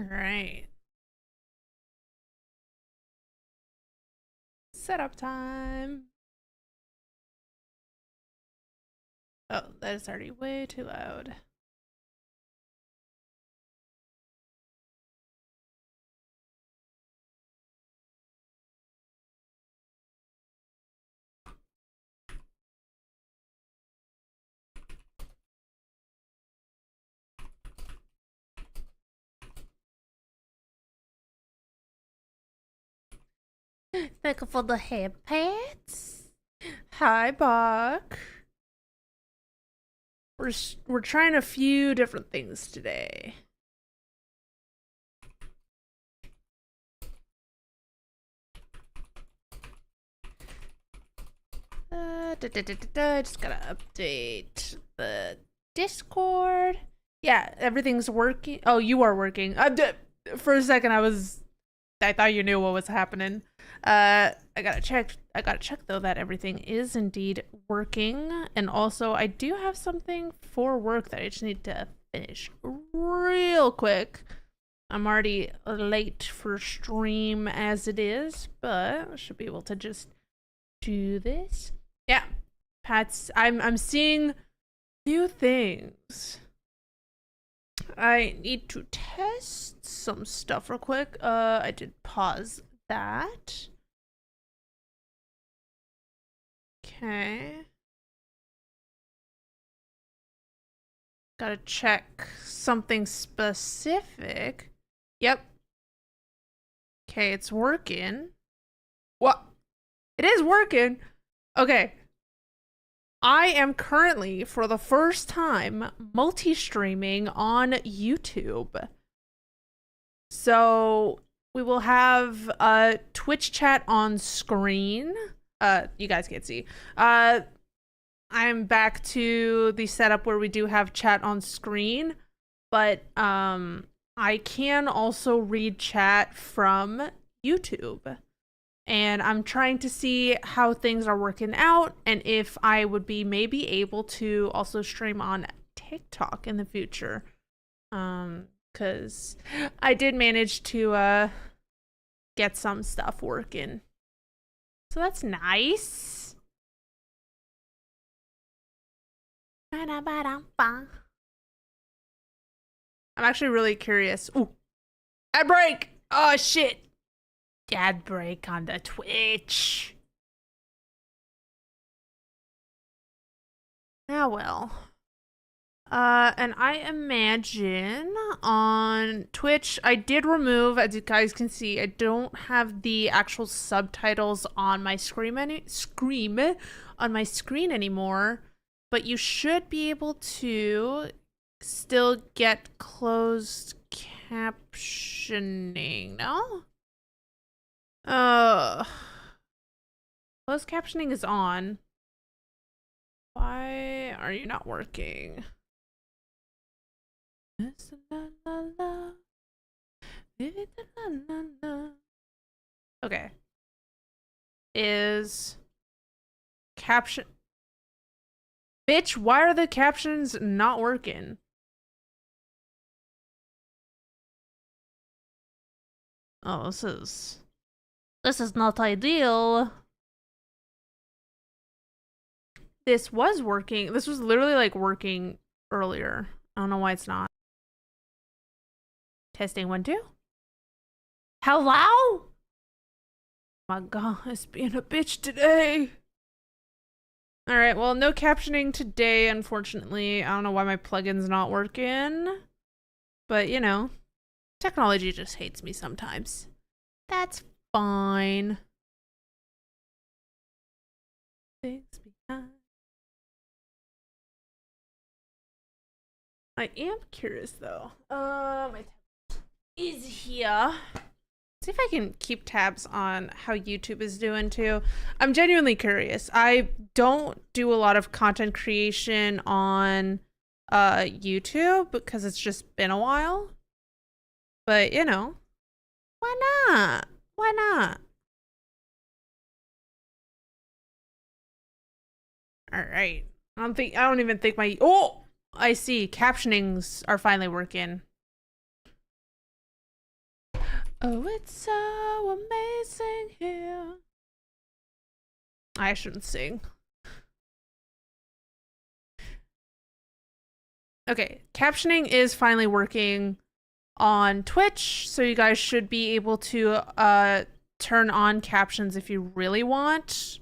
right. Setup time. Oh, that is already way too loud. Thank you for the handpads. Hi, Bach. We're trying a few different things today. Just gotta update the Discord. Yeah, everything's working. Oh, you are working. For a second, I thought you knew what was happening. I gotta check though that everything is indeed working. And also, I do have something for work that I just need to finish real quick. I'm already late for stream as it is, but I should be able to just do this. Yeah, Pat's. I'm seeing new things. I need to test some stuff real quick. I did pause that. Okay. Gotta check something specific. Yep. Okay, it's working. What? It is working. Okay. I am currently, for the first time, multi-streaming on YouTube. So we will have a Twitch chat on screen. You guys can't see. I'm back to the setup where we do have chat on screen, but I can also read chat from YouTube. And I'm trying to see how things are working out and if I would be maybe able to also stream on TikTok in the future. Because I did manage to get some stuff working. So that's nice. I'm actually really curious. Ooh, ad break! Oh shit! Ad break on the Twitch. Ah, well. And I imagine on Twitch, I did remove, as you guys can see, I don't have the actual subtitles on my screen on my screen anymore, but you should be able to still get closed captioning, no? Closed captioning is on. Why are you not working? Okay. Is caption... Bitch, why are the captions not working? Oh, this is not ideal. This was working. This was literally like working earlier. I don't know why it's not. Testing 1 2. Hello? Oh my god, it's being a bitch today. Alright, well, no captioning today, unfortunately. I don't know why my plugin's not working. But, you know, technology just hates me sometimes. That's fine. Things behind. I am curious though. My tab is here. See if I can keep tabs on how YouTube is doing too. I'm genuinely curious. I don't do a lot of content creation on YouTube because it's just been a while. But you know, why not? Why not? All right. I don't even think my I see captionings are finally working. Oh, it's so amazing here. I shouldn't sing. Okay, captioning is finally working on Twitch, so you guys should be able to turn on captions if you really want,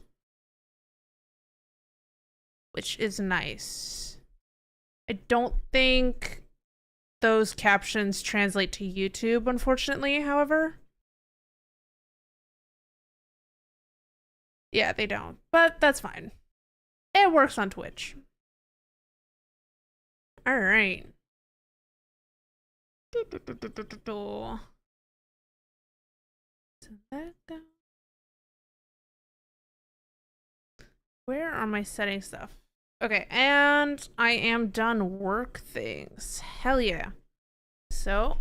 which is nice. I don't think those captions translate to YouTube, unfortunately, however. Yeah, they don't, but that's fine. It works on Twitch. All right. Where are my setting stuff? Okay, and I am done work things. Hell yeah. So,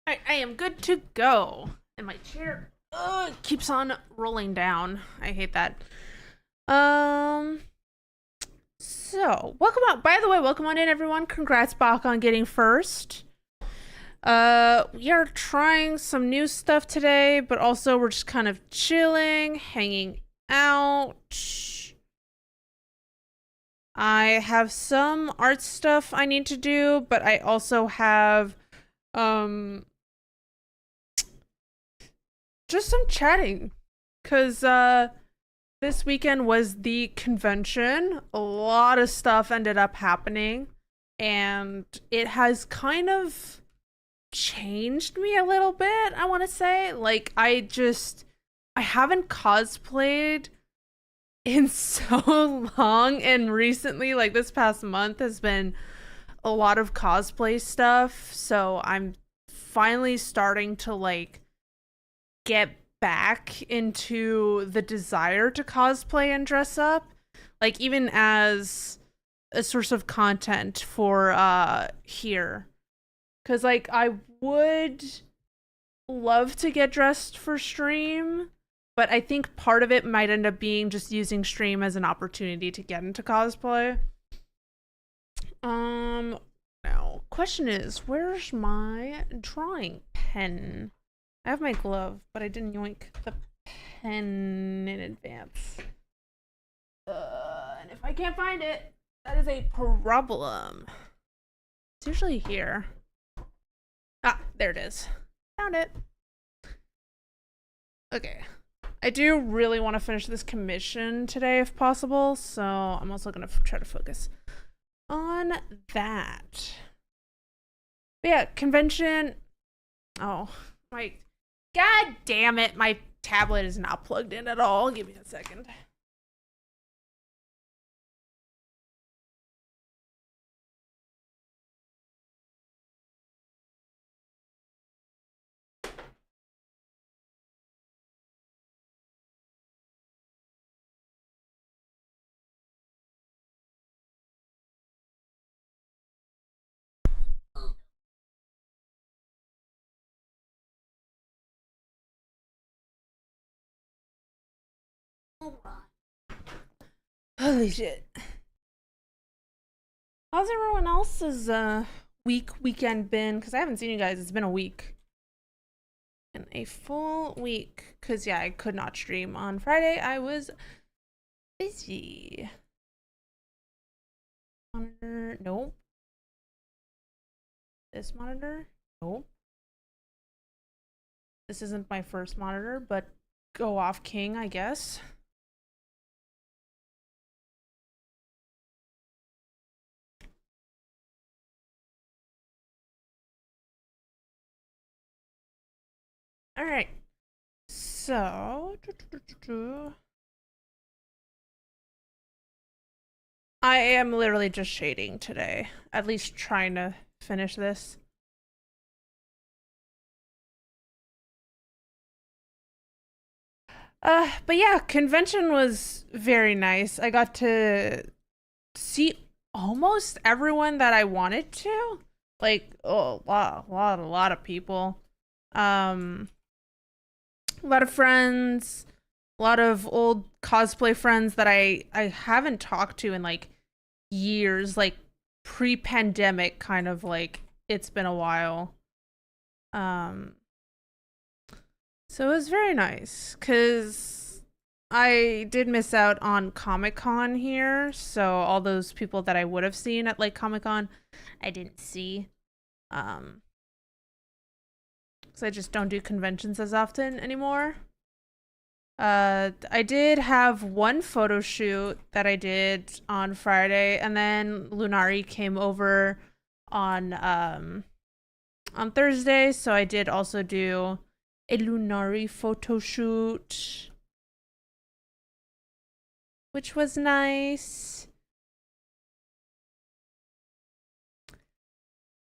I am good to go. And my chair keeps on rolling down. I hate that. So, welcome on. By the way, welcome on in, everyone. Congrats, Bach, on getting first. We are trying some new stuff today, but also we're just kind of chilling, hanging out. I have some art stuff I need to do, but I also have, just some chatting. Cause, this weekend was the convention. A lot of stuff ended up happening, and it has kind of changed me a little bit, I want to say. Like, I haven't cosplayed in so long, and recently, like this past month, has been a lot of cosplay stuff, so I'm finally starting to like get back into the desire to cosplay and dress up, like even as a source of content for here, because like I would love to get dressed for stream, but I think part of it might end up being just using stream as an opportunity to get into cosplay. Now question is, where's my drawing pen? I have my glove, but I didn't yoink the pen in advance. And if I can't find it, that is a problem. It's usually here. Ah, there it is. Found it. Okay. I do really want to finish this commission today if possible, so I'm also going to try to focus on that. But yeah, convention. Oh, my. God damn it, my tablet is not plugged in at all. Give me a second. Holy shit. How's everyone else's weekend been? Because I haven't seen you guys. It's been a week. And a full week. Because yeah, I could not stream on Friday. I was busy. Monitor. Nope. This monitor. Nope. This isn't my first monitor, but go off king, I guess. All right. So, I am literally just shading today. At least trying to finish this. But yeah, convention was very nice. I got to see almost everyone that I wanted to. Like, oh, a lot of people. A lot of friends. A lot of old cosplay friends that I haven't talked to in like years, like pre-pandemic kind of like it's been a while. Um so it was very nice cuz I did miss out on Comic-Con here, so all those people that I would have seen at like Comic-Con, I didn't see. Um cuz I just don't do conventions as often anymore. I did have one photo shoot that I did on Friday, and then Lunari came over on Thursday, so I did also do a Lunari photo shoot, which was nice.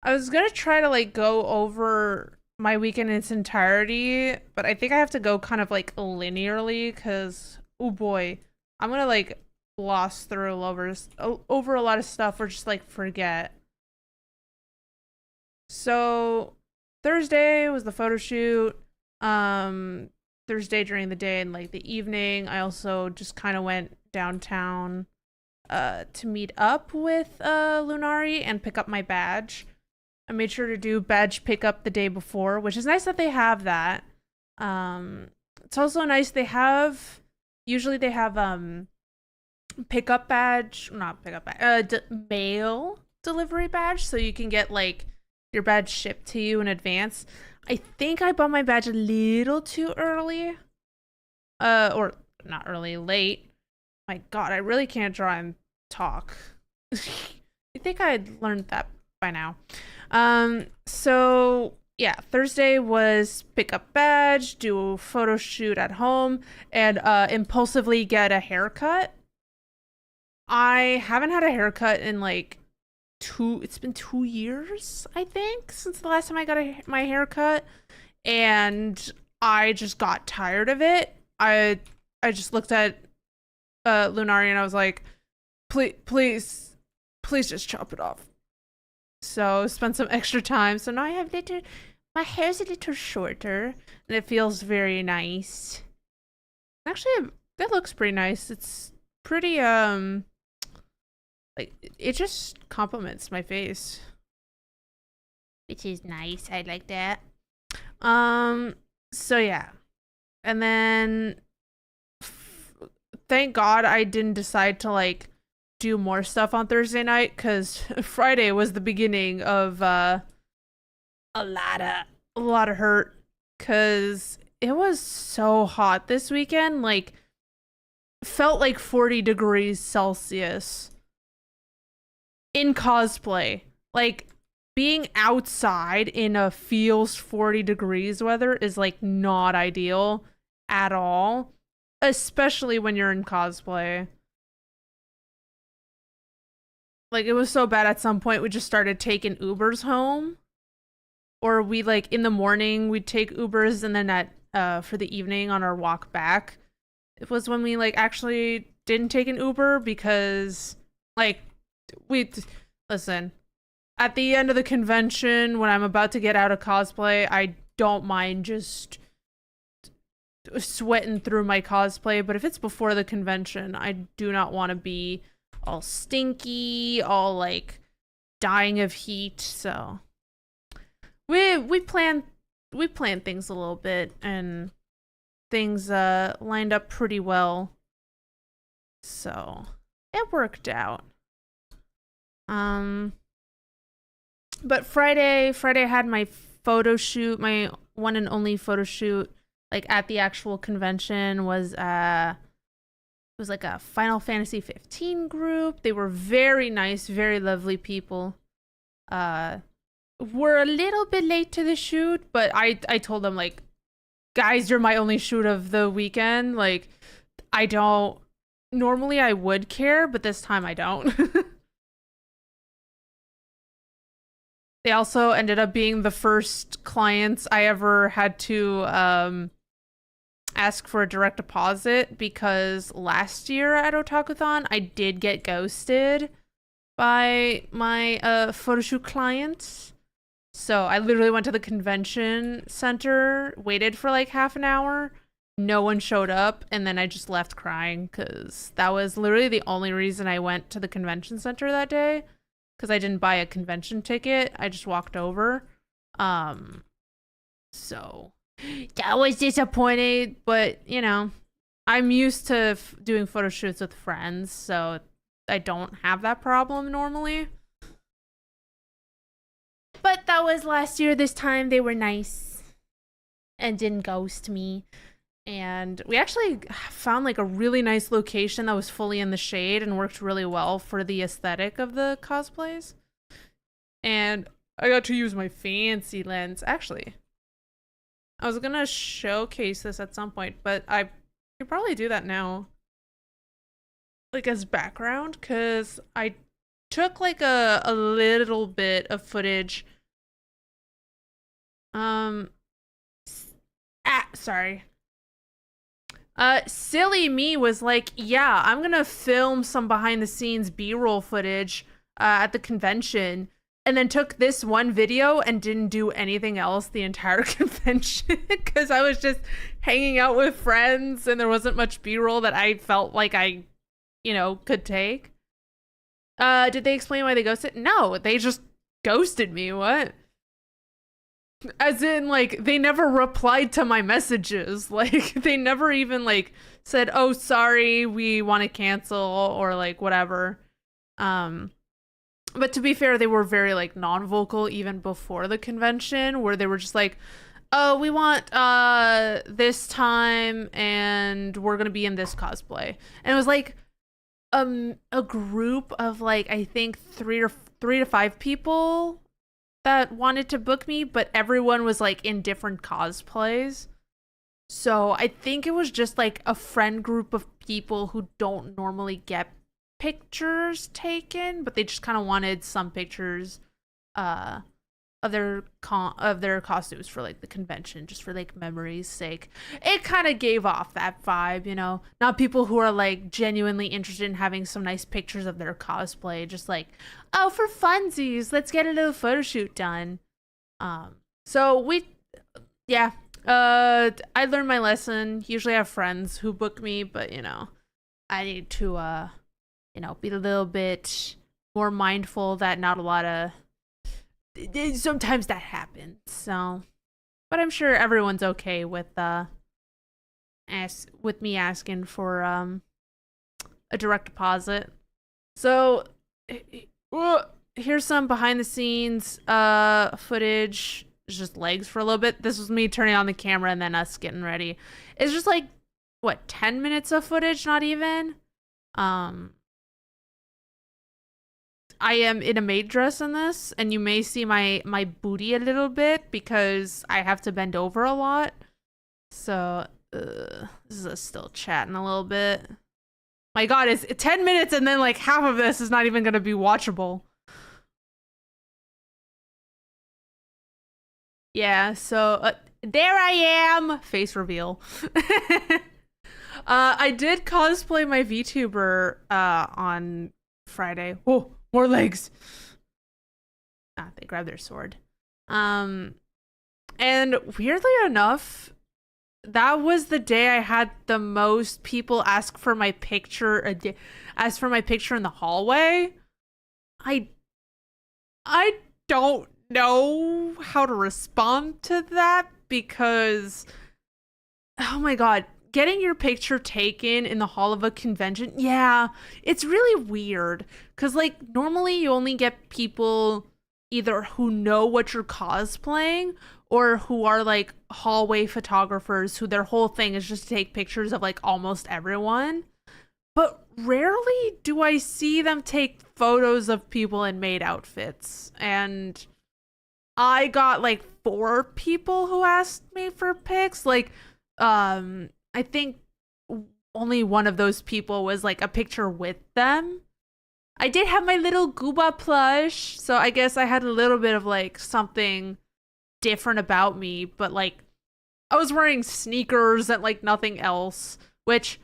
I was gonna try to like go over my week in its entirety, but I think I have to go kind of like linearly because oh boy, I'm gonna like gloss through over a lot of stuff or just like forget. So Thursday was the photo shoot. Um Thursday during the day and like the evening, I also just kind of went downtown to meet up with Lunari and pick up my badge. I made sure to do badge pickup the day before, which is nice that they have that. It's also nice they have usually they have pickup badge, not pickup badge, mail delivery badge, so you can get like your badge shipped to you in advance. I think I bought my badge a little too early, or not early, late. My God, I really can't draw and talk. I think I'd learned that by now. So yeah, Thursday was pick up badge, do a photo shoot at home, and impulsively get a haircut. I haven't had a haircut in like it's been 2 years, I think, since the last time I got my haircut, and I just got tired of it. I just looked at Lunari and I was like, please just chop it off. So spent some extra time. So now I have my hair's a little shorter and it feels very nice. Actually, that looks pretty nice. It's pretty like it just complements my face, which is nice. I like that. So yeah. And then thank God I didn't decide to like do more stuff on Thursday night because Friday was the beginning of a lot of hurt because it was so hot this weekend. Like felt like 40 degrees Celsius in cosplay. Like being outside in a feels 40 degrees weather is like not ideal at all, especially when you're in cosplay. Like it was so bad at some point we just started taking Ubers home, or we like in the morning we'd take Ubers and then at for the evening on our walk back it was when we like actually didn't take an Uber because like we listen, at the end of the convention when I'm about to get out of cosplay, I don't mind just sweating through my cosplay, but if it's before the convention, I do not want to be all stinky, all like dying of heat. So we planned things a little bit and things lined up pretty well. So it worked out. But Friday I had my photo shoot, my one and only photo shoot like at the actual convention was it was like a Final Fantasy 15 group. They were very nice, very lovely people. We're a little bit late to the shoot, but I told them like, guys, you're my only shoot of the weekend. Like, I don't normally I would care, but this time I don't. They also ended up being the first clients I ever had to ask for a direct deposit because last year at Otakuthon I did get ghosted by my photoshoot clients. So I literally went to the convention center, waited for like half an hour, no one showed up, and then I just left crying because that was literally the only reason I went to the convention center that day, because I didn't buy a convention ticket. I just walked over. Um, so that was disappointing, but you know, I'm used to doing photo shoots with friends, so I don't have that problem normally. But that was last year. This time they were nice and didn't ghost me. And we actually found like a really nice location that was fully in the shade and worked really well for the aesthetic of the cosplays. And I got to use my fancy lens. Actually, I was gonna showcase this at some point, but I could probably do that now, like as background, because I took like a little bit of footage. Sorry. Silly me was like, yeah, I'm gonna film some behind the scenes B-roll footage at the convention, and then took this one video and didn't do anything else the entire convention because I was just hanging out with friends and there wasn't much B-roll that I felt like I, could take. Did they explain why they ghosted? No, they just ghosted me. What? As in, like, they never replied to my messages. Like, they never even, like, said, oh, sorry, we want to cancel, or, like, whatever. But to be fair, they were very, like, non-vocal even before the convention, where they were just like, oh, we want, this time, and we're gonna be in this cosplay. And it was, like, a group of, like, I think three to five people that wanted to book me, but everyone was like in different cosplays. So I think it was just like a friend group of people who don't normally get pictures taken, but they just kind of wanted some pictures of their costumes for like the convention, just for like memory's sake. It kind of gave off that vibe, not people who are like genuinely interested in having some nice pictures of their cosplay, just like, oh, for funsies, let's get a little photo shoot done. So yeah, I learned my lesson. Usually I have friends who book me, but I need to be a little bit more mindful that not a lot of sometimes that happens. So, but I'm sure everyone's okay with me asking for a direct deposit. So here's some behind the scenes footage. It's just legs for a little bit. This was me turning on the camera and then us getting ready. It's just like, what, 10 minutes of footage, not even. I am in a maid dress in this, and you may see my booty a little bit because I have to bend over a lot. So, this is us still chatting a little bit. My god, it's 10 minutes and then like half of this is not even gonna be watchable. Yeah, so there I am! Face reveal. I did cosplay my VTuber on Friday. Oh, more legs. They grabbed their sword. And weirdly enough, that was the day I had the most people ask for my picture in the hallway. I don't know how to respond to that because, oh my god, getting your picture taken in the hall of a convention, yeah, it's really weird. Because, like, normally you only get people either who know what you're cosplaying or who are, like, hallway photographers who their whole thing is just to take pictures of, like, almost everyone. But rarely do I see them take photos of people in maid outfits. And I got, like, 4 people who asked me for pics. Like, I think only one of those people was like a picture with them. I did have my little Gooba plush, so I guess I had a little bit of like something different about me, but like I was wearing sneakers and like nothing else, which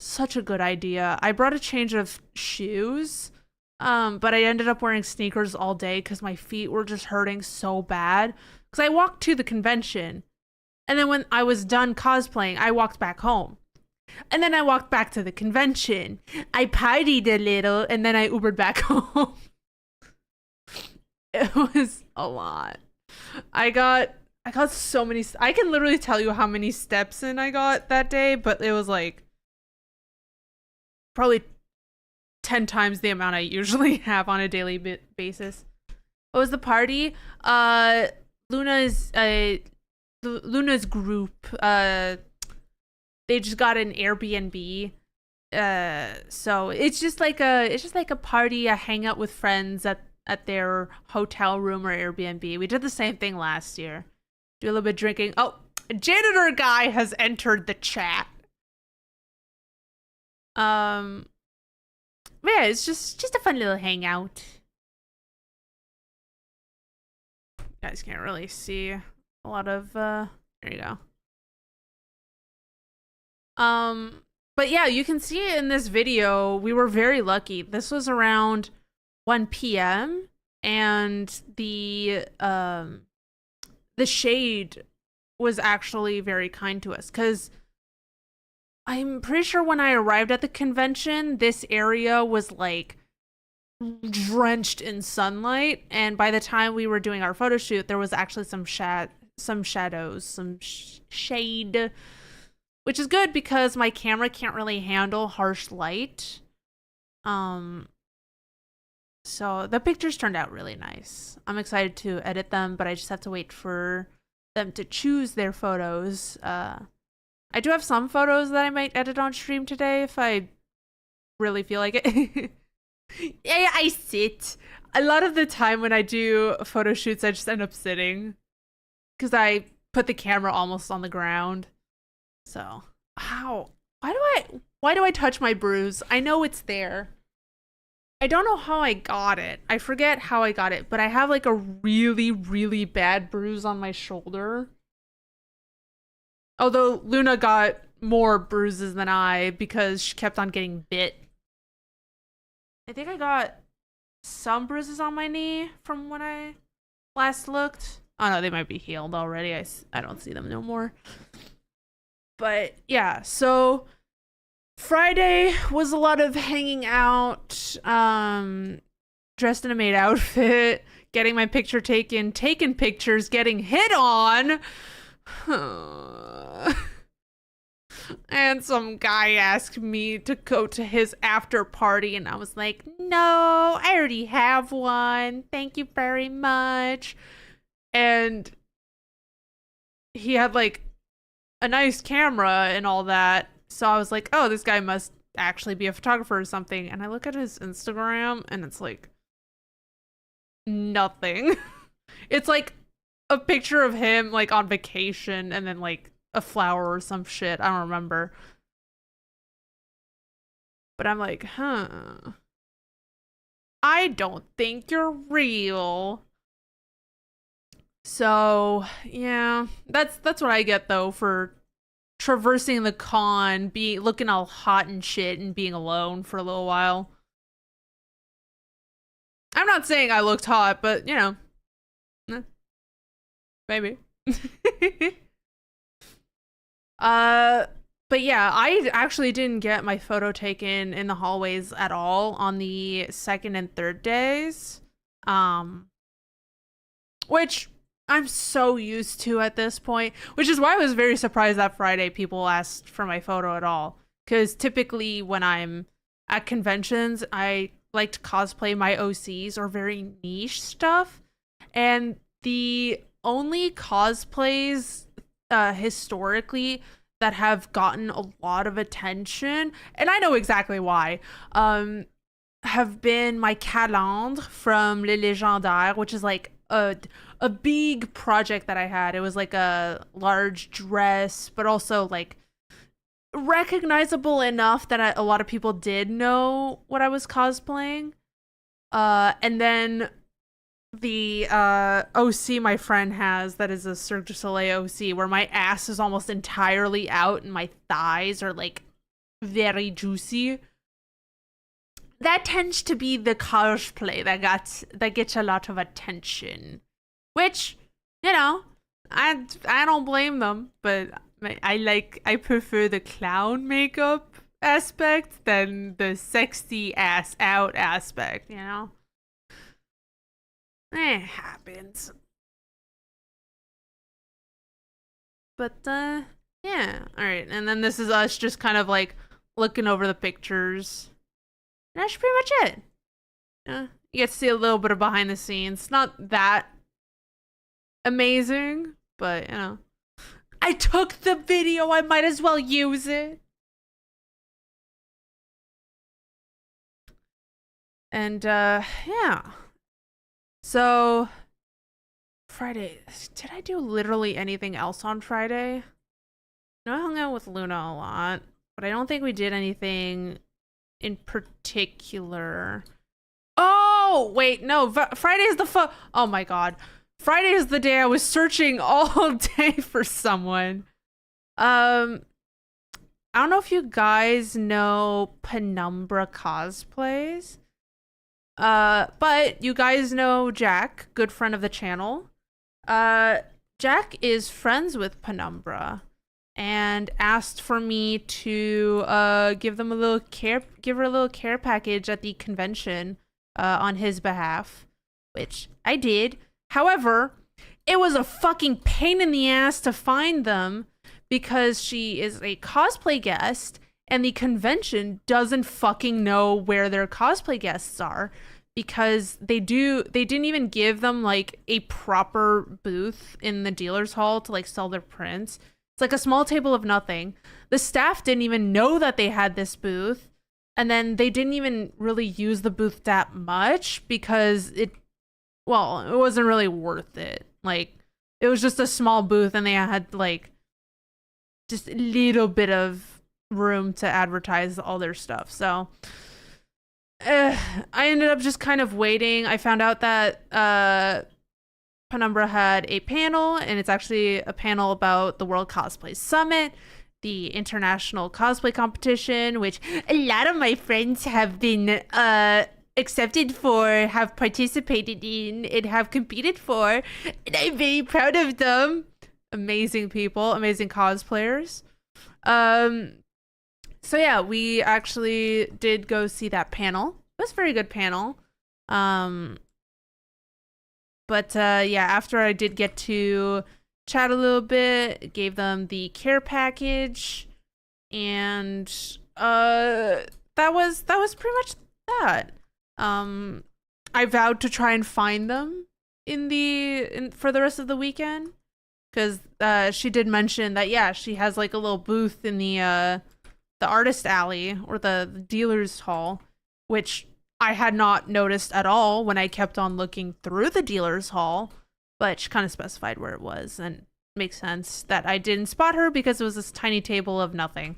such a good idea. I brought a change of shoes, but I ended up wearing sneakers all day because my feet were just hurting so bad because I walked to the convention. And then when I was done cosplaying, I walked back home. And then I walked back to the convention. I partied a little, and then I Ubered back home. It was a lot. I got so many. I can literally tell you how many steps in I got that day, but it was like probably 10 times the amount I usually have on a daily basis. What was the party? Luna's group. They just got an Airbnb. So it's just like a party, a hangout with friends at their hotel room or Airbnb. We did the same thing last year. Do a little bit of drinking. Oh, a janitor guy has entered the chat. But yeah, it's just a fun little hangout. You guys can't really see a lot of there you go. But yeah, you can see in this video, we were very lucky. This was around 1 p.m. and the shade was actually very kind to us, because I'm pretty sure when I arrived at the convention, this area was like drenched in sunlight, and by the time we were doing our photo shoot, there was actually some shadows, some shade, which is good because my camera can't really handle harsh light. So the pictures turned out really nice. I'm excited to edit them, but I just have to wait for them to choose their photos. I do have some photos that I might edit on stream today if I really feel like it. Yeah, I sit. A lot of the time when I do photo shoots, I just end up sitting because I put the camera almost on the ground. So, why do I touch my bruise? I know it's there. I don't know how I got it. I forget how I got it, but I have like a really, really bad bruise on my shoulder. Although Luna got more bruises than I because she kept on getting bit. I think I got some bruises on my knee from when I last looked. Oh no, they might be healed already. I don't see them no more. But yeah, so Friday was a lot of hanging out, dressed in a maid outfit, getting my picture taken, taking pictures, getting hit on. And some guy asked me to go to his after party, and I was like, no, I already have one. Thank you very much. And he had like a nice camera and all that. So I was like, oh, this guy must actually be a photographer or something. And I look at his Instagram and it's like nothing. It's like a picture of him like on vacation and then like a flower or some shit. I don't remember. But I'm like, I don't think you're real. So yeah, that's what I get though for traversing the con, looking all hot and shit and being alone for a little while. I'm not saying I looked hot, but you know, maybe. But yeah, I actually didn't get my photo taken in the hallways at all on the second and third days. Which I'm so used to at this point, which is why I was very surprised that Friday people asked for my photo at all. Because typically when I'm at conventions, I like to cosplay my OCs or very niche stuff. And the only cosplays historically that have gotten a lot of attention, and I know exactly why, have been my calandre from Les Légendaires, which is like a big project that I had. It was like a large dress, but also like recognizable enough that a lot of people did know what I was cosplaying. And then the OC my friend has, that is a Cirque du Soleil OC, where my ass is almost entirely out and my thighs are like very juicy. That tends to be the cosplay that gets a lot of attention, which, you know, I don't blame them, but I prefer the clown makeup aspect than the sexy ass out aspect, you know? It happens. But yeah. Alright, and then this is us just kind of like looking over the pictures. And that's pretty much it. You get to see a little bit of behind the scenes. Not that amazing, but you know. I took the video, I might as well use it. And yeah. So Friday, did I do literally anything else on Friday? No, I hung out with Luna a lot, but I don't think we did anything in particular. Oh, wait, no, Friday is the oh my god. Friday is the day I was searching all day for someone. I don't know if you guys know Penumbra Cosplays. But you guys know Jack, good friend of the channel. Jack is friends with Penumbra and asked for me to give her a little care package at the convention on his behalf, which I did. However, it was a fucking pain in the ass to find them because she is a cosplay guest and the convention doesn't fucking know where their cosplay guests are because they didn't even give them like a proper booth in the dealer's hall to like sell their prints. It's like a small table of nothing. The staff didn't even know that they had this booth, and then they didn't even really use the booth that much because it wasn't really worth it. Like, it was just a small booth and they had like just a little bit of room to advertise all their stuff. So I ended up just kind of waiting. I found out that Penumbra had a panel, and it's actually a panel about the World Cosplay Summit, the international cosplay competition, which a lot of my friends have been accepted for, have participated in, and have competed for, and I'm very proud of them. Amazing people, amazing cosplayers. So yeah, we actually did go see that panel. It was a very good panel. But yeah, after I did get to chat a little bit, gave them the care package, and that was pretty much that. I vowed to try and find them for the rest of the weekend, because she did mention that, yeah, she has like a little booth in the artist alley or the dealer's hall, which I had not noticed at all when I kept on looking through the dealer's hall, but she kind of specified where it was, and it makes sense that I didn't spot her because it was this tiny table of nothing.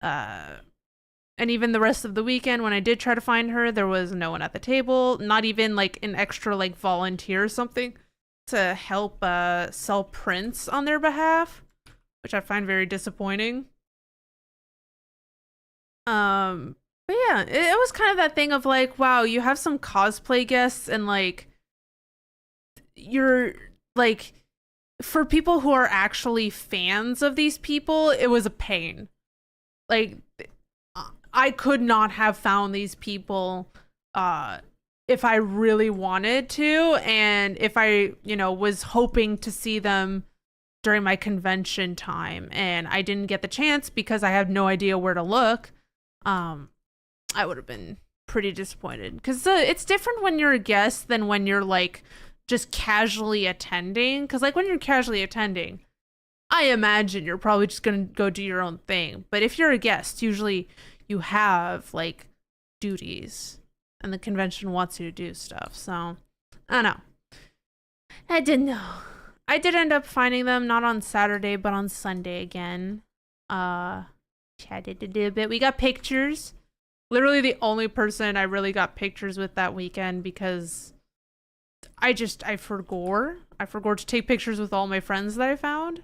And even the rest of the weekend, when I did try to find her, there was no one at the table, not even like an extra like volunteer or something to help sell prints on their behalf, which I find very disappointing. But yeah, it was kind of that thing of like, wow, you have some cosplay guests, and like, you're like, for people who are actually fans of these people, it was a pain. Like, I could not have found these people if I really wanted to, and if I, was hoping to see them during my convention time, and I didn't get the chance because I had no idea where to look. I would have been pretty disappointed, because it's different when you're a guest than when you're like just casually attending. Because like when you're casually attending, I imagine you're probably just gonna go do your own thing. But if you're a guest, usually you have like duties, and the convention wants you to do stuff. So I don't know. I didn't know. I did end up finding them, not on Saturday, but on Sunday again. Chatted a little bit. We got pictures. Literally the only person I really got pictures with that weekend, because I forgot. I forgot to take pictures with all my friends that I found.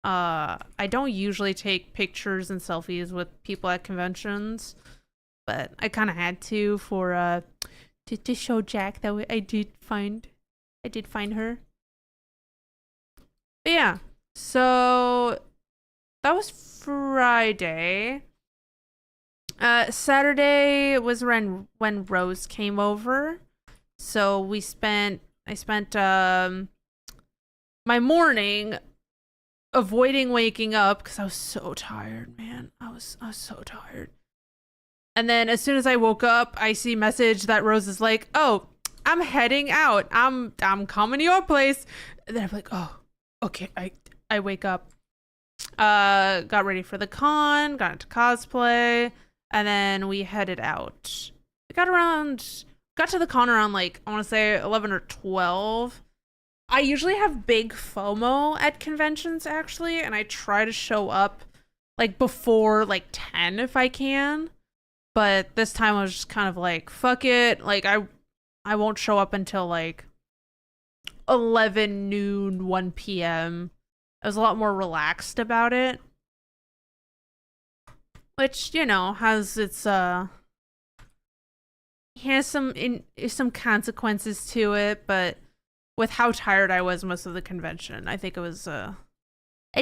I don't usually take pictures and selfies with people at conventions, but I kind of had to for to show Jack that I did find her. Yeah. So that was Friday. Saturday was when Rose came over. So I spent my morning avoiding waking up because I was so tired, man. I was so tired. And then as soon as I woke up, I see a message that Rose is like, "Oh, I'm heading out. I'm coming to your place." And then I'm like, "Oh, okay." I wake up, got ready for the con, got into cosplay, and then we headed out. We got to the con around like I want to say 11 or 12. I usually have big FOMO at conventions actually, and I try to show up like before like 10 if I can. But this time I was just kind of like, fuck it. Like I won't show up until like 11 noon, 1 p.m. I was a lot more relaxed about it, which, has its has some consequences to it, but with how tired I was most of the convention, I think it was a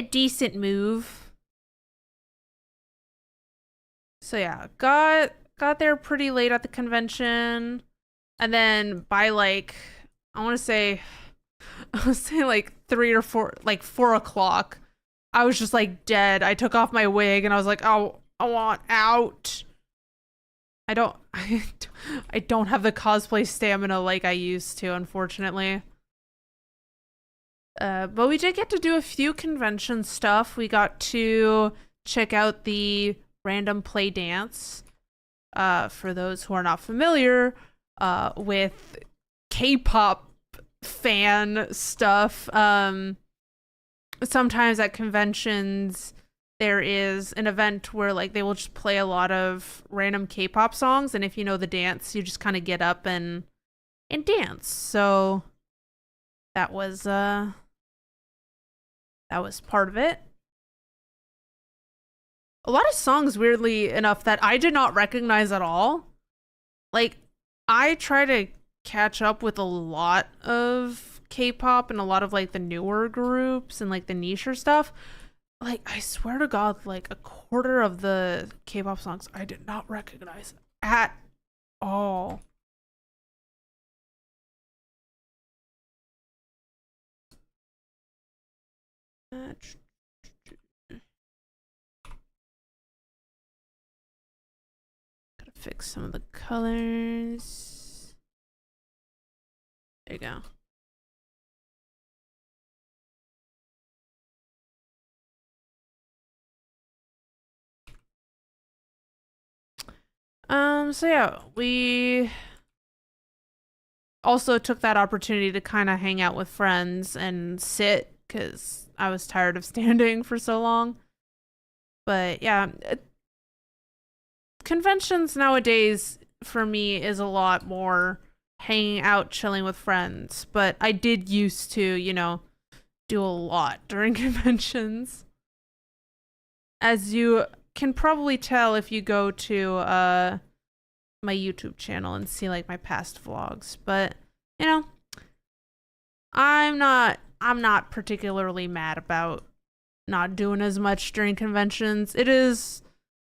decent move. So yeah, got there pretty late at the convention, and then by like I want to say like 3 or 4, like 4 o'clock, I was just like dead. I took off my wig and I was like, oh, I want out. I don't I don't have the cosplay stamina like I used to, unfortunately. But we did get to do a few convention stuff. We got to check out the random play dance. For those who are not familiar with K-pop fan stuff, sometimes at conventions there is an event where like they will just play a lot of random K-pop songs, and if you know the dance, you just kind of get up and dance. So that was part of it. A lot of songs, weirdly enough, that I did not recognize at all. Like, I try to catch up with a lot of K-pop and a lot of like the newer groups and like the niche stuff. Like, I swear to God, like a quarter of the K-pop songs I did not recognize at all. Gotta fix some of the colors. There you go. So yeah, we also took that opportunity to kind of hang out with friends and sit because I was tired of standing for so long. But yeah, conventions nowadays for me is a lot more hanging out, chilling with friends. But I did used to, do a lot during conventions. As you can probably tell if you go to my YouTube channel and see like my past vlogs. But, you know, I'm not particularly mad about not doing as much during conventions. It is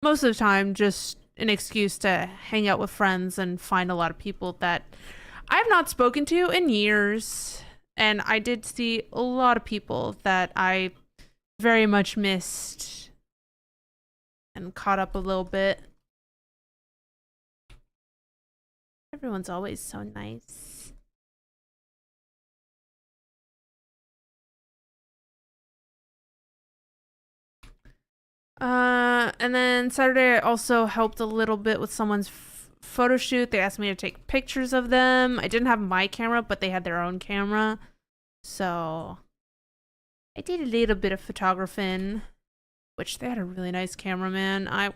most of the time just an excuse to hang out with friends and find a lot of people that I've not spoken to in years. And I did see a lot of people that I very much missed and caught up a little bit. Everyone's always so nice. And then Saturday I also helped a little bit with someone's photo shoot. They asked me to take pictures of them. I didn't have my camera, but they had their own camera. So I did a little bit of photographing, which they had a really nice cameraman. I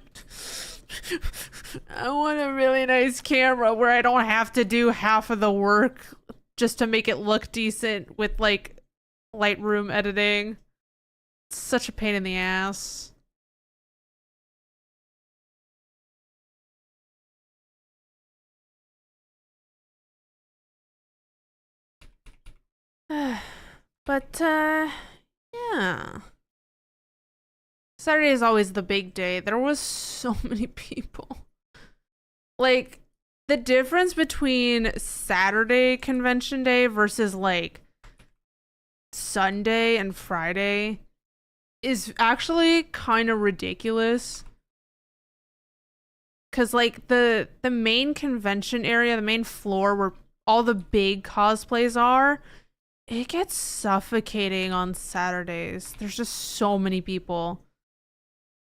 want a really nice camera where I don't have to do half of the work just to make it look decent with like Lightroom editing. It's such a pain in the ass. But Yeah. Saturday is always the big day. There was so many people. Like, the difference between Saturday convention day versus like Sunday and Friday is actually kind of ridiculous. Cause like the main convention area, the main floor where all the big cosplays are, it gets suffocating on Saturdays. There's just so many people.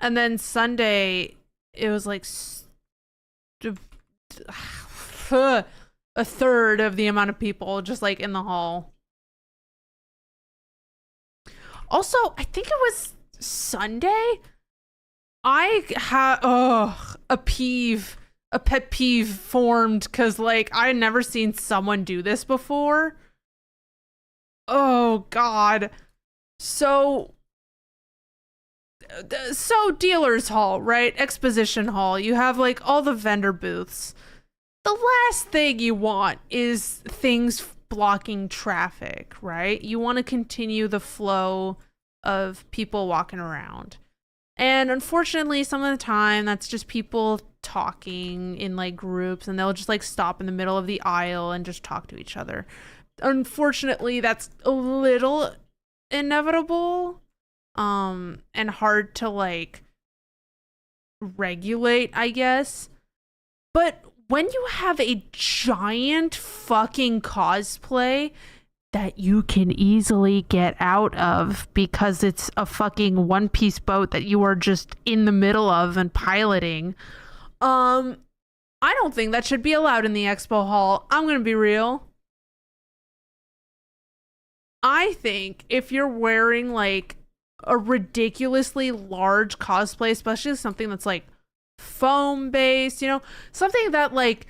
And then Sunday, it was like a third of the amount of people just like in the hall. Also, I think it was Sunday. I had a pet peeve formed because like I had never seen someone do this before. Oh God. So dealer's hall, right? Exposition hall. You have like all the vendor booths. The last thing you want is things blocking traffic, right? You want to continue the flow of people walking around. And unfortunately, some of the time that's just people talking in like groups, and they'll just like stop in the middle of the aisle and just talk to each other. Unfortunately, that's a little inevitable and hard to like regulate, I guess. But when you have a giant fucking cosplay that you can easily get out of because it's a fucking one-piece boat that you are just in the middle of and piloting, I don't think that should be allowed in the expo hall. I'm gonna be real. I think if you're wearing like a ridiculously large cosplay, especially something that's like foam based, you know, something that like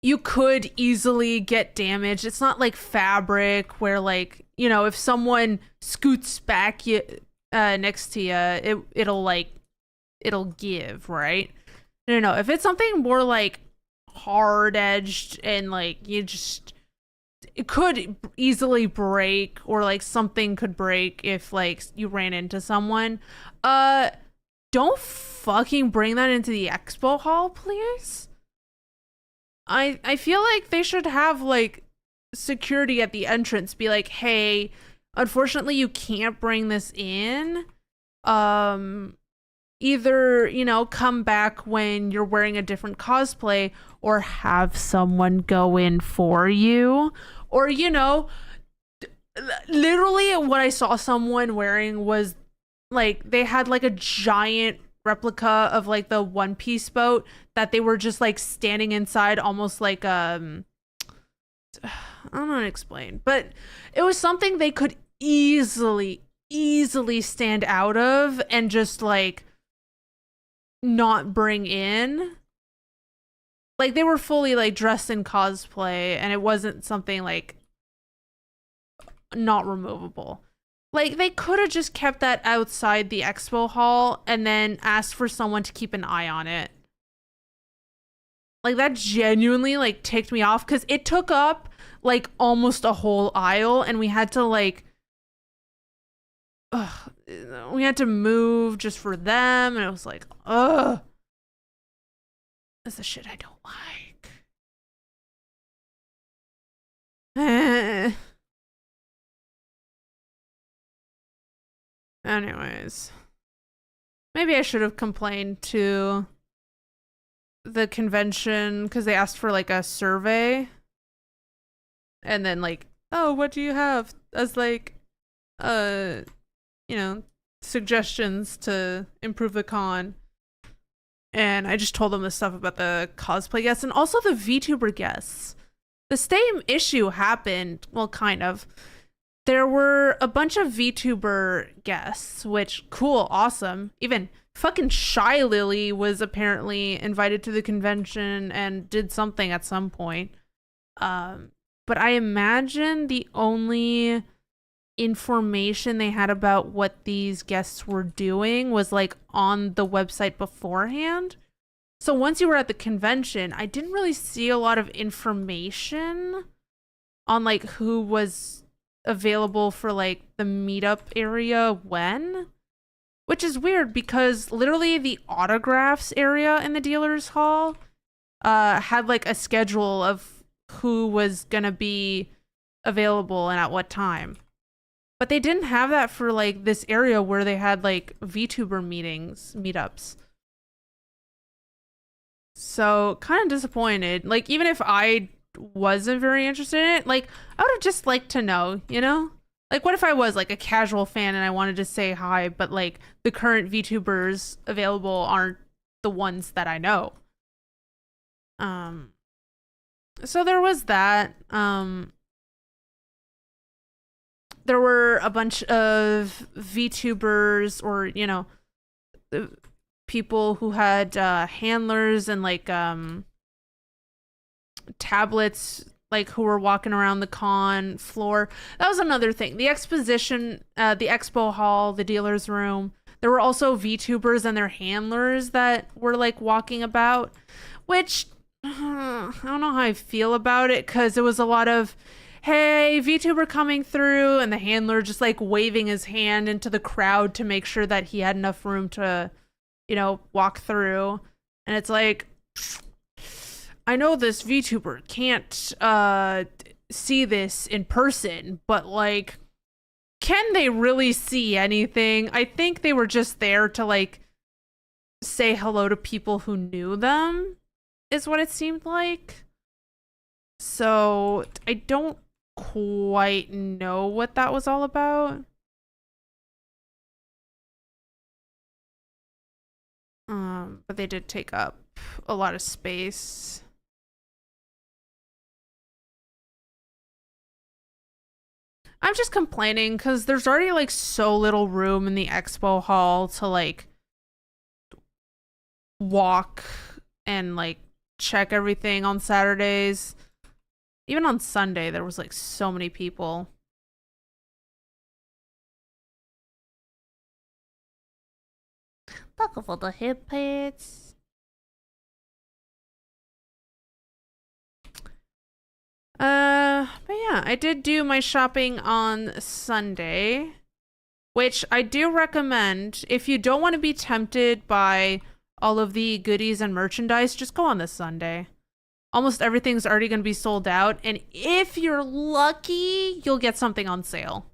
you could easily get damaged. It's not like fabric where like, you know, if someone scoots back next to you, it'll give, right? No. If it's something more like hard edged and like it could easily break, or like something could break if like you ran into someone. Don't fucking bring that into the expo hall, please. I feel like they should have like security at the entrance be like, hey, unfortunately you can't bring this in. Either, you know, come back when you're wearing a different cosplay, or have someone go in for you. Or, you know, literally what I saw someone wearing was like they had like a giant replica of like the One Piece boat that they were just like standing inside, almost like I don't know how to explain, but it was something they could easily stand out of and just like not bring in. Like they were fully like dressed in cosplay, and it wasn't something like not removable. Like they could have just kept that outside the expo hall and then asked for someone to keep an eye on it. Like that genuinely like ticked me off because it took up like almost a whole aisle, and we had to like we had to move just for them, and it was like, that's the shit I don't like. Anyways, maybe I should have complained to the convention because they asked for like a survey, and then like, oh, what do you have as like you know, suggestions to improve the con. And I just told them the stuff about the cosplay guests and also the VTuber guests. The same issue happened, well, kind of. There were a bunch of VTuber guests, which, cool, awesome. Even fucking Shy Lily was apparently invited to the convention and did something at some point. But I imagine the only information they had about what these guests were doing was like on the website beforehand. So once you were at the convention, I didn't really see a lot of information on like who was available for like the meetup area when, which is weird because literally the autographs area in the dealer's hall had like a schedule of who was gonna be available and at what time. But they didn't have that for like this area where they had like VTuber meetups. So kind of disappointed. Like even if I wasn't very interested in it, like I would have just liked to know, you know? Like what if I was like a casual fan and I wanted to say hi, but like the current VTubers available aren't the ones that I know. So there was that. There were a bunch of VTubers or, you know, people who had handlers and like tablets, like who were walking around the con floor. That was another thing. The exposition, the expo hall, the dealer's room. There were also VTubers and their handlers that were like walking about, which I don't know how I feel about it because it was a lot of, hey, VTuber coming through, and the handler just like waving his hand into the crowd to make sure that he had enough room to, you know, walk through. And it's like, I know this VTuber can't see this in person, but like, can they really see anything? I think they were just there to like say hello to people who knew them, is what it seemed like. So I don't quite know what that was all about. But they did take up a lot of space. I'm just complaining because there's already like so little room in the expo hall to like walk and like check everything on Saturdays. Even on Sunday, there was like so many people. Look for the hip hits. But yeah, I did do my shopping on Sunday, which I do recommend. If you don't want to be tempted by all of the goodies and merchandise, just go on this Sunday. Almost everything's already going to be sold out, and if you're lucky, you'll get something on sale.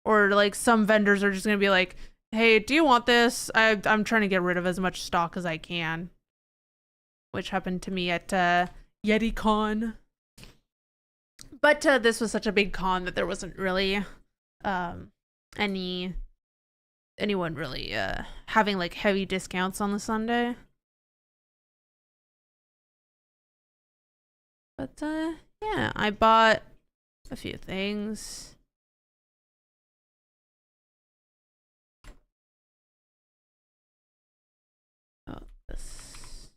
Or like some vendors are just going to be like, hey, do you want this? I'm trying to get rid of as much stock as I can. Which happened to me at YetiCon. But this was such a big con that there wasn't really anyone really having like heavy discounts on the Sunday. But yeah, I bought a few things. Oh, this.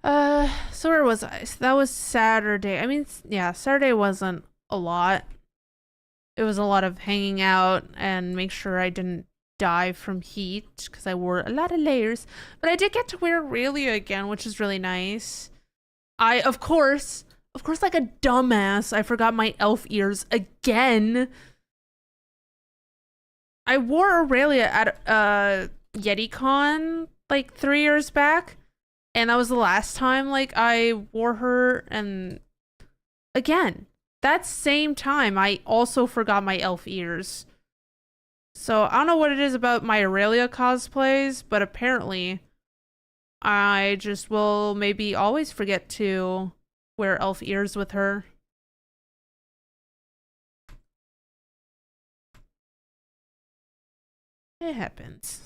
So where was I? So that was Saturday. I mean, yeah, Saturday wasn't a lot. It was a lot of hanging out and make sure I didn't die from heat because I wore a lot of layers. But I did get to wear Aurelia again, which is really nice. I, of course, like a dumbass, I forgot my elf ears again. I wore Aurelia at YetiCon like 3 years back. And that was the last time like I wore her, and again, that same time I also forgot my elf ears. So I don't know what it is about my Aurelia cosplays, but apparently I just will maybe always forget to wear elf ears with her. It happens.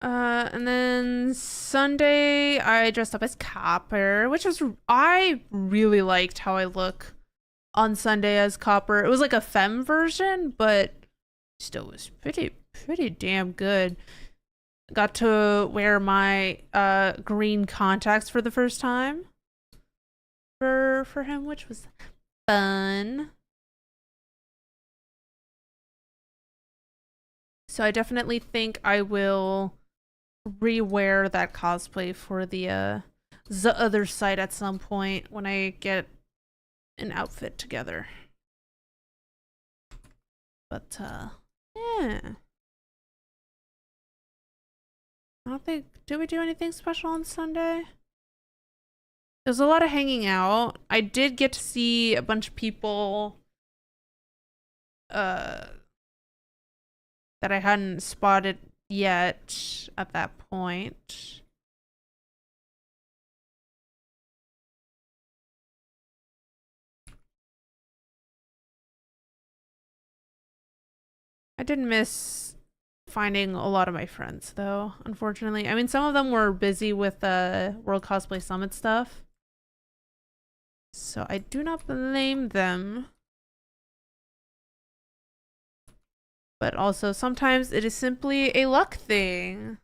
And then Sunday, I dressed up as Copper, which was, I really liked how I look on Sunday as Copper. It was like a femme version, but still was pretty pretty damn good. Got to wear my green contacts for the first time for him, which was fun. So I definitely think I will rewear that cosplay for the other side at some point when I get an outfit together. But yeah. I don't think, did we do anything special on Sunday? There's a lot of hanging out. I did get to see a bunch of people that I hadn't spotted yet at that point. I did miss finding a lot of my friends though, unfortunately. I mean, some of them were busy with World Cosplay Summit stuff. So I do not blame them. But also sometimes it is simply a luck thing.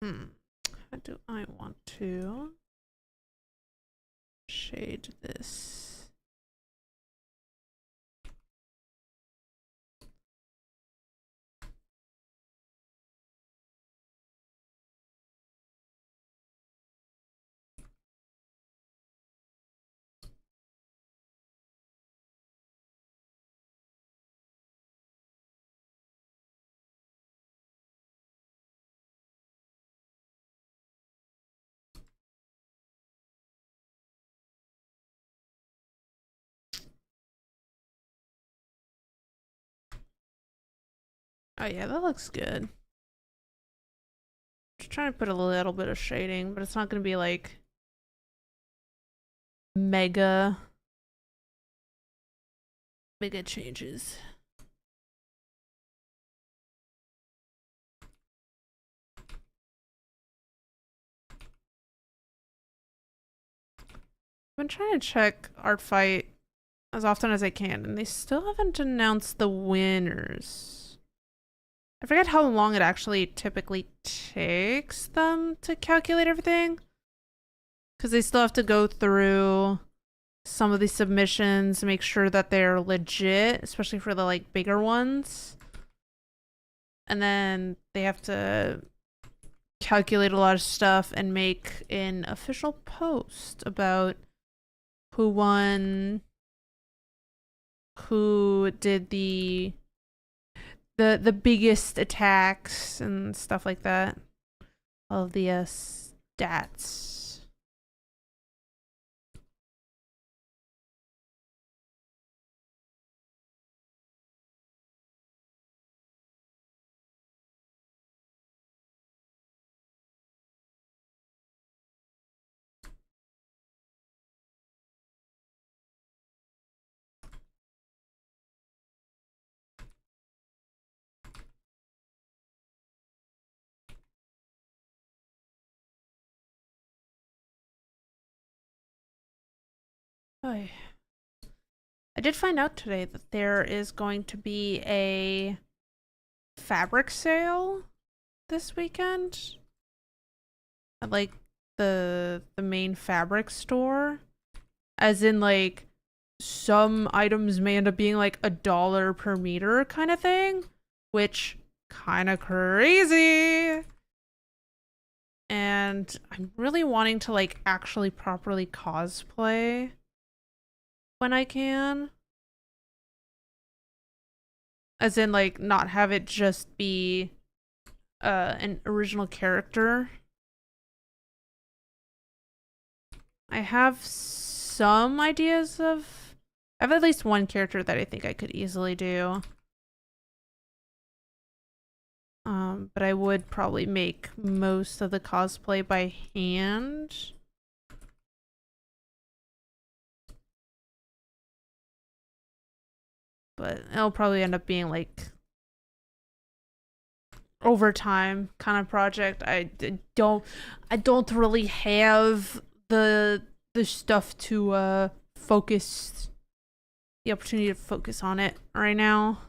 How do I want to shade this? Oh yeah, that looks good. Just trying to put a little bit of shading, but it's not gonna be like mega changes. I've been trying to check Artfight as often as I can, and they still haven't announced the winners. I forget how long it actually typically takes them to calculate everything, because they still have to go through some of the submissions to make sure that they're legit, especially for the like bigger ones. And then they have to calculate a lot of stuff and make an official post about who won, who did the biggest attacks and stuff like that. All of the stats. I did find out today that there is going to be a fabric sale this weekend at like the main fabric store, as in like some items may end up being like $1 per meter kind of thing, which kind of crazy. And I'm really wanting to like actually properly cosplay when I can. As in like not have it just be an original character. I have some ideas of I have at least one character that I think I could easily do. But I would probably make most of the cosplay by hand. But it'll probably end up being like overtime kind of project. I don't really have the stuff to focus the opportunity to focus on it right now.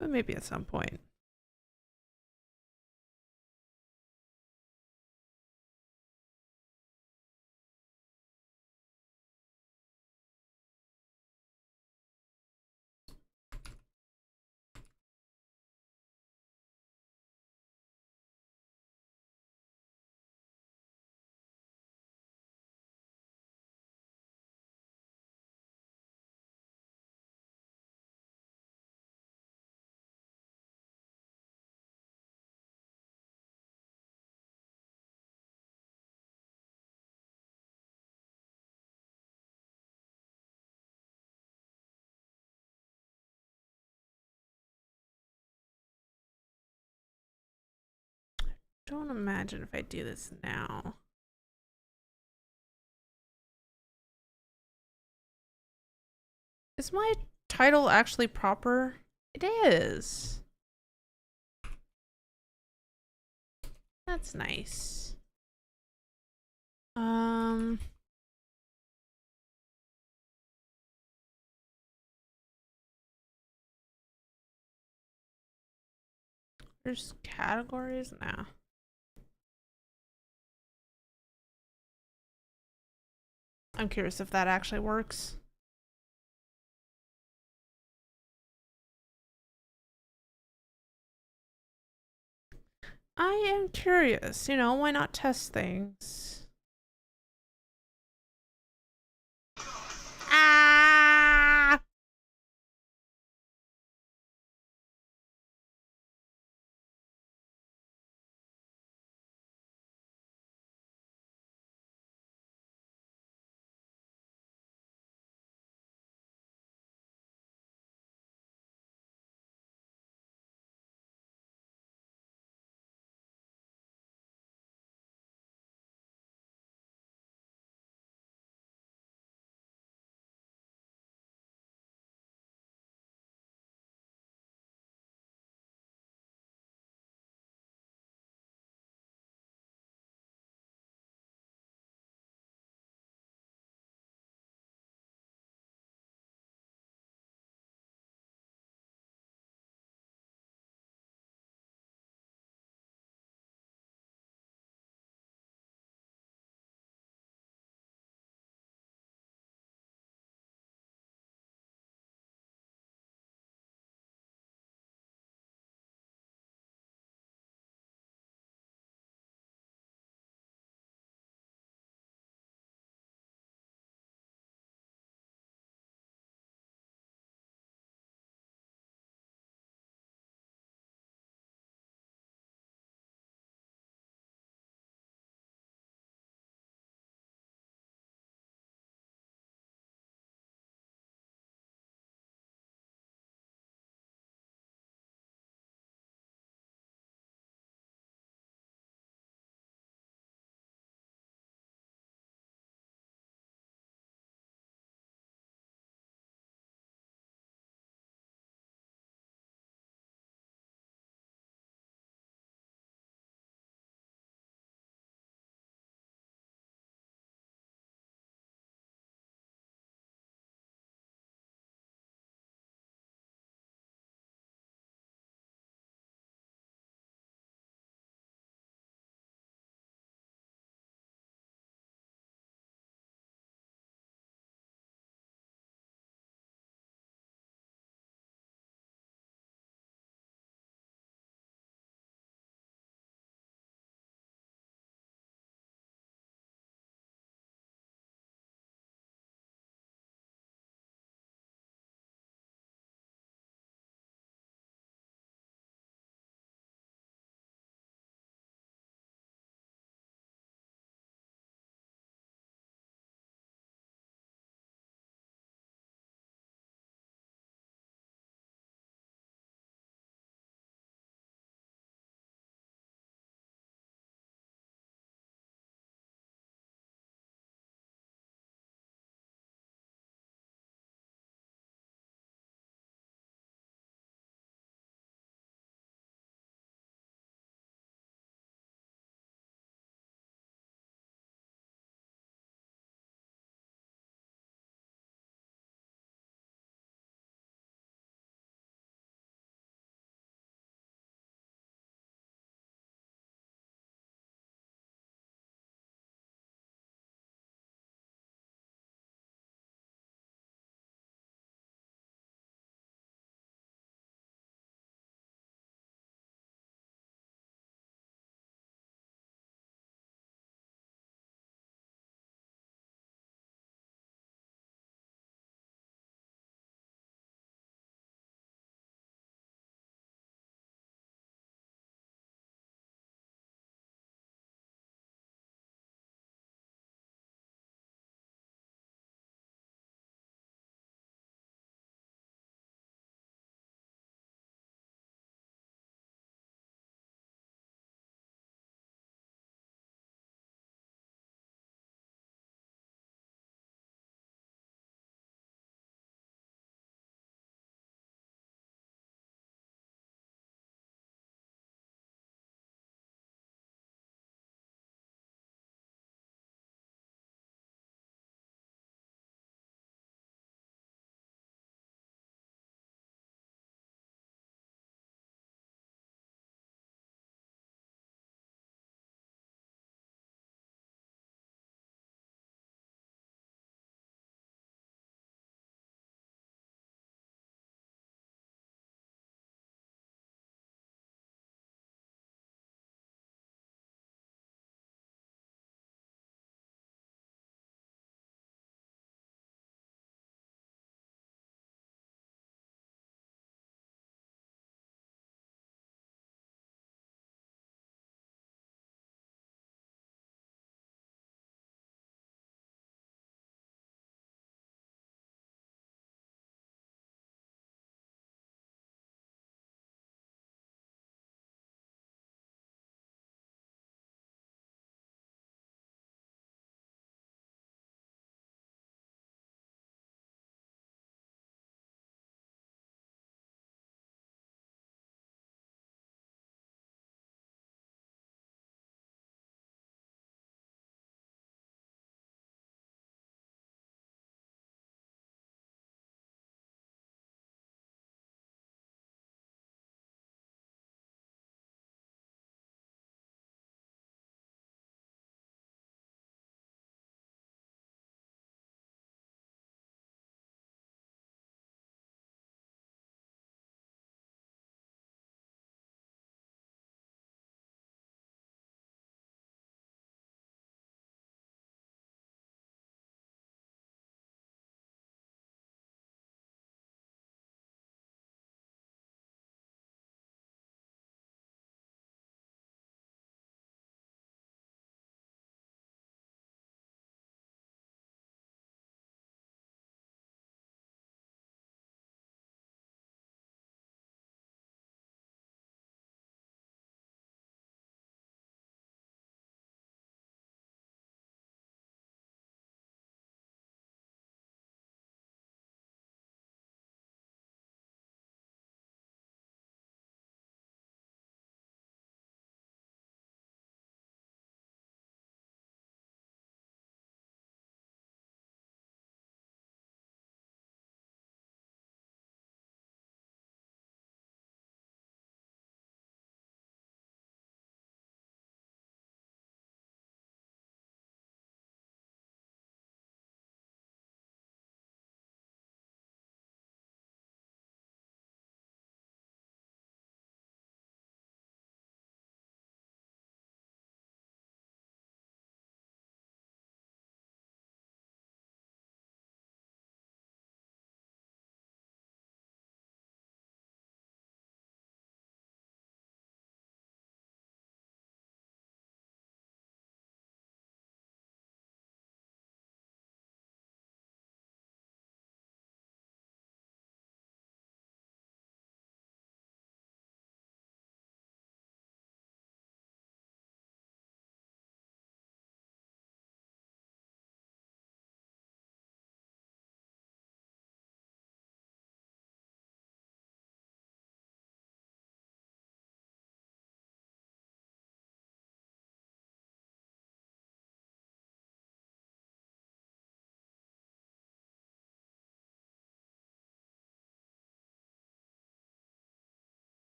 But maybe at some point. Don't imagine if I do this now. Is my title actually proper? It is. That's nice. There's categories now. I'm curious if that actually works. I am curious, why not test things? Ah!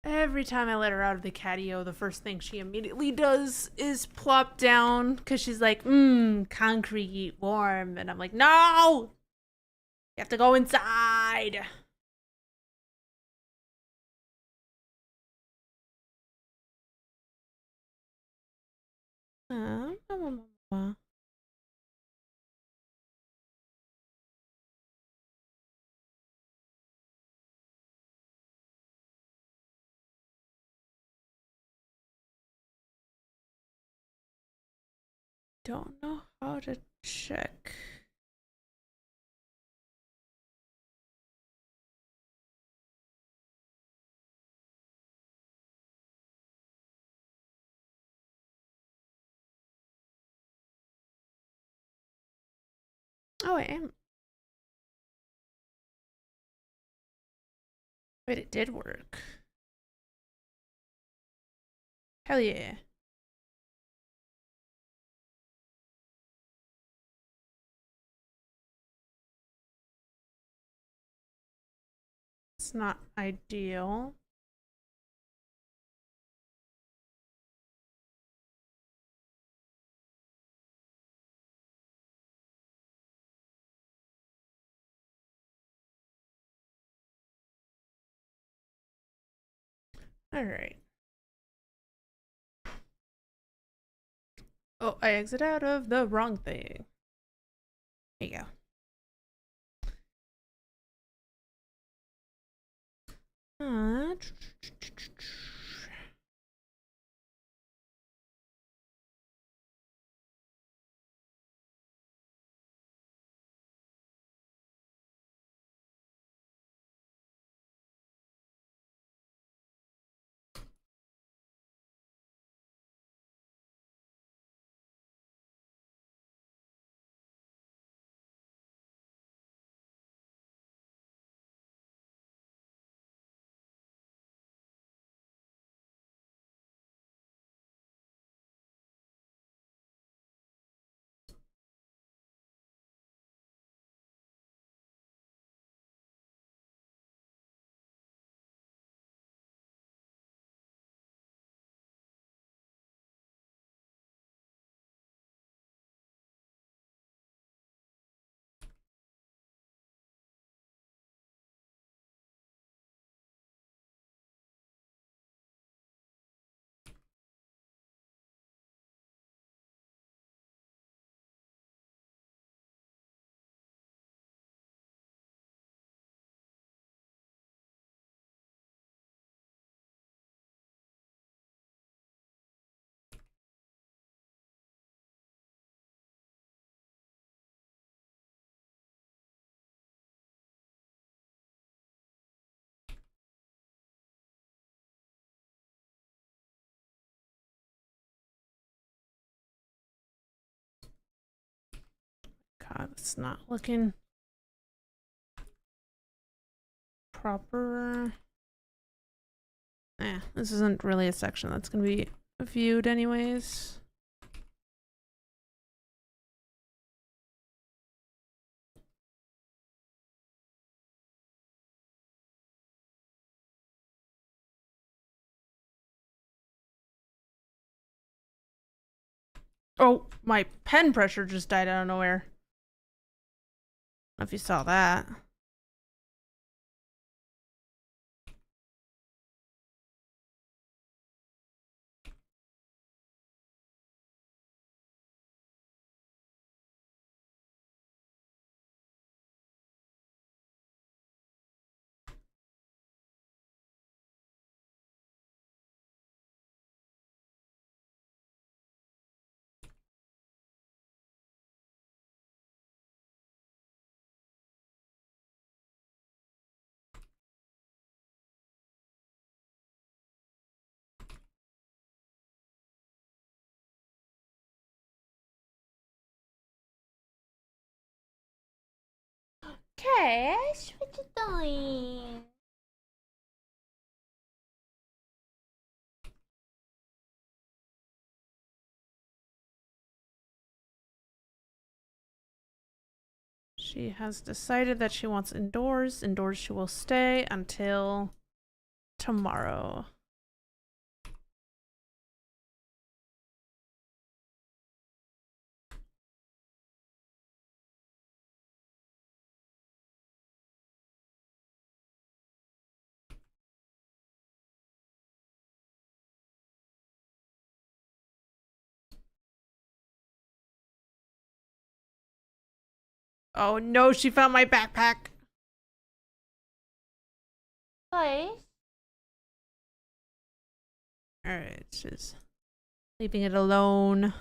Every time I let her out of the catio, the first thing she immediately does is plop down because she's like, concrete, warm. And I'm like, no! You have to go inside. Uh, don't know how to check. Oh, I am. Wait, it did work. Hell yeah. It's not ideal. Alright. Oh, I exit out of the wrong thing. There you go. God, it's not looking proper. This isn't really a section that's gonna be viewed anyways. Oh, my pen pressure just died out of nowhere. I don't know if you saw that. Cash, what you doing? She has decided that she wants indoors. Indoors she will stay until tomorrow. Oh no, she found my backpack. Place. Alright, just leaving it alone.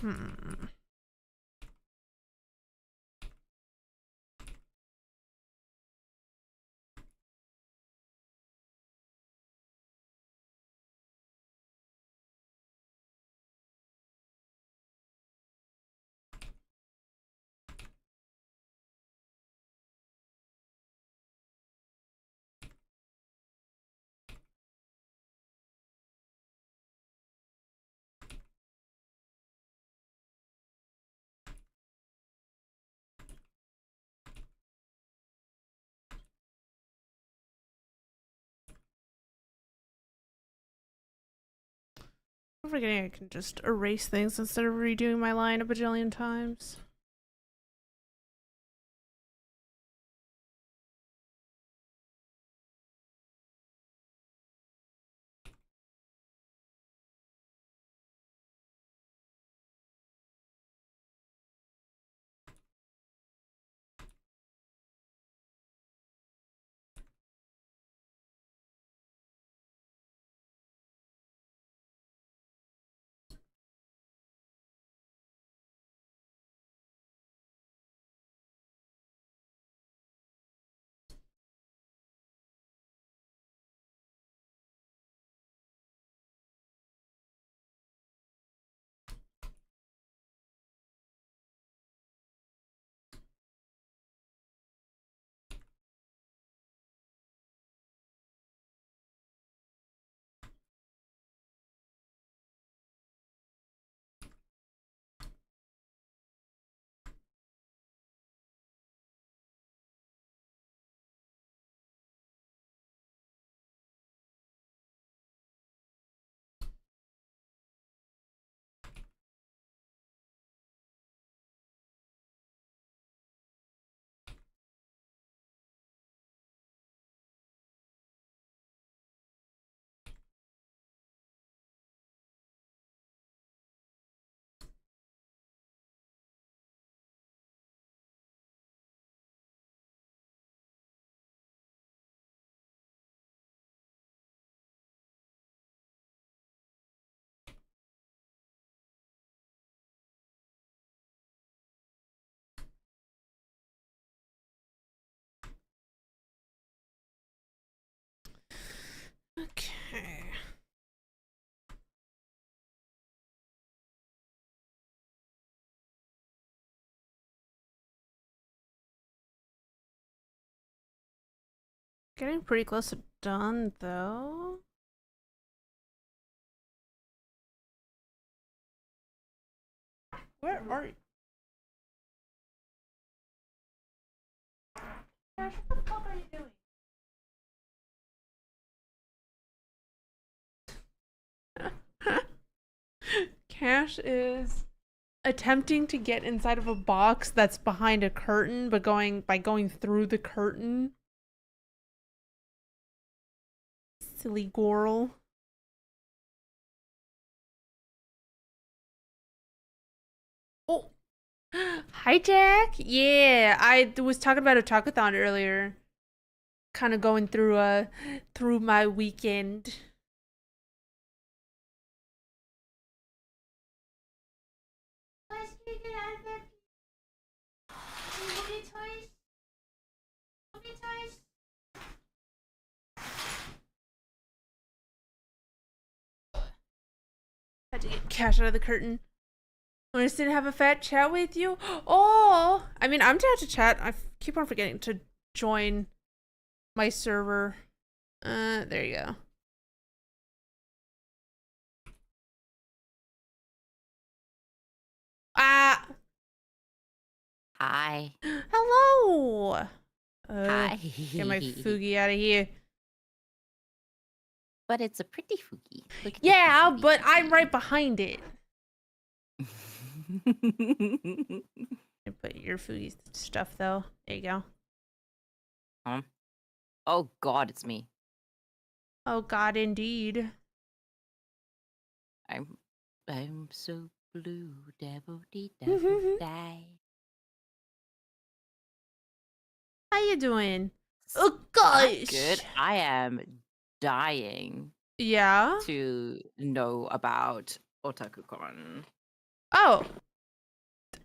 Hmm. I'm forgetting I can just erase things instead of redoing my line a bajillion times. Okay. Getting pretty close to done, though. Where are you? Gosh, what the fuck are you doing? Cash is attempting to get inside of a box that's behind a curtain, but going through the curtain. Silly girl. Oh, hi Jack. Yeah, I was talking about Otakuthon earlier. Kind of going through my weekend. Had to get Cash out of the curtain. Want to sit and have a fat chat with you? Oh, I mean, I'm down to chat. I keep on forgetting to join my server. There you go. Ah, Hi. hello. Hi. Get my Fugi out of here. But it's a pretty Fuki. Look at Yeah, the but I'm right behind it. Fuki. Put your Fugi stuff though. There you go. Oh God, it's me. Oh God, indeed. I'm so blue, devil die. How you doing? Oh gosh. good. I am dying Yeah. to know about Otakuthon. Oh.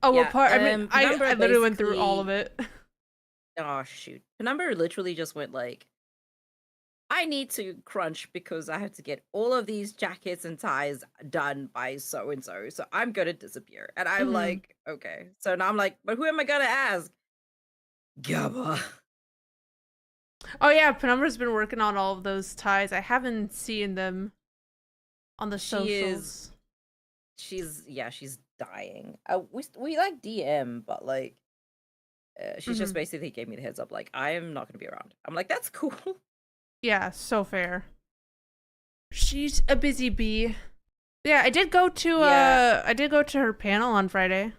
Oh, Yeah, what part? I mean, I Penumbra literally went through all of basically- it. Oh shoot. Penumbra literally just went like, I need to crunch because I have to get all of these jackets and ties done by so and so. So I'm gonna disappear. And I'm like, okay. So now I'm like, but who am I gonna ask? Gabba. Oh yeah, Penumbra's been working on all of those ties. I haven't seen them on the socials. She's dying. We like DM, but like, she's just basically gave me the heads up. Like, I am not gonna be around. I'm like, that's cool. Yeah, so fair. She's a busy bee. Yeah, I did go to her panel on Friday.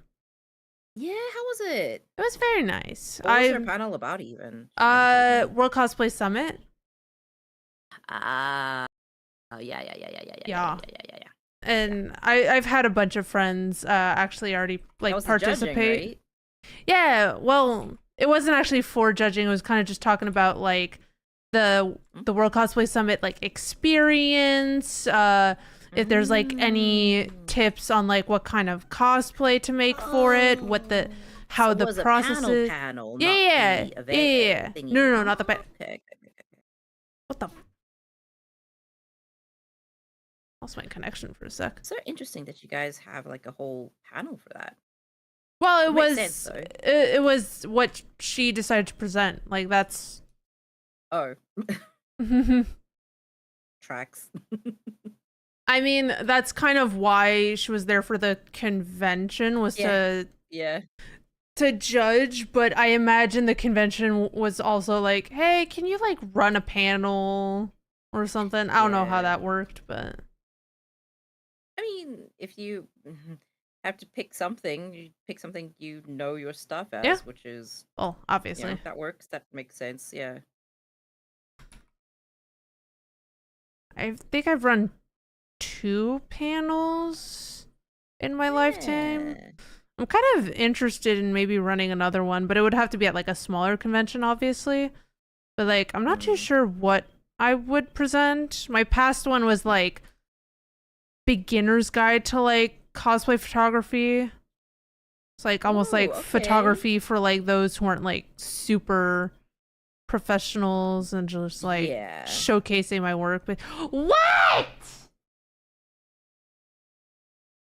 Yeah, how was it? It was very nice. What was her panel about even? World Cosplay Summit. Yeah. And I've had a bunch of friends actually already like participate. Judging, right? Yeah, well, it wasn't actually for judging. It was kind of just talking about like the World Cosplay Summit like experience, if there's like any tips on like what kind of cosplay to make for it, how the process is. Panel, Yeah. No, not the panel. Okay. What the? Lost my connection for a sec. So interesting that you guys have like a whole panel for that. Well, it was sense, it was what she decided to present. Like that's. Oh. Tracks. I mean, that's kind of why she was there for the convention, was to judge, but I imagine the convention was also like, hey, can you like run a panel or something? I don't know how that worked, but I mean, if you have to pick something, you pick something you know your stuff as, which is obviously that works. That makes sense. Yeah. I think I've run 2 panels in my lifetime. I'm kind of interested in maybe running another one, but it would have to be at like a smaller convention, obviously. But like, I'm not too sure what I would present. My past one was like beginner's guide to like cosplay photography. It's like almost like photography for like those who aren't like super professionals and just like showcasing my work. But what?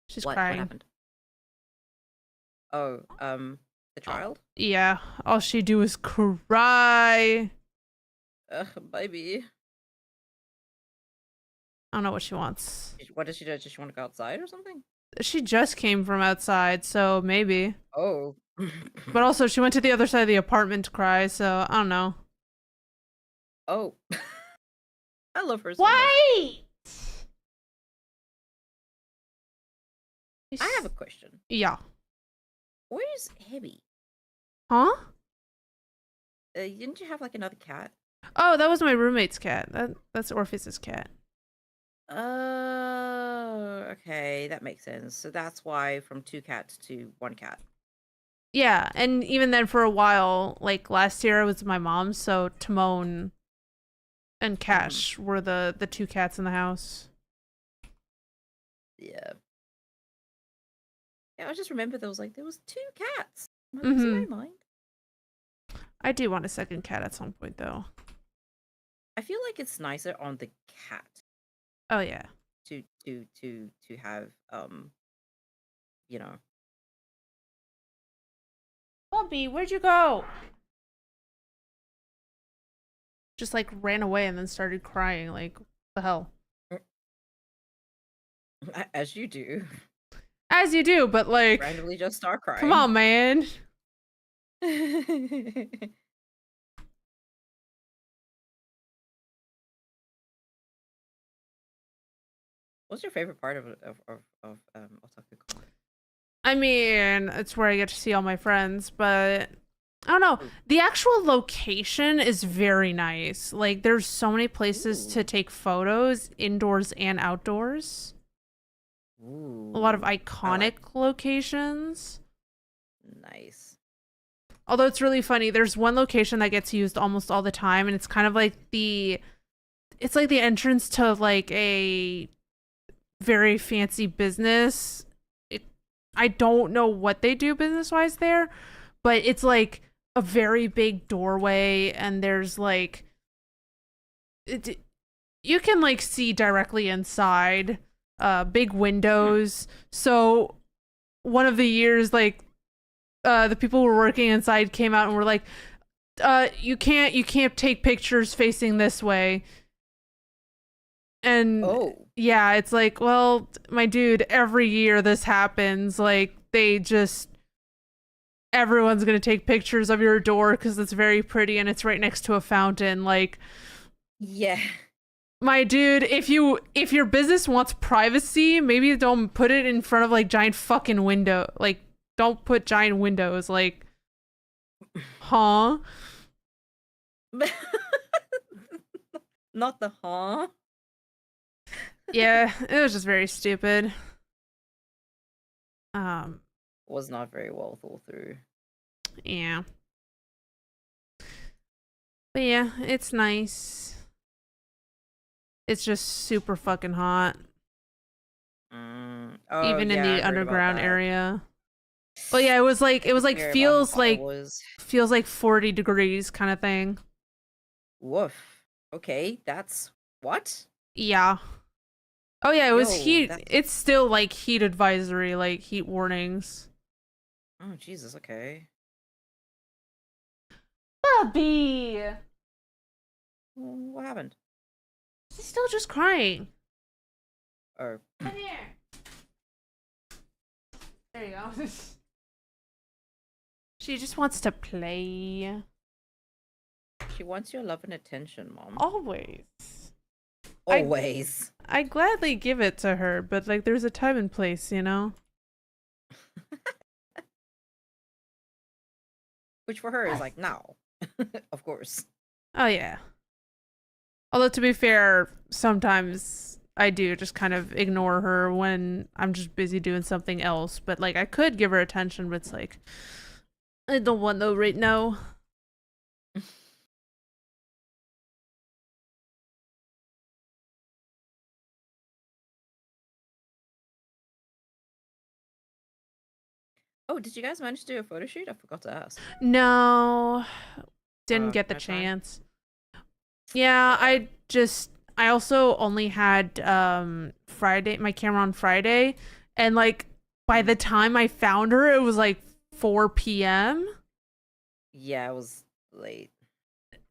She's crying. What happened? Oh, the child? Yeah, all she do is cry. Baby. I don't know what she wants. What does she do? Does she want to go outside or something? She just came from outside, so maybe. Oh. But also, she went to the other side of the apartment to cry, so I don't know. Oh. I love her so Wait! much. I have a question. Yeah. Where's Hebby? Huh? Didn't you have like another cat? Oh, that was my roommate's cat. That's Orpheus's cat. Oh, okay, that makes sense. So that's why from 2 cats to 1 cat. Yeah, and even then for a while, like last year it was my mom's, so Timon and Cash were the 2 cats in the house. Yeah. Yeah, I just remember there was 2 cats. Am I losing Mm-hmm. my mind? I do want a second cat at some point though. I feel like it's nicer on the cat Oh yeah. to have you know. Bubby, where'd you go? Just like ran away and then started crying. Like, what the hell? As you do. As you do, but like, Randomly just start crying. come on, man. What's your favorite part of Otakuthon? I mean, it's where I get to see all my friends, but I don't know. The actual location is very nice. Like, there's so many places to take photos, indoors and outdoors. Ooh. A lot of iconic locations. Nice. Although it's really funny, there's one location that gets used almost all the time, and it's kind of like it's like the entrance to like a very fancy business. I don't know what they do business wise there, but it's like a very big doorway, and there's like you can like see directly inside, big windows. So one of the years, like the people who were working inside came out and were like, you can't take pictures facing this way. And yeah, it's like, well, my dude, every year this happens. Like, everyone's gonna take pictures of your door because it's very pretty and it's right next to a fountain. Like, yeah, my dude, if your business wants privacy, maybe don't put it in front of like giant fucking window. Like, don't put giant windows. Like, huh? Not the huh? Yeah, it was just very stupid. Was not very well thought through. Yeah. But yeah, it's nice. It's just super fucking hot. Oh, even in yeah, the I heard about underground that. area. But yeah, it was like Hear about how hot it was. feels like 40 degrees kind of thing. Woof. Okay, that's what? Yeah. Oh yeah, it was Yo, heat. that's... It's still like heat advisory, like heat warnings. Oh, Jesus, okay. Bubby! What happened? She's still just crying. Oh. Come here. There you go. She just wants to play. She wants your love and attention, Mom. Always. Always. I gladly give it to her, but like there's a time and place, you know? Which for her is like now. Of course. Oh yeah. Although to be fair, sometimes I do just kind of ignore her when I'm just busy doing something else. But like I could give her attention, but it's like I don't want no right now. Oh, did you guys manage to do a photo shoot? I forgot to ask. No. Didn't get the no time? chance. Yeah, I also only had Friday, my camera on Friday, and like by the time I found her it was like 4 p.m. Yeah, it was late.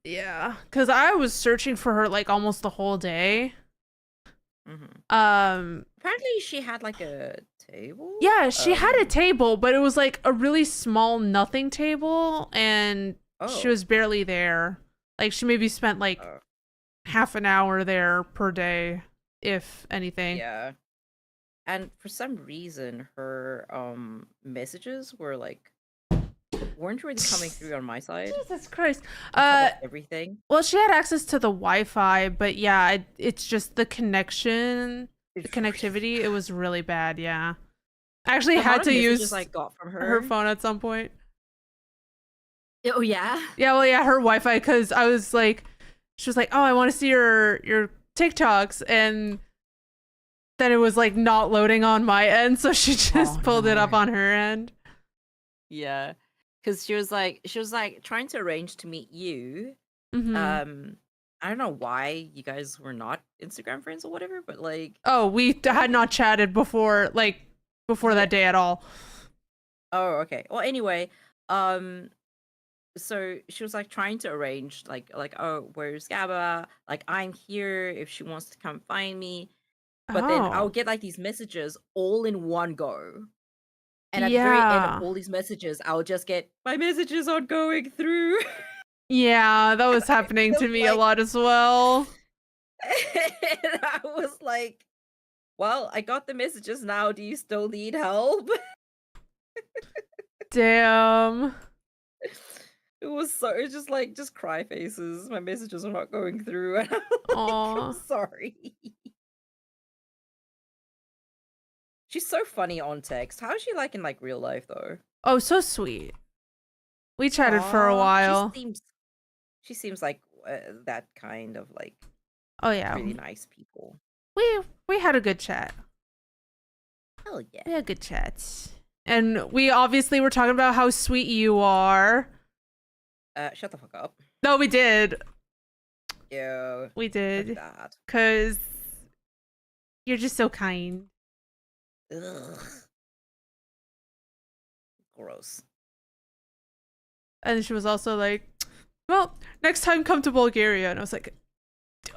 Yeah, cuz I was searching for her like almost the whole day. Apparently she had like a table. Yeah, she had a table, but it was like a really small nothing table, and she was barely there. Like she maybe spent like half an hour there per day, if anything. Yeah. And for some reason, her messages were like weren't really coming through on my side Jesus Christ. on top of everything. Well, she had access to the Wi-Fi, but yeah, it's just the connection, the It's connectivity. It was really bad. Yeah, I actually the had amount of to messages I use got from her her. phone at some point. Oh yeah. Yeah, well, yeah, her Wi-Fi, because I was like, she was like, "Oh, I want to see your TikToks," and then it was like not loading on my end, so she just Oh pulled it up no. on her end. Yeah. Cause she was like trying to arrange to meet you. Hmm. I don't know why you guys were not Instagram friends or whatever, but like Oh, we why had not chatted before, like before yeah. that day at all. Oh, okay. Well anyway, um so she was like trying to arrange like oh where's Gaba? Like I'm here if she wants to come find me. But then I'll Oh, get like these messages all in one go. And at the very end of yeah. all these messages, I'll just get my messages aren't going through. Yeah, that And was I happening was to me a like lot as well. and I was like, well, I got the messages now. Do you still need help? Damn. It was so it's just like just cry faces. My messages are not going through. And I'm like, I'm Aw. sorry. She's so funny on text. How is she like in like real life though? Oh, so sweet. We chatted for a Aw, while. she seems like that kind of like Oh yeah. really nice people. We had a good chat. Hell yeah. We had good chats. And we obviously were talking about how sweet you are. Shut the fuck up. No, we did. Ew. We Look at did. that. Cause you're just so kind. Ugh. Gross. And she was also like, well, next time come to Bulgaria. And I was like,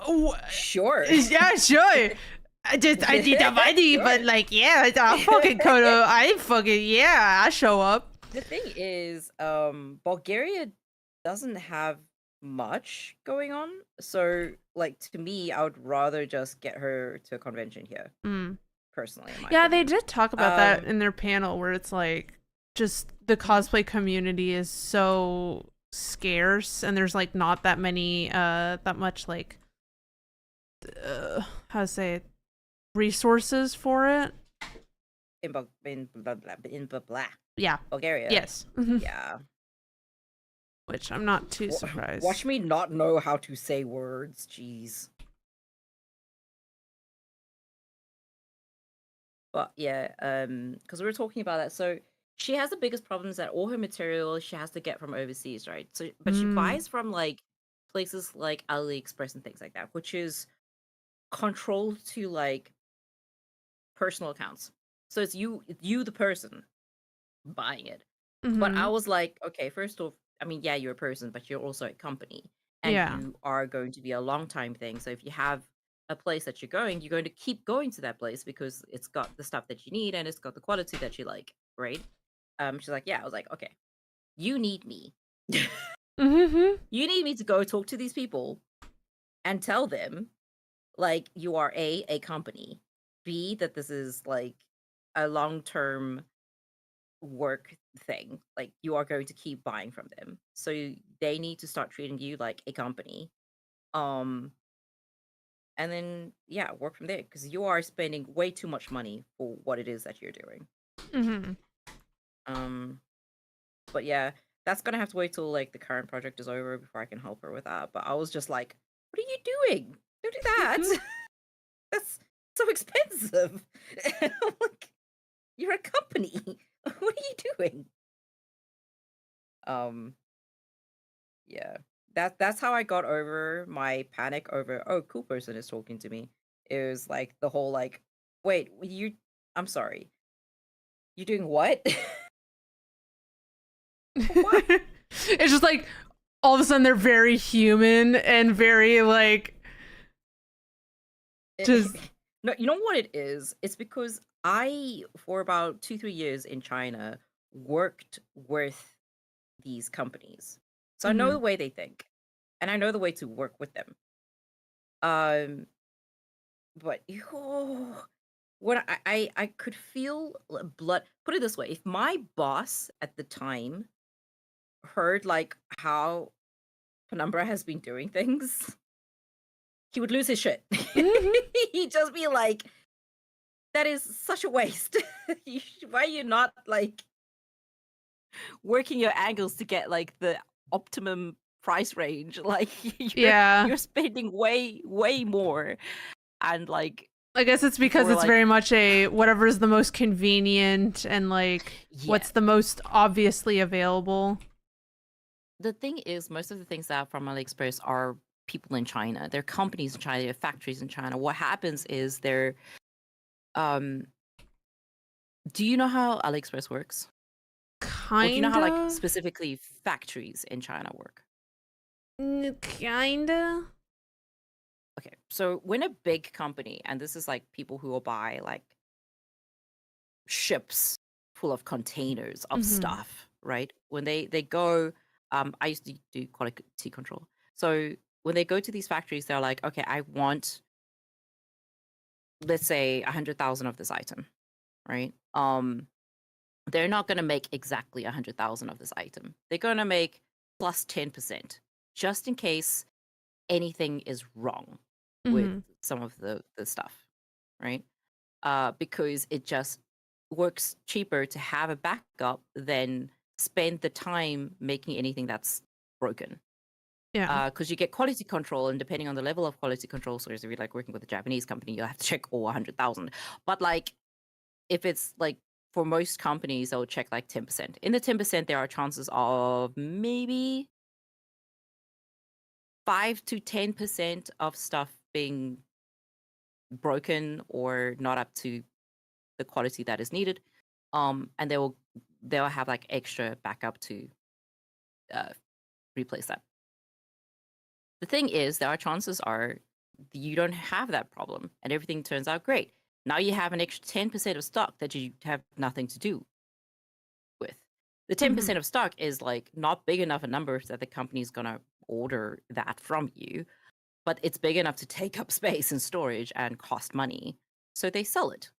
oh, Sure. yeah, sure. I need the money, Sure. but like, yeah, I fucking could have. I fucking, yeah, I show up. The thing is, Bulgaria doesn't have much going on. So, like, to me, I would rather just get her to a convention here, Mm. personally, in my Yeah, they opinion. did talk about that Um, in their panel where it's like, just the mhm. cosplay community is so scarce and there's like not that many, that much like, how to say it, resources for it. In blah, blah, Yeah. Bulgaria. Yes. Mhm. Yeah. Which I'm not too Watch surprised. me not know how to say words. Jeez. But yeah, because we were talking about that. So she has the biggest problems that all her material she has to get from overseas, right? So, but she Mm. buys from like places like AliExpress and things like that, which is controlled to like personal accounts. So it's you the person buying it. But I Hmm. was like, okay, first off, I mean, yeah, you're a person, but you're also a company, and Yeah. you are going to be a long time thing. So if you have a place that you're going to keep going to that place because it's got the stuff that you need and it's got the quality that you like, right? She's like, yeah. I was like, okay, you need me. Hmm. You need me to go talk to these people and tell them like you are a company, b that this is like a long term work thing. Like you are going to keep buying from them. So they need to start treating you like a company. Um and then yeah, work from there because you are spending way too much money for what it is that you're doing. Hmm. Um but yeah, that's gonna have to wait till like the current project is over before I can help her with that. But I was just like, what are you doing? Don't do that. That's so expensive. And I'm like, you're a company. What are you doing? Um Yeah. That's how I got over my panic over, oh, cool person is talking to me. It was like the whole like, wait, I'm sorry. You doing what? What? It's just like all of a sudden they're very human and very like just No, you know what it is? It's because I, for about 2, 3 years in China, worked with these companies. So I know mhm. the way they think. And I know the way to work with them. Um, but when I could feel blood. Put it this way: if my boss at the time heard like how Penumbra has been doing things, he would lose his shit. Mhm. He'd just be like, "That is such a waste. Why are you not like working your angles to get like the optimum price range? Like Yeah. you're spending way more, and like I guess it's because for it's like very much a whatever is the most convenient and like yeah." what's the most obviously available. The thing is, most of the things that are from AliExpress are people in China. They're companies in China. They're factories in China. What happens is they're um. Do you know how AliExpress works? Or do you know how like Kinda. specifically factories in China work? Kinda. Okay, so when a big company, and this is like people who will buy like ships full of containers of Hmm. stuff, right? When they go, I used to do quality control. So when they go to these factories, they're like, okay, I want, let's say, 100,000 of this item, right? They're not going to make exactly 100,000 of this item. They're going to make plus 10%, just in case anything is wrong with Hmm. some of the stuff, right? Because it just works cheaper to have a backup than spend the time making anything that's broken. Yeah. Because you get quality control, and depending on the level of quality control, so if you're like working with a Japanese company, you'll have to check all 100,000. But like, if it's like for most companies, they'll check like 10%. In the 10%, there are chances of maybe 5 to 10% of stuff being broken or not up to the quality that is needed. And they'll have like extra backup to uh, replace that. The thing is, there are chances are you don't have that problem and everything turns out great. Now you have an extra 10% of stock that you have nothing to do with. The Hmm. 10% of stock is like not big enough a number that the company's gonna order that from you, but it's big enough to take up space and storage and cost money. So they sell it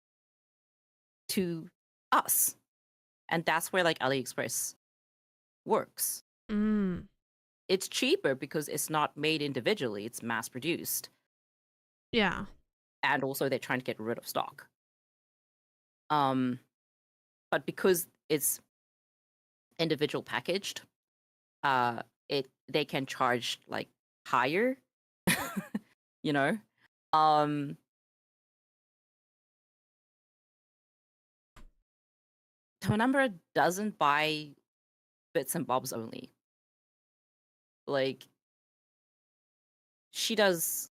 to us. And that's where like AliExpress works. Mm. It's cheaper because it's not made individually, it's mass produced. Yeah. And also they're trying to get rid of stock. Um, but because it's individual packaged, it they can charge like higher, you know. Um, Tonumber doesn't buy bits and bobs only. Like she does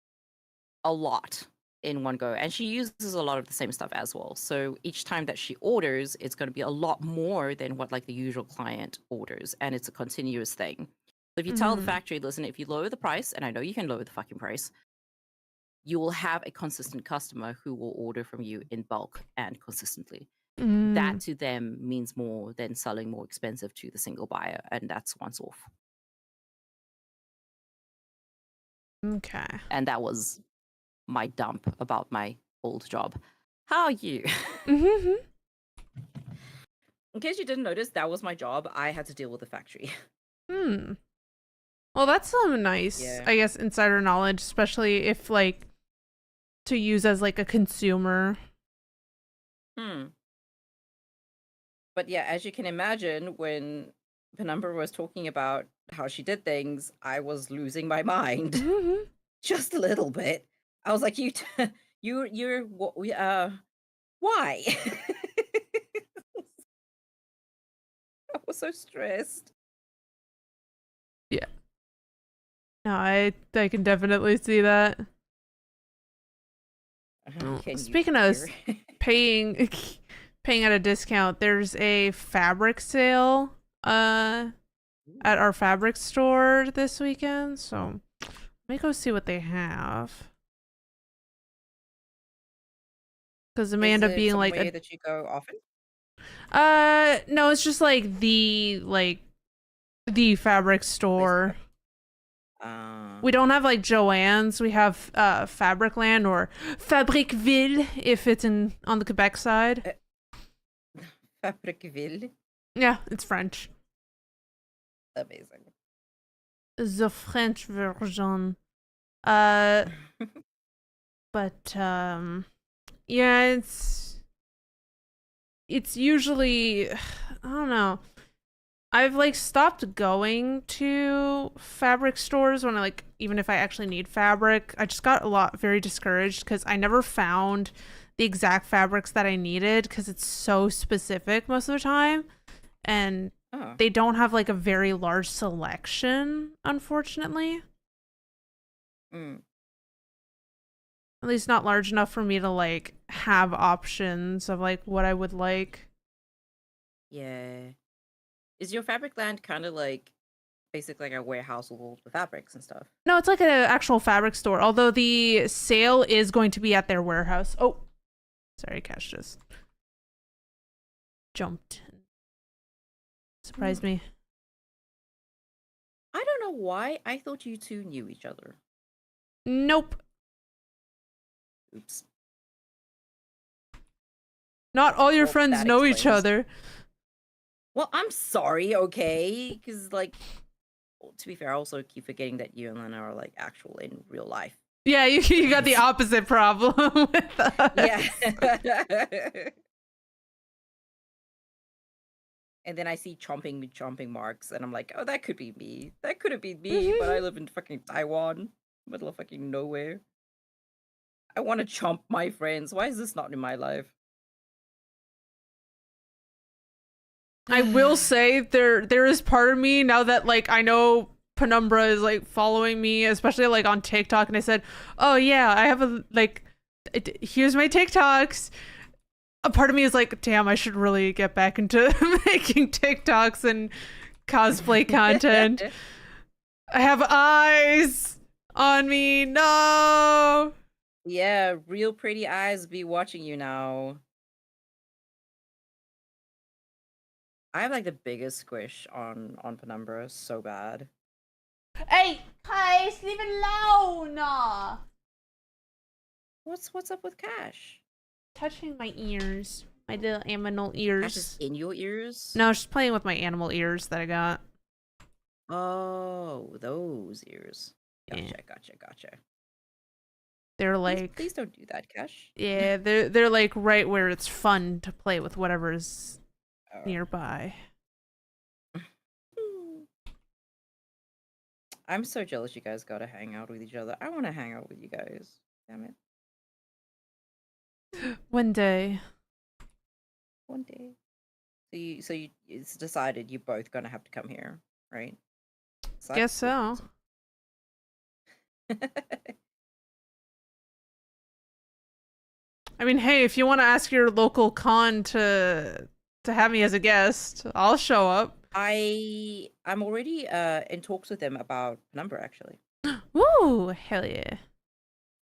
a lot in one go, and she uses a lot of the same stuff as well. So each time that she orders, it's going to be a lot more than what like the usual client orders, and it's a continuous thing. So if you tell the Hmm. factory, listen, if you lower the price, and I know you can lower the fucking price, you will have a consistent customer who will order from you in bulk and consistently. That Mm. to them means more than selling more expensive to the single buyer, and that's once off. Okay. And that was my dump about my old job. How are you? Hmm. In case you didn't notice, that was my job. I had to deal with the factory. Hmm. Well, that's some nice, Yeah. I guess, insider knowledge, especially if like to use as like a consumer. Hmm. But yeah, as you can imagine, when Penumbra was talking about how she did things, I was losing my mind Hmm. just a little bit. I was like, why? I was so stressed. Yeah. No, I can definitely see that. Oh, Can you speaking of hear? paying paying at a discount, there's a fabric sale at Ooh. our fabric store this weekend, so let me go see what they have. Because it may Is end up it being like a somewhere that you go often? no, it's just like the fabric Place to store. go? Uh, We don't have like Joann's. We have Fabricland or Fabricville if it's in on the Quebec side. Fabricville. Yeah, it's French. Amazing. The French version. Uh, but yeah, it's usually I don't know. I've like stopped going to fabric stores when I like even if I actually need fabric. I just got a lot very discouraged because I never found the exact fabrics that I needed because it's so specific most of the time and Oh. they don't have like a very large selection, unfortunately. Mm. At least not large enough for me to like have options of like what I would like. Yeah. Is your fabric land kind of like basically like a warehouse with all the fabrics and stuff? No, it's like an actual fabric store. Although the sale is going to be at their warehouse. Oh, sorry, Cash just jumped. Surprised me. I don't know why. I thought you two knew each other. Nope. Oops. Not all your Well, friends that know each explains. other. Well, I'm sorry, okay? Because, like, well, to be fair, I also keep forgetting that you and Lena are, like, actual in real life. Yeah, you got the opposite problem with us. Yeah. And then I see chomping marks, and I'm like, oh, that could be me. That could have been me, but I live in fucking Taiwan, middle of fucking nowhere. I want to chomp my friends. Why is this not in my life? I will say there is part of me now that like I know Penumbra is like following me, especially like on TikTok, and I said, "Oh yeah, I have a like, here's my TikToks." A part of me is like, "Damn, I should really get back into making TikToks and cosplay content." I have eyes on me. No. Yeah, real pretty eyes be watching you now. I have like the biggest squish on Penumbra, so bad. Hey, guys, leave it alone. What's up with Cash? Touching my ears, my little animal Cash is ears. in your ears? No, she's playing with my animal ears that I got. Oh, those ears. Gotcha, Yeah. gotcha. They're Please, like, please don't do that, Cash. yeah, they're like right where it's fun to play with whatever's Oh. nearby. I'm so jealous you guys got to hang out with each other. I want to hang out with you guys. Damn it. One day. One day. So you it's decided you're both gonna have to come here, right? Guess so. I mean, hey, if you want to ask your local con to have me as a guest, I'll show up. I'm already in talks with them about Penumbra actually. Woo, hell yeah.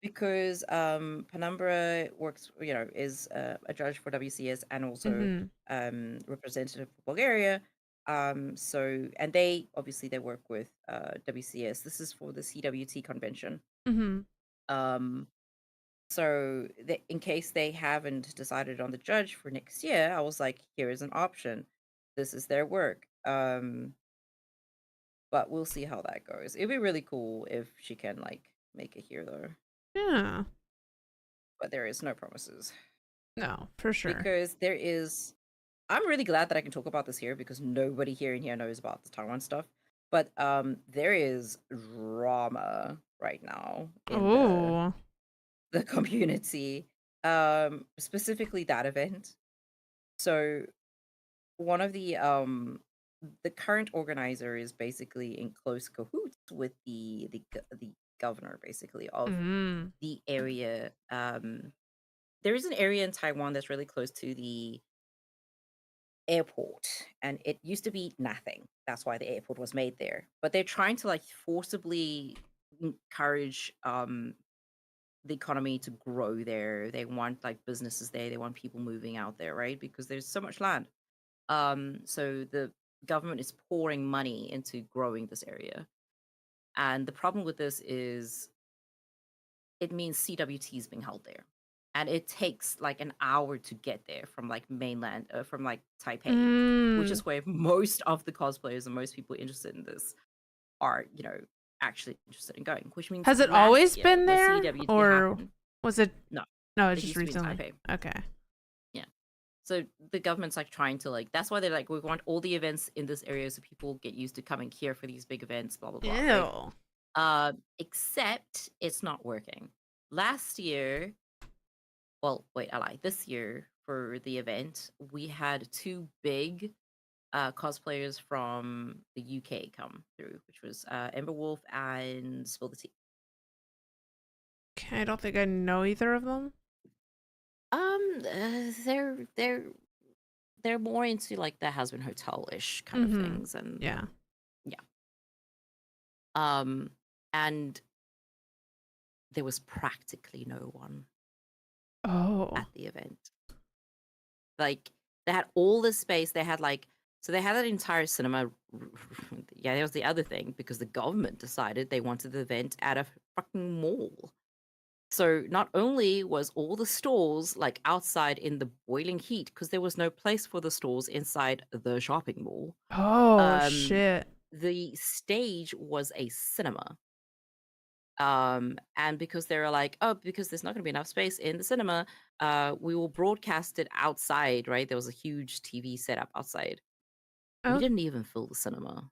Because Penumbra works, is a judge for WCS and also representative for Bulgaria. So and they obviously they work with WCS. This is for the CWT convention. So in case they haven't decided on the judge for next year, I was like, here is an option. This is their work. But we'll see how that goes. It'd be really cool if she can like make it here though. Yeah. But there is no promises. No, for sure. Because there is I'm really glad that I can talk about this here because nobody here in here knows about the Taiwan stuff. But there is drama right now in the community. Specifically that event. So one of the current organizer is basically in close cahoots with the governor basically of the area. There is an area in Taiwan that's really close to the airport, and it used to be nothing. That's why the airport was made there. But they're trying to like forcibly encourage the economy to grow there. They want like businesses there. They want people moving out there, right? Because there's so much land. So the government is pouring money into growing this area. And the problem with this is it means CWT is being held there. And it takes like an hour to get there from like mainland, from like Taipei, which Mm. is where most of the cosplayers and most people interested in this are, actually interested in going. Which means Has it last always year been when there, CWT or happened, was it? no, No, it's it just used to be in recently. Taipei. Okay. Yeah. So the government's like trying to like, that's why they're like, we want all the events in this area so people get used to coming here for these big events, blah blah blah, right? Ew. Except it's not working. Last year, well, wait, I lied. This year for the event, we had two big cosplayers from the UK come through, which was Ember Wolf and Spill the Tea. Okay, I don't think I know either of them. They're more into like the husband hotel-ish kind of Mm-hmm. things, and Yeah. yeah. And there was practically no one Oh. at the event. Like they had all this space. They had like, so they had an entire cinema. Yeah, that was the other thing, because the government decided they wanted the event at a fucking mall. So not only was all the stalls like outside in the boiling heat because there was no place for the stalls inside the shopping mall. Oh shit. The stage was a cinema. And because they were like, oh, because there's not going to be enough space in the cinema, we will broadcast it outside, right? There was a huge TV set up outside. We Oh. didn't even fill the cinema.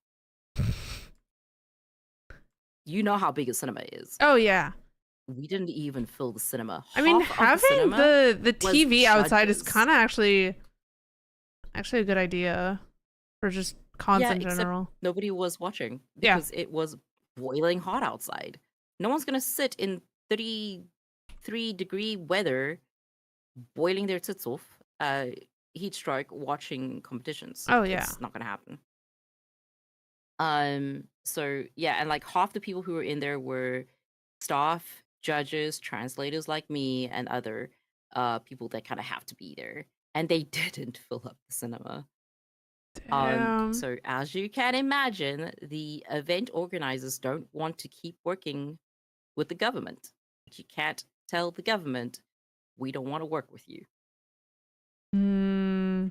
You know how big a cinema is. Oh yeah. We didn't even fill the cinema. I mean, Half of the having cinema the was TV outside is judges. kind of actually a good idea for just cons Yeah, in except general. nobody was watching Yeah. because it was boiling hot outside. No one's gonna sit in 33-degree weather, boiling their tits off, heat stroke, watching competitions. Oh yeah. It's not gonna happen. So yeah, and like half the people who were in there were staff, judges, translators like me, and other people that kind of have to be there. And they didn't fill up the cinema. Damn. So as you can imagine, the event organizers don't want to keep working with the government. But you can't tell the government, we don't want to work with you. Mm.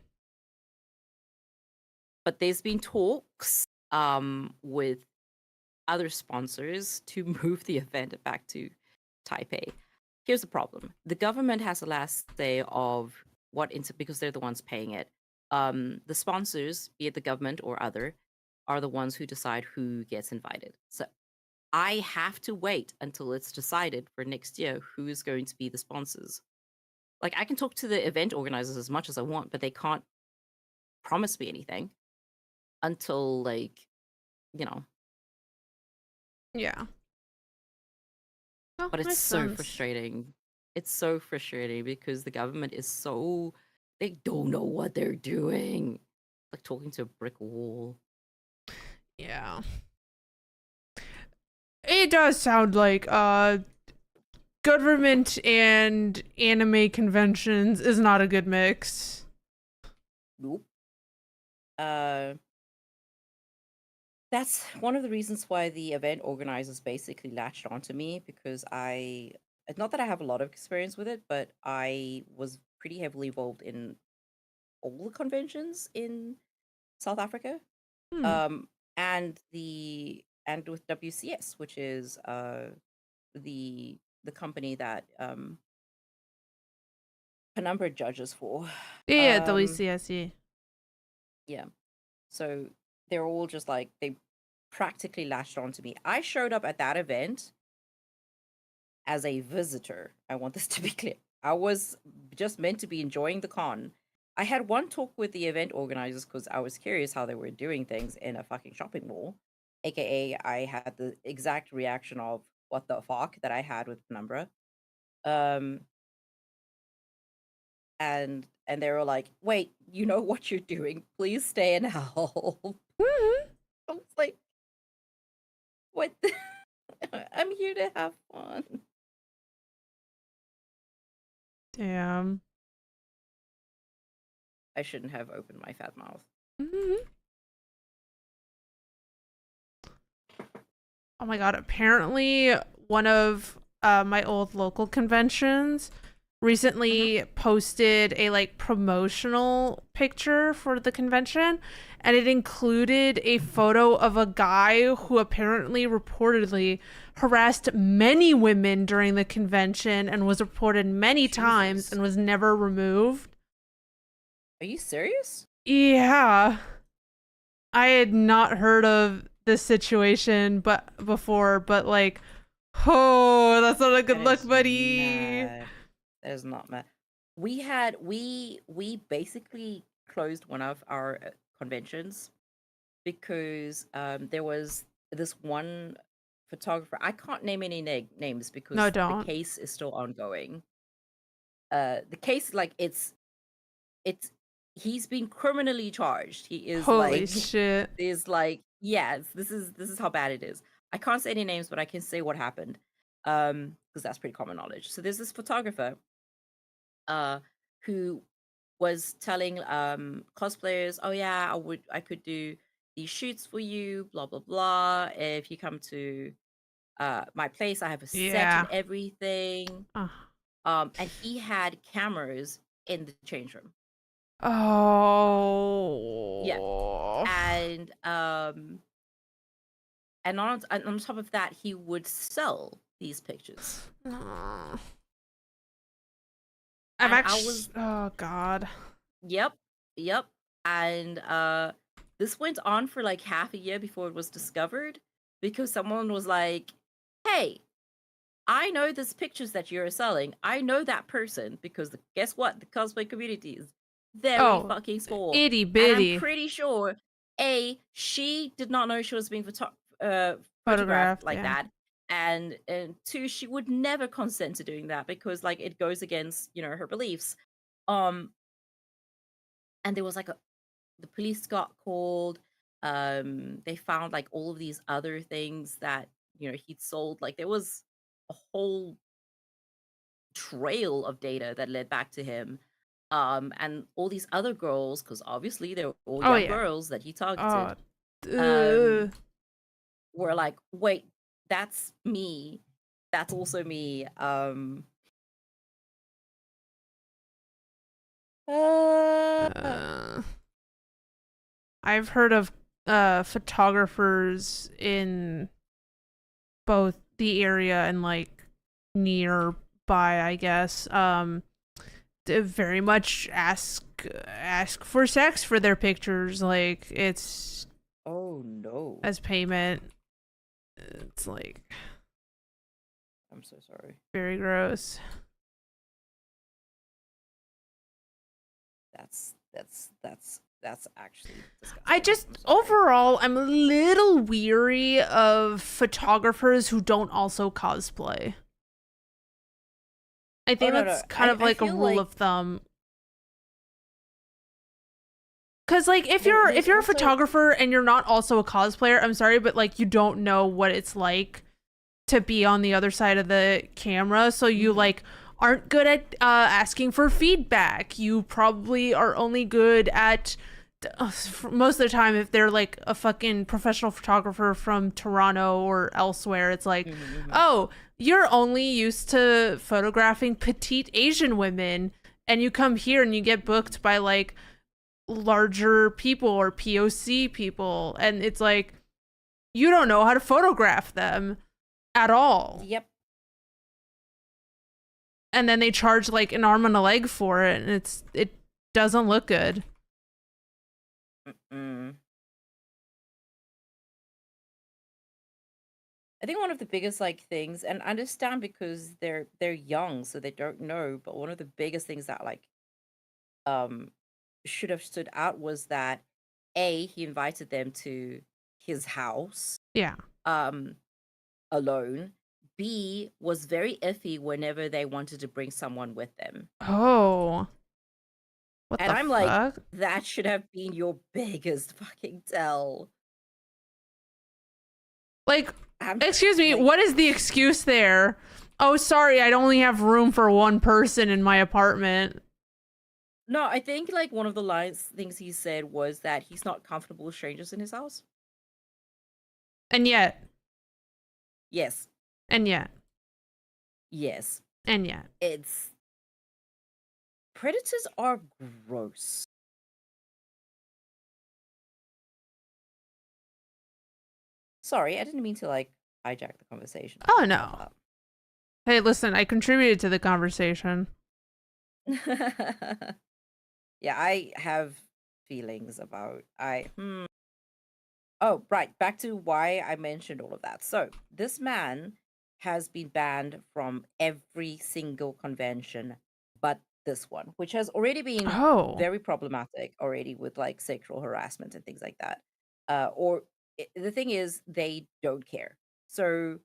But there's been talks with other sponsors to move the event back to Taipei. Here's the problem. The government has the last say of because they're the ones paying it. The sponsors, be it the government or other, are the ones who decide who gets invited. So I have to wait until it's decided for next year who is going to be the sponsors. Like, I can talk to the event organizers as much as I want, but they can't promise me anything until, like, you know. Yeah. Oh, But it's makes so sense. frustrating. It's so frustrating because the government is so, they don't know what they're doing. Like talking to a brick wall. Yeah. It does sound like government and anime conventions is not a good mix. Nope. That's one of the reasons why the event organizers basically latched onto me, because not that I have a lot of experience with it, but I was pretty heavily involved in all the conventions in South Africa. Hmm. And with WCS, which is the company that Penumbra judges for. Yeah, WCSE. Yeah. So they're all just like, they practically latched onto me. I showed up at that event as a visitor. I want this to be clear. I was just meant to be enjoying the con. I had one talk with the event organizers because I was curious how they were doing things in a fucking shopping mall. AKA, I had the exact reaction of what the fuck that I had with Penumbra. And they were like, wait, you know what you're doing. Please stay and help. Mm-hmm. I was like, what? I'm here to have fun. Damn. I shouldn't have opened my fat mouth. Mm-hmm. oh my god, apparently one of my old local conventions Hmm. recently posted a like promotional picture for the convention, and it included a photo of a guy who apparently reportedly harassed many women during the convention and was reported many times Jesus. and was never removed. Are you serious? Yeah. I had not heard of this situation but before, but like, oh, that's not a good That look, is buddy. mad. That is not mad. We basically closed one of our conventions because there was this one photographer. I can't name any names No, because the don't. case is still ongoing. The case, like it's he's been criminally charged. He is Holy like shit. is like yes, this is how bad it is. I can't say any names, but I can say what happened. Because that's pretty common knowledge. So there's this photographer uh who was telling cosplayers, "Oh yeah, I could do these shoots for you, blah blah blah. If you come to my place, I have a set and Yeah. everything." Uh, And he had cameras in the change room. Yeah. oh. And on top of that, he would sell these pictures. I've And I actually, was oh god. yep, yep. And this went on for like half a year before it was discovered because someone was like, "Hey, I know these pictures that you're selling. I know that person because guess what? The cosplay community is very Oh, fucking small, itty and I'm bitty pretty sure she did not know she was being photographed photograph, like yeah. that, and two, she would never consent to doing that because like it goes against her beliefs. Um, and there was like the police got called. They found like all of these other things that he'd sold. Like there was a whole trail of data that led back to him. And all these other girls, because obviously they were all Oh young yeah. girls that he targeted, Oh. um, Ugh. were like, wait, that's me. That's also me. Uh, Uh, I've heard of photographers in both the area and like nearby, I guess. To very much ask for sex for their pictures. Like it's oh no. as payment. It's like I'm so sorry. very gross. That's actually I disgusting. just I'm sorry. overall I'm a little weary of photographers who don't also cosplay. I Oh think no, that's no. kind I of I like a feel rule like of thumb. Cause like if you're there's if you're a also photographer and you're not also a cosplayer, I'm sorry, but like you don't know what it's like to be on the other side of the camera, so you mhm. like aren't good at asking for feedback. You probably are only good at most of the time if they're like a fucking professional photographer from Toronto or elsewhere, it's like, Mhm, mhm. oh, you're only used to photographing petite Asian women, and you come here and you get booked by like larger people or POC people, and it's like you don't know how to photograph them at all. Yep. And then they charge like an arm and a leg for it, and it doesn't look good. Mm. I think one of the biggest like things, and I understand because they're young, so they don't know. But one of the biggest things that like um should have stood out was that he invited them to his house Yeah. um alone. B was very iffy whenever they wanted to bring someone with them, Oh, what and the I'm like, fuck? that should have been your biggest fucking tell. Like, I'm excuse me, like, what is the excuse there? Oh, sorry, I'd only have room for one person in my apartment. no, I think like one of the lines things he said was that he's not comfortable with strangers in his house. And yet, Yes. And yet. Yes. And yet. It's predators are gross. Sorry, I didn't mean to like hijack the conversation. Oh, no. Hey, listen, I contributed to the conversation. Yeah, I have feelings about Oh, right. Back to why I mentioned all of that. So, this man has been banned from every single convention but this one, which has already been Oh. very problematic already with like sexual harassment and things like that. The thing is, they don't care. So,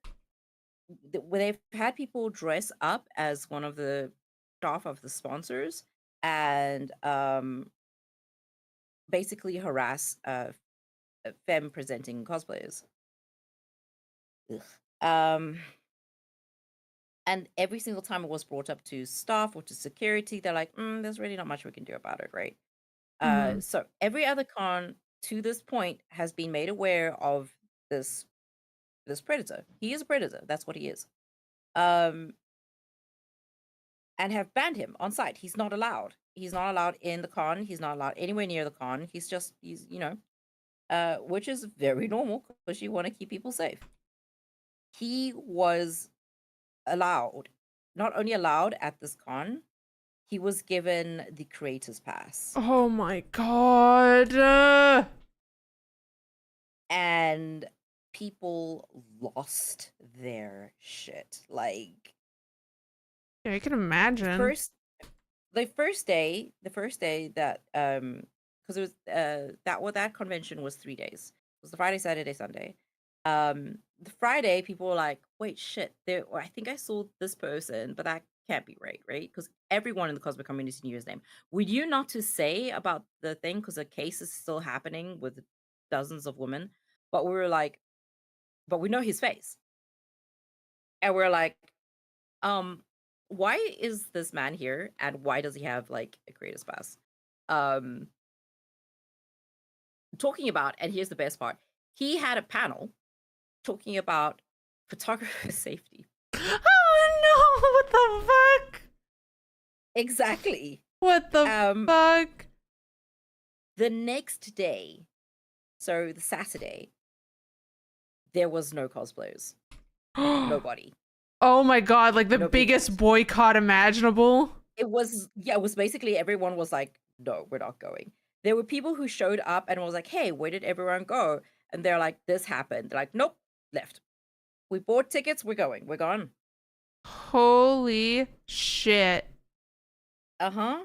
when they've had people dress up as one of the staff of the sponsors and basically harass femme presenting cosplayers. Ugh. And every single time it was brought up to staff or to security, they're like, there's really not much we can do about it, right? Mm-hmm. So every other con to this point has been made aware of this predator. He is a predator. That's what he is. Um, and have banned him on site. He's not allowed. He's not allowed in the con. He's not allowed anywhere near the con. He's which is very normal because you want to keep people safe. He was allowed, not only allowed at this con, he was given the creator's pass. Oh my god. And people lost their shit. Like Yeah, I can imagine. first the first day that because it was that convention was 3 days. It was the Friday, Saturday, Sunday. The Friday people were like, wait, shit, I think I saw this person, but that can't be right? Because everyone in the cosplay community knew his name. We knew not to say about the thing because the case is still happening with dozens of women, but we were like, but we know his face. And we're like, um, why is this man here and why does he have like a creator's pass? Um Talking about, and here's the best part, he had a panel talking about photographer safety. Oh no, what the fuck? Exactly. What the fuck? The next day, so the Saturday, there was no cosplayers. Nobody. Oh my god, like the No biggest people. boycott imaginable. It was basically everyone was like, no, we're not going. There were people who showed up and was like, hey, where did everyone go? And they're like, this happened. They're like, nope, left. We bought tickets, we're going. We're gone. Holy shit. Uh-huh.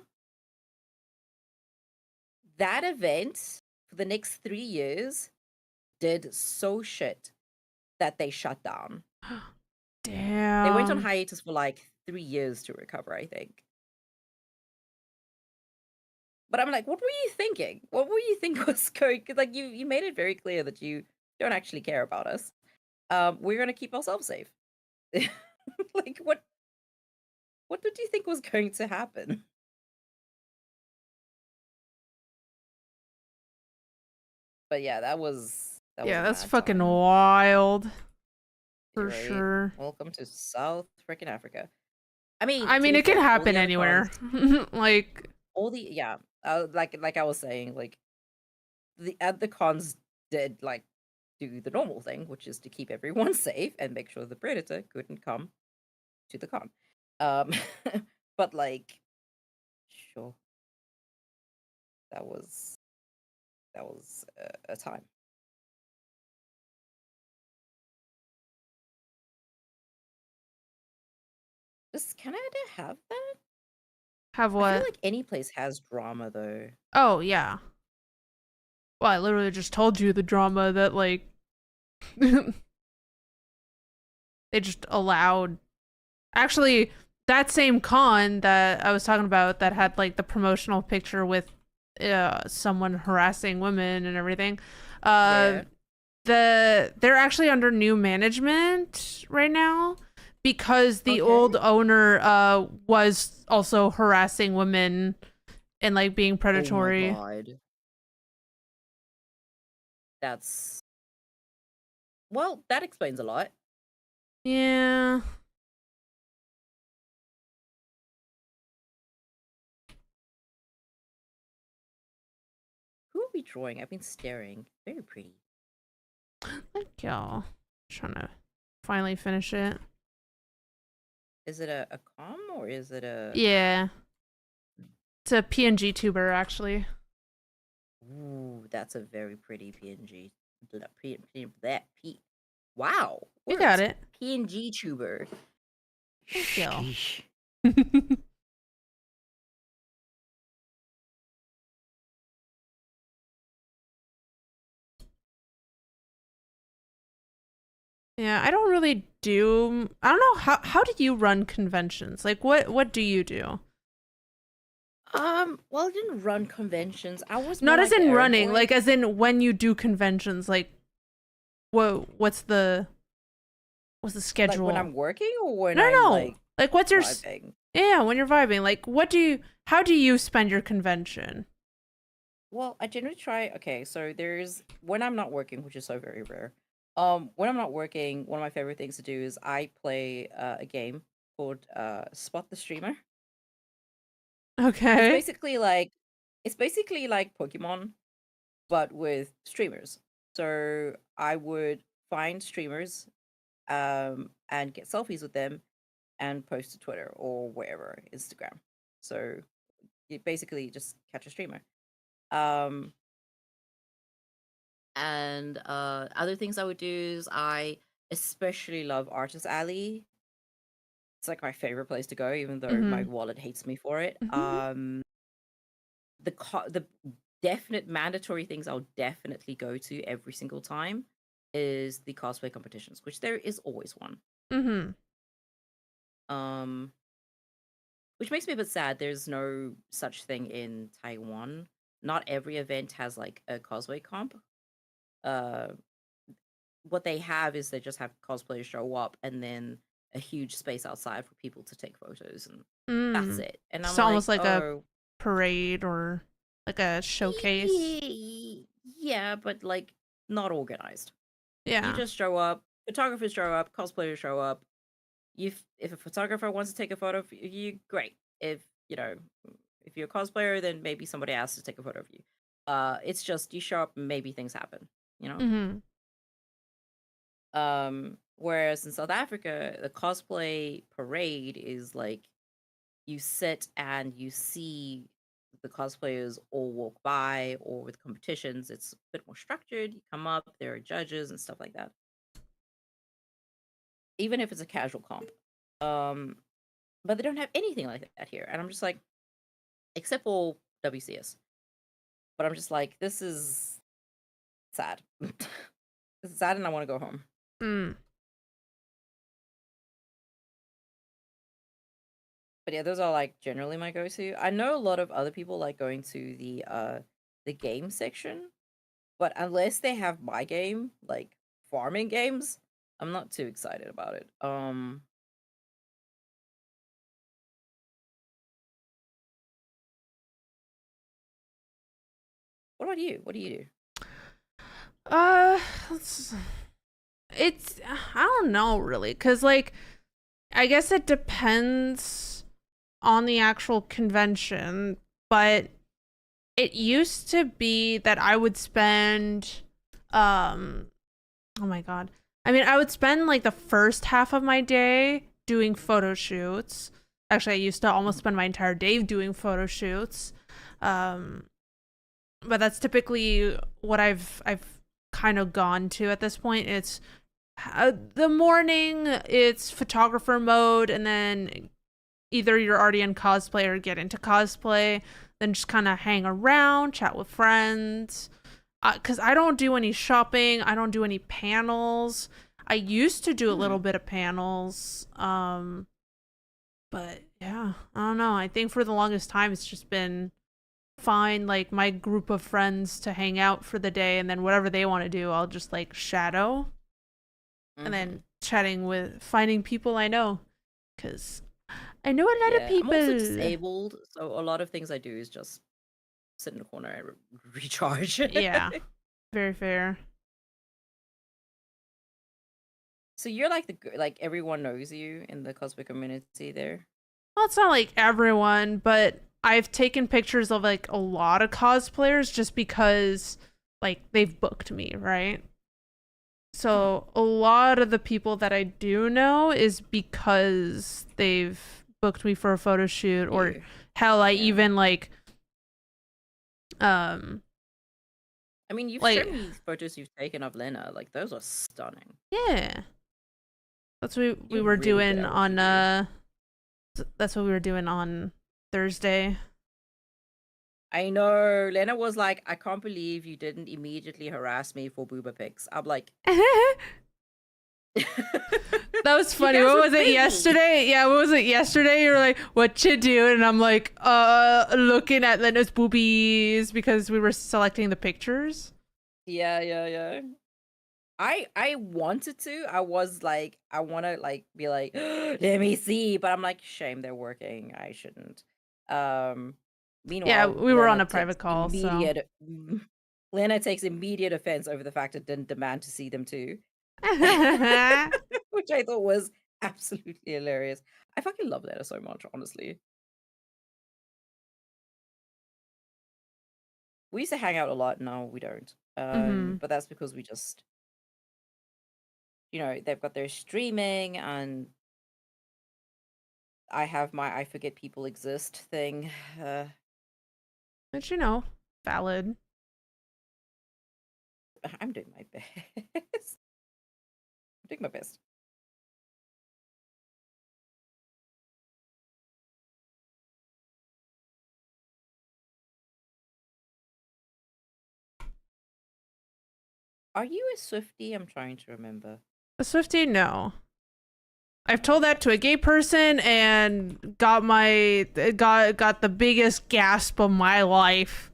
That event for the next 3 years did so shit that they shut down. Damn. They went on hiatus for like 3 years to recover, I think. But I'm like, what were you thinking? What were you think was going? Because like you made it very clear that you don't actually care about us. We're gonna keep ourselves safe. Like what did you think was going to happen? But yeah, that was Yeah, a that's mad fucking time. wild. For Right? sure. Welcome to South freaking Africa. I To mean, be it can fair, all happen the other anywhere. cons, Like, all the yeah, like I was saying, like the other cons did like do the normal thing, which is to keep everyone safe and make sure the predator couldn't come to the con. Um, but like, sure, that was a time. Does Canada have that? have I feel what? like any place has drama though. Oh, yeah. Well, I literally just told you the drama that, like, they just allowed. Actually, that same con that I was talking about that had, like, the promotional picture with someone harassing women and everything. Uh, Yeah. they're actually under new management right now because the Okay. old owner was also harassing women and like being Oh my predatory. god. That's well, that explains a lot. Yeah. Who are we drawing? I've been staring. Very pretty. Thank y'all. Trying to finally finish it. Is it a com or is it a? Yeah. It's a PNG tuber, actually. Ooh, that's a very pretty PNG. That P. Wow, You got words. it. PNG tuber. Thank y'all. Sheesh. Yeah, I don't really do. I don't know how do you run conventions? Like, what do you do? Well, I didn't run conventions. I was more Not as like the in errand running, boy. like as in when you do conventions. Like, what's the Like when schedule? I'm working or when No, I'm no. like Like, what's your vibing. yeah, when you're vibing? Like, how do you spend your convention? Well, I generally try. Okay, so there's when I'm not working, which is so very rare. When I'm not working, one of my favorite things to do is I play a game called Spot the Streamer. It's Okay. basically like Pokemon, but with streamers. So I would find streamers, and get selfies with them and post to Twitter or wherever, Instagram. So you basically just catch a streamer. Um, and other things I would do is I especially love Artist Alley. It's like my favorite place to go, even though my Mhm. wallet hates me for it. Mhm. The definite mandatory things I'll definitely go to every single time is the cosplay competitions, which there is always one. Mhm. Um, which makes me a bit sad. There's no such thing in Taiwan. Not every event has like a cosplay comp. Uh, what they have is they just have cosplayers show up and then a huge space outside for people to take photos, and that's Mm. it. And I'm Just like, almost like a oh, parade or like a showcase. yeah, but like not organized. You Yeah. just show up, photographers show up, cosplayers show up. If a photographer wants to take a photo of you, great. If you know, if you're a cosplayer, then maybe somebody asks to take a photo of you. It's just you show up, and maybe things happen. You know. Mhm. Whereas in South Africa, the cosplay parade is like you sit and you see the cosplayers all walk by, or with competitions, it's a bit more structured. You come up, there are judges and stuff like that. Even if it's a casual comp. Um, but they don't have anything like that here. And I'm just like, except for WCS. But I'm just like, this is sad. This is sad and I want to go home. Mm. But yeah, those are like generally my go-to. I know a lot of other people like going to the game section, but unless they have my game, like farming games, I'm not too excited about it. What about you? What do you do? Uh, it's, it's I don't know really, cause like I guess it depends on the actual convention, but it used to be that I would spend, um, oh my god, I mean I would spend like the first half of my day doing photo shoots. Actually, I used to almost spend my entire day doing photo shoots. Um, but that's typically what I've kind of gone to at this point. It's the morning, it's photographer mode, and then either you're already in cosplay or get into cosplay, then just kind of hang around, chat with friends. Because I don't do any shopping, I don't do any panels. I used to do a little Hmm. bit of panels, but yeah, I don't know. I think for the longest time, it's just been find like my group of friends to hang out for the day, and then whatever they want to do, I'll just like shadow, and Hmm. then chatting with finding people I know, because I know a lot of Yeah, I'm also people. disabled, so a lot of things I do is just sit in a corner and recharge. Yeah, very fair. So you're like like everyone knows you in the cosplay community there. Well, it's not like everyone, but I've taken pictures of like a lot of cosplayers just because like they've booked me, right? Uh-huh. So a lot of the people that I do know is because they've booked me for a photo shoot, or You. hell, I Yeah. even um I mean, you've like shown me photos you've taken of Lena. Like those are stunning. yeah, that's what we You're were really good doing at what you on do. that's what we were doing on Thursday. I know. Lena was like, I can't believe you didn't immediately harass me for booba pics. I'm like, That was you funny. guys What were was it busy. yesterday? Yeah, what was it yesterday? You were like, "What you doing?" And I'm like, looking at Lena's boobies," because we were selecting the pictures. Yeah, yeah, yeah. I wanted to. I was like, I want to like be like, let me see, but I'm like, shame they're working. I shouldn't. Um, Yeah, Meanwhile, we were on a private call, so. Lena takes immediate offense over the fact it didn't demand to see them too, which I thought was absolutely hilarious. I fucking love Lena so much, honestly. We used to hang out a lot. Now we don't. hmm But that's because we just, they've got their streaming, and I have my I forget people exist thing. Uh, But valid. I'm doing my best. I'm doing my best. Are you a Swiftie? I'm trying to remember. A Swiftie, no. I've told that to a gay person and got the biggest gasp of my life.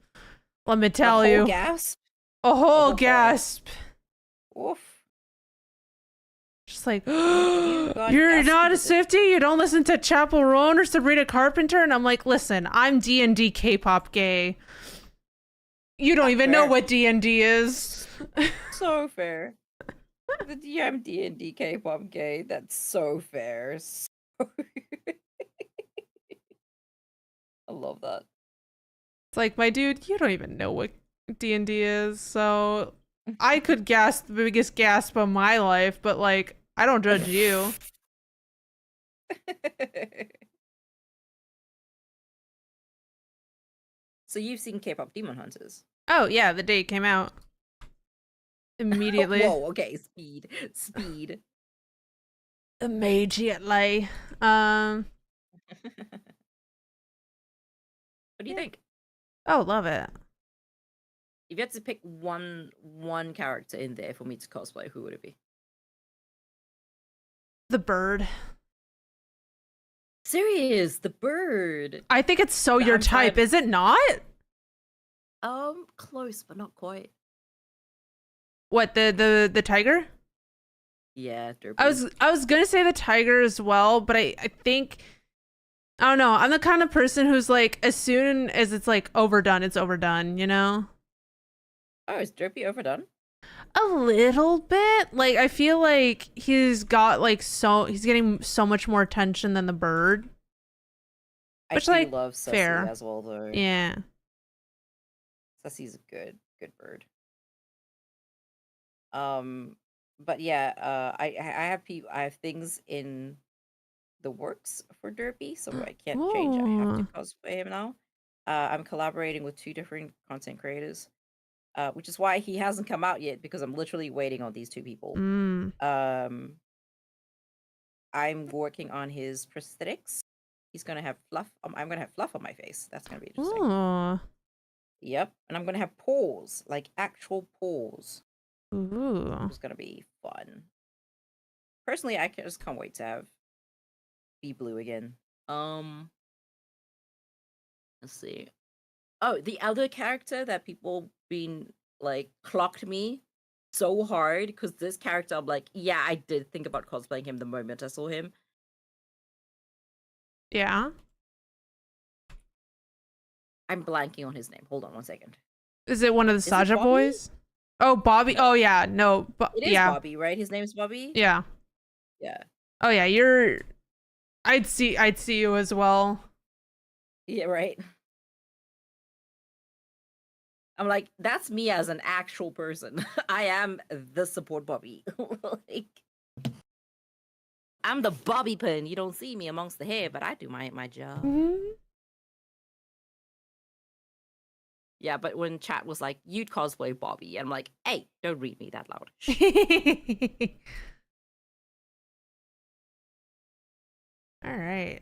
Let me A tell whole you, gasp? a whole Oh, gasp. oof. Just like, You got you're not a gastropated. Swiftie? You don't listen to Chapel Roan or Sabrina Carpenter? And I'm like, listen, I'm D&D K-pop gay. You don't even know Fair. what D&D is. So fair. The DMD and DK pop gay. That's so fair. I love that. It's like, my dude, you don't even know what D&D is. So I could gasp the biggest gasp of my life, but like, I don't judge you. So you've seen K-pop Demon Hunters? Oh, yeah, the day it came out. Immediately. Whoa, okay, speed. Speed. Immediately. What do you Yeah. think? Oh, love it. If you had to pick one character in there for me to cosplay, who would it be? The bird. Serious, the bird. I think it's so The your type, untied. is it not? Close, but not quite. What, the tiger? Yeah, I Derpy. was gonna say the tiger as well, but I think I don't know. I'm the kind of person who's like, as soon as it's like overdone, it's overdone, you know? Oh, is Derpy overdone? A little bit. Like I feel like he's got like he's getting so much more attention than the bird. I Which do like love Sussy fair. as well, though. Yeah. Sussy's a good bird. Um, but yeah, I have things in the works for Derpy, so I can't change it. I have to Ooh. cosplay him now. I'm collaborating with two different content creators, which is why he hasn't come out yet because I'm literally waiting on these two people. Mm. Um, I'm working on his prosthetics. He's gonna have fluff. I'm gonna have fluff on my face. That's gonna be interesting. Ooh. Yep, and I'm gonna have paws, like actual paws, Ooh. which is gonna be fun. Personally, just can't wait to have be blue again. Let's see. Oh, the other character that people been like clocked me so hard because this character, I'm like, yeah, I did think about cosplaying him the moment I saw him. Yeah. I'm blanking on his name. Hold on one second. Is it one of the Is it Saja Bobby? boys? Oh, Bobby. No, Oh yeah, no, but it is yeah. Bobby, right? His name's Bobby. Yeah. Yeah. Oh yeah, I'd see you as well. Yeah, right. I'm like, that's me as an actual person. I am the support Bobby. Like, I'm the bobby pin. You don't see me amongst the hair, but I do my job. Mhm. Yeah, but when chat was like, you'd cosplay Bobby, I'm like, hey, don't read me that loud. Shh. All right.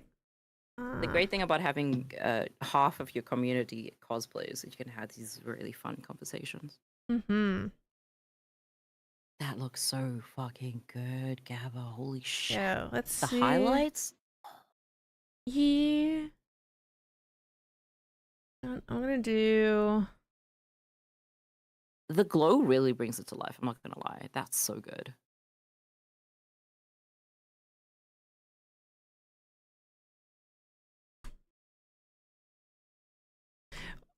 The great thing about having half of your community cosplay is that you can have these really fun conversations. Mm-hmm. That looks so fucking good, Gabba. Holy shit. Yeah, let's The see. highlights? Yeah. I'm gonna do. The glow really brings it to life. I'm not gonna lie. That's so good.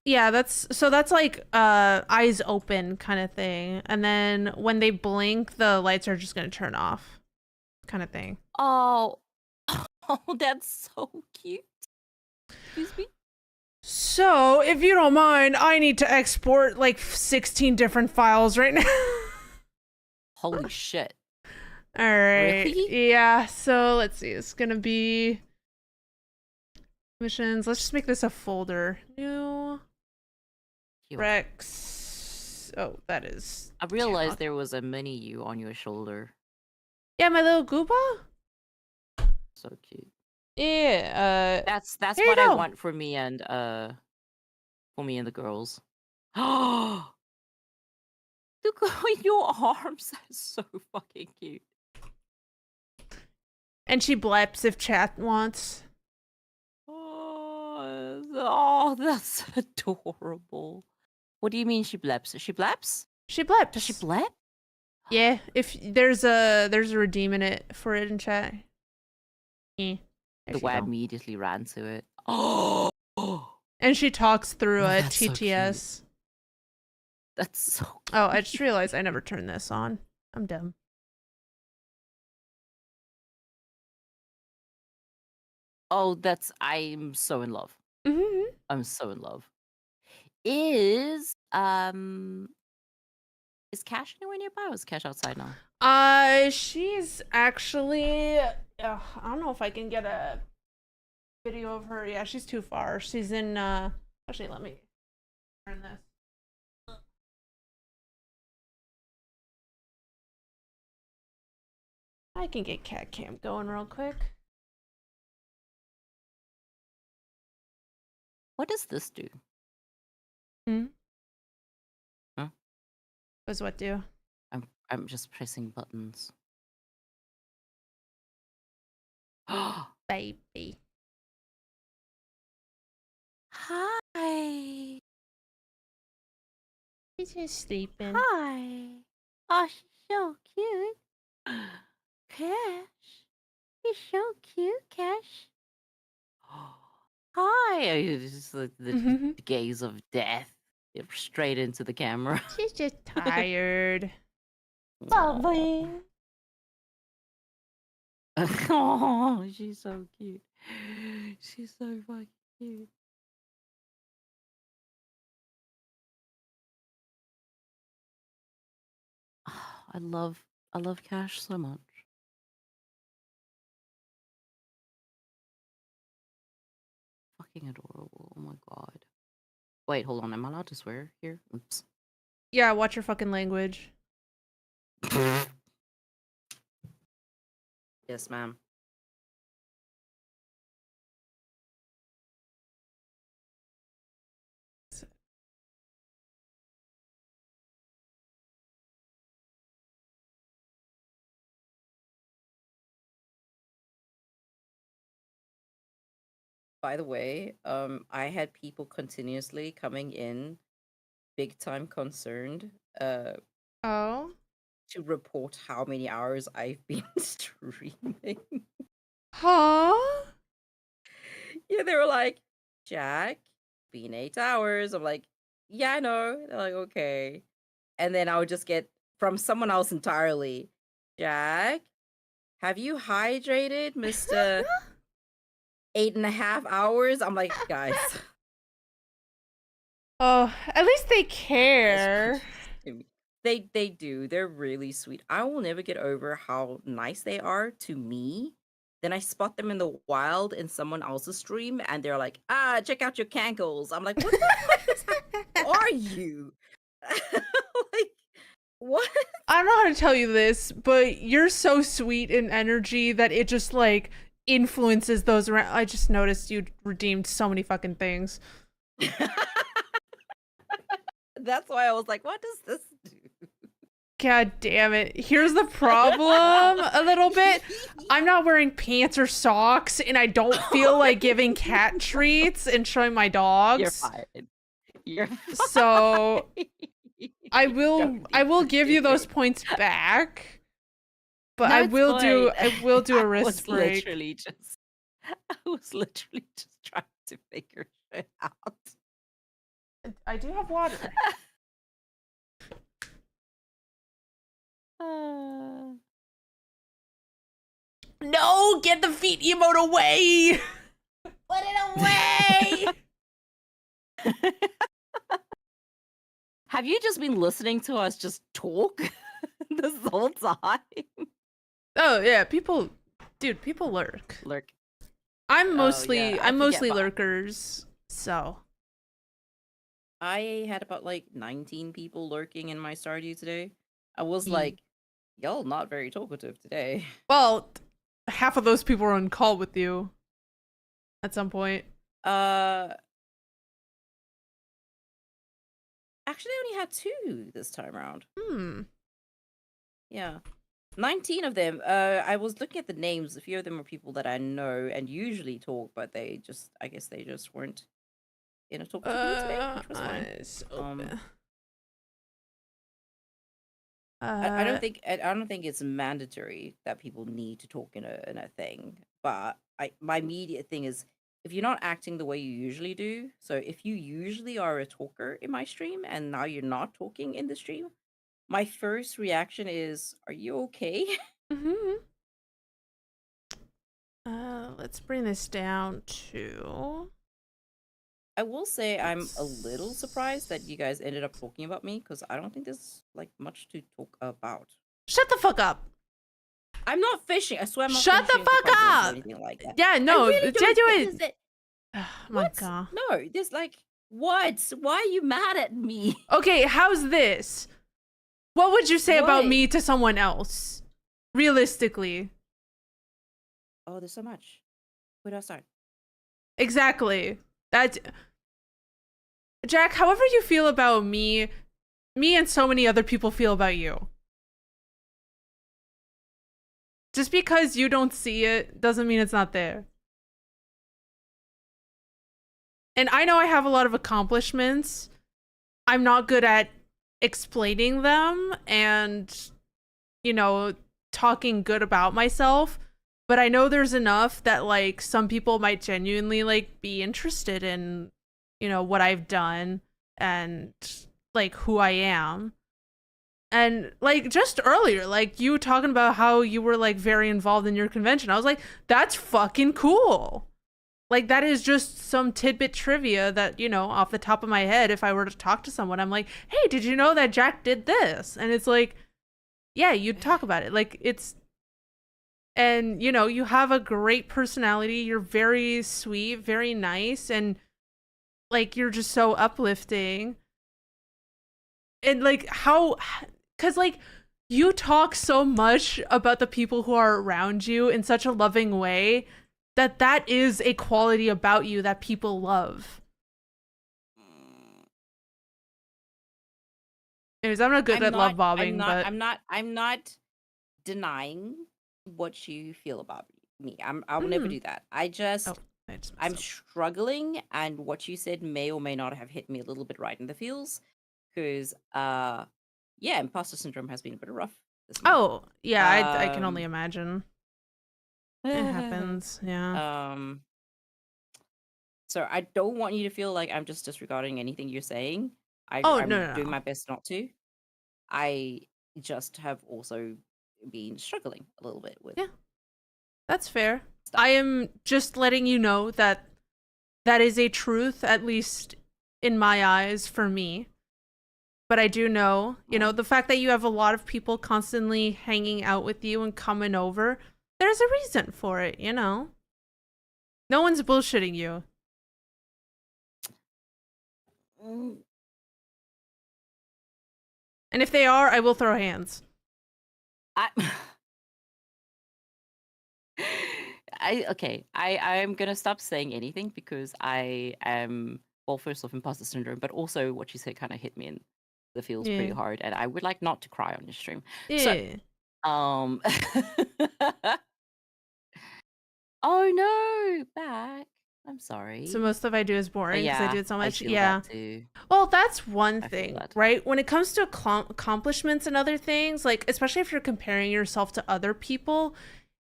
Yeah, that's like eyes open kind of thing. And then when they blink, the lights are just gonna turn off kind of thing. Oh, oh, that's so cute. Excuse me? So, if you don't mind, I need to export like 16 different files right now. Holy shit. All right. Really? Yeah, so let's see. It's going to be missions. Let's just make this a folder. New Cute. Rex. Oh, that is. I realized there was a mini you on your shoulder. Yeah, my little Gooba? So cute. Yeah, That's here what you I go. want for me and the girls. Oh, look at your arms. That's so fucking cute. And she bleps if chat wants. Oh, that's adorable. What do you mean she bleps? She bleps? She Does she bleps. blep? Yeah, if there's a redeem in it for it in chat. Yeah. The way I immediately ran to it. Oh, And she talks through a that's so cute. TTS. That's so cute. Oh, I just realized I never turned this on. I'm dumb. Oh, I'm so in love. Mm-hmm. I'm so in love. Is Cash anywhere nearby? Or is Cash outside now? She's actually. I don't know if I can get a video of her. Yeah, she's too far. She's in. Actually, let me turn this. I can get cat cam going real quick. What does this do? Hmm. Huh? What does what do? I'm just pressing buttons. Baby. Hi. She's just sleeping. Hi. Oh, she's so cute. Cash. You're so cute, Cash. Hi. It's just the gaze of death straight into the camera. She's just tired. Lovely. Oh, she's so cute. She's so fucking cute. I love Cash so much. Fucking adorable. Oh my god. Wait, hold on. Am I allowed to swear here? Oops. Yeah, watch your fucking language. Yes, ma'am. By the way, I had people continuously coming in, big time concerned, Oh. to report how many hours I've been streaming. Huh? Yeah, they were like, Jack, been 8 hours. I'm like, yeah, I know. They're like, okay. And then I would just get from someone else entirely, Jack, have you hydrated, Mr. 8.5 hours? I'm like, guys, Oh, at least they that's care. precious to me. They do. They're really sweet. I will never get over how nice they are to me. Then I spot them in the wild in someone else's stream, and they're like, check out your cankles. I'm like, what the fuck is Who are you? Like, what? I don't know how to tell you this, but you're so sweet in energy that it just like influences those around. I just noticed you redeemed so many fucking things. That's why I was like, what does this do? God damn it. Here's the problem a little bit. I'm not wearing pants or socks, and I don't feel like giving cat treats and showing my dogs. You're fine. You're fine. So I will Don't give you those points back. But No, I it's will do fine. a wrist break. I was literally just trying to figure it out. I do have water. No, get the feet emote away. Put it away. Have you just been listening to us just talk this whole time? Oh yeah, people lurk. Lurk. I'm Oh, yeah, I mostly forget, but lurkers. So I had about like 19 people lurking in my Stardew today. I was Ye- like, y'all not very talkative today. well, half of those people were on call with you at some point. Actually, I only had 2 this time around. Hmm. Yeah. 19 of them. I was looking at the names. A few of them are people that I know and usually talk, but I guess they just weren't in a talkative mood today, which was fine. Eyes Um, open. I don't think it's mandatory that people need to talk in a thing, but my immediate thing is if you're not acting the way you usually do. So if you usually are a talker in my stream and now you're not talking in the stream, my first reaction is, "Are you okay?" Mm-hmm. Let's bring this down to. I will say I'm a little surprised that you guys ended up talking about me because I don't think there's like much to talk about. Shut the fuck up. I'm not fishing. I swear I'm not Shut the fishing for fuck compliments or up. anything like that. Yeah, no, I really don't genuine. think there's Oh my what? god. No, there's like what? Why are you mad at me? Okay, how's this? What would you say about What? me to someone else? Realistically. Oh, there's so much. Where do I start? Exactly. That's Jack, however you feel about me and so many other people feel about you. Just because you don't see it doesn't mean it's not there. And I know I have a lot of accomplishments. I'm not good at explaining them and, you know, talking good about myself. But I know there's enough that, like, some people might genuinely, like, be interested in, you know, what I've done and, like, who I am. And, like, just earlier, like, you talking about how you were, like, very involved in your convention. I was like, that's fucking cool. Like, that is just some tidbit trivia that, you know, off the top of my head, if I were to talk to someone, I'm like, hey, did you know that Jack did this? And it's like, yeah, you'd talk about it. Like, it's, and, you know, you have a great personality. You're very sweet, very nice, and, like, you're just so uplifting. And, like, how, because, like, you talk so much about the people who are around you in such a loving way that is a quality about you that people love. Anyways, I'm not good at love bombing, but I'm not denying what you feel about me. I'll never do that. I'm struggling, and what you said may or may not have hit me a little bit right in the feels, because yeah, imposter syndrome has been a bit rough this month. Oh, yeah, I can only imagine. It happens, yeah. So I don't want you to feel like I'm just disregarding anything you're saying. I'm doing my best not to. I just have also been struggling a little bit with That's fair. Stuff. I am just letting you know that that is a truth, at least in my eyes, for me. But I do know, Well, the fact that you have a lot of people constantly hanging out with you and coming over, there's a reason for it, you know? No one's bullshitting you. mm, And if they are, I will throw hands. I okay. I'm gonna stop saying anything because I am, well, first off, imposter syndrome, but also what you said kind of hit me in the feels pretty Yeah. hard, and I would like not to cry on your stream. So, Yeah. um, oh no, back. I'm So sorry. most stuff I do is But boring because I yeah, do it so I much. feel that Yeah. too. Well, that's one I feel thing, that. right? When it comes to accomplishments and other things, like, especially if you're comparing yourself to other people,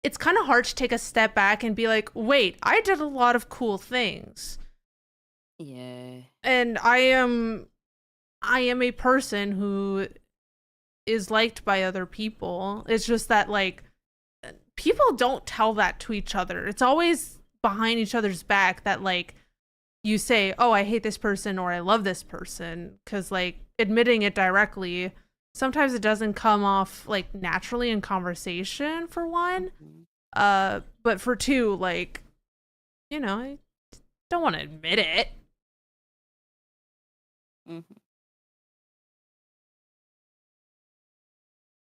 it's kind of hard to take a step back and be like, wait, I did a lot of cool things. Yeah. And I am a person who is liked by other people. It's just that, like, people don't tell that to each other. It's always behind each other's back that, like, you say, oh, I hate this person or I love this person. Because, like, admitting it directly, sometimes it doesn't come off, like, naturally in conversation, for one. Mhm. But for two, like, I don't want to admit it. Mhm.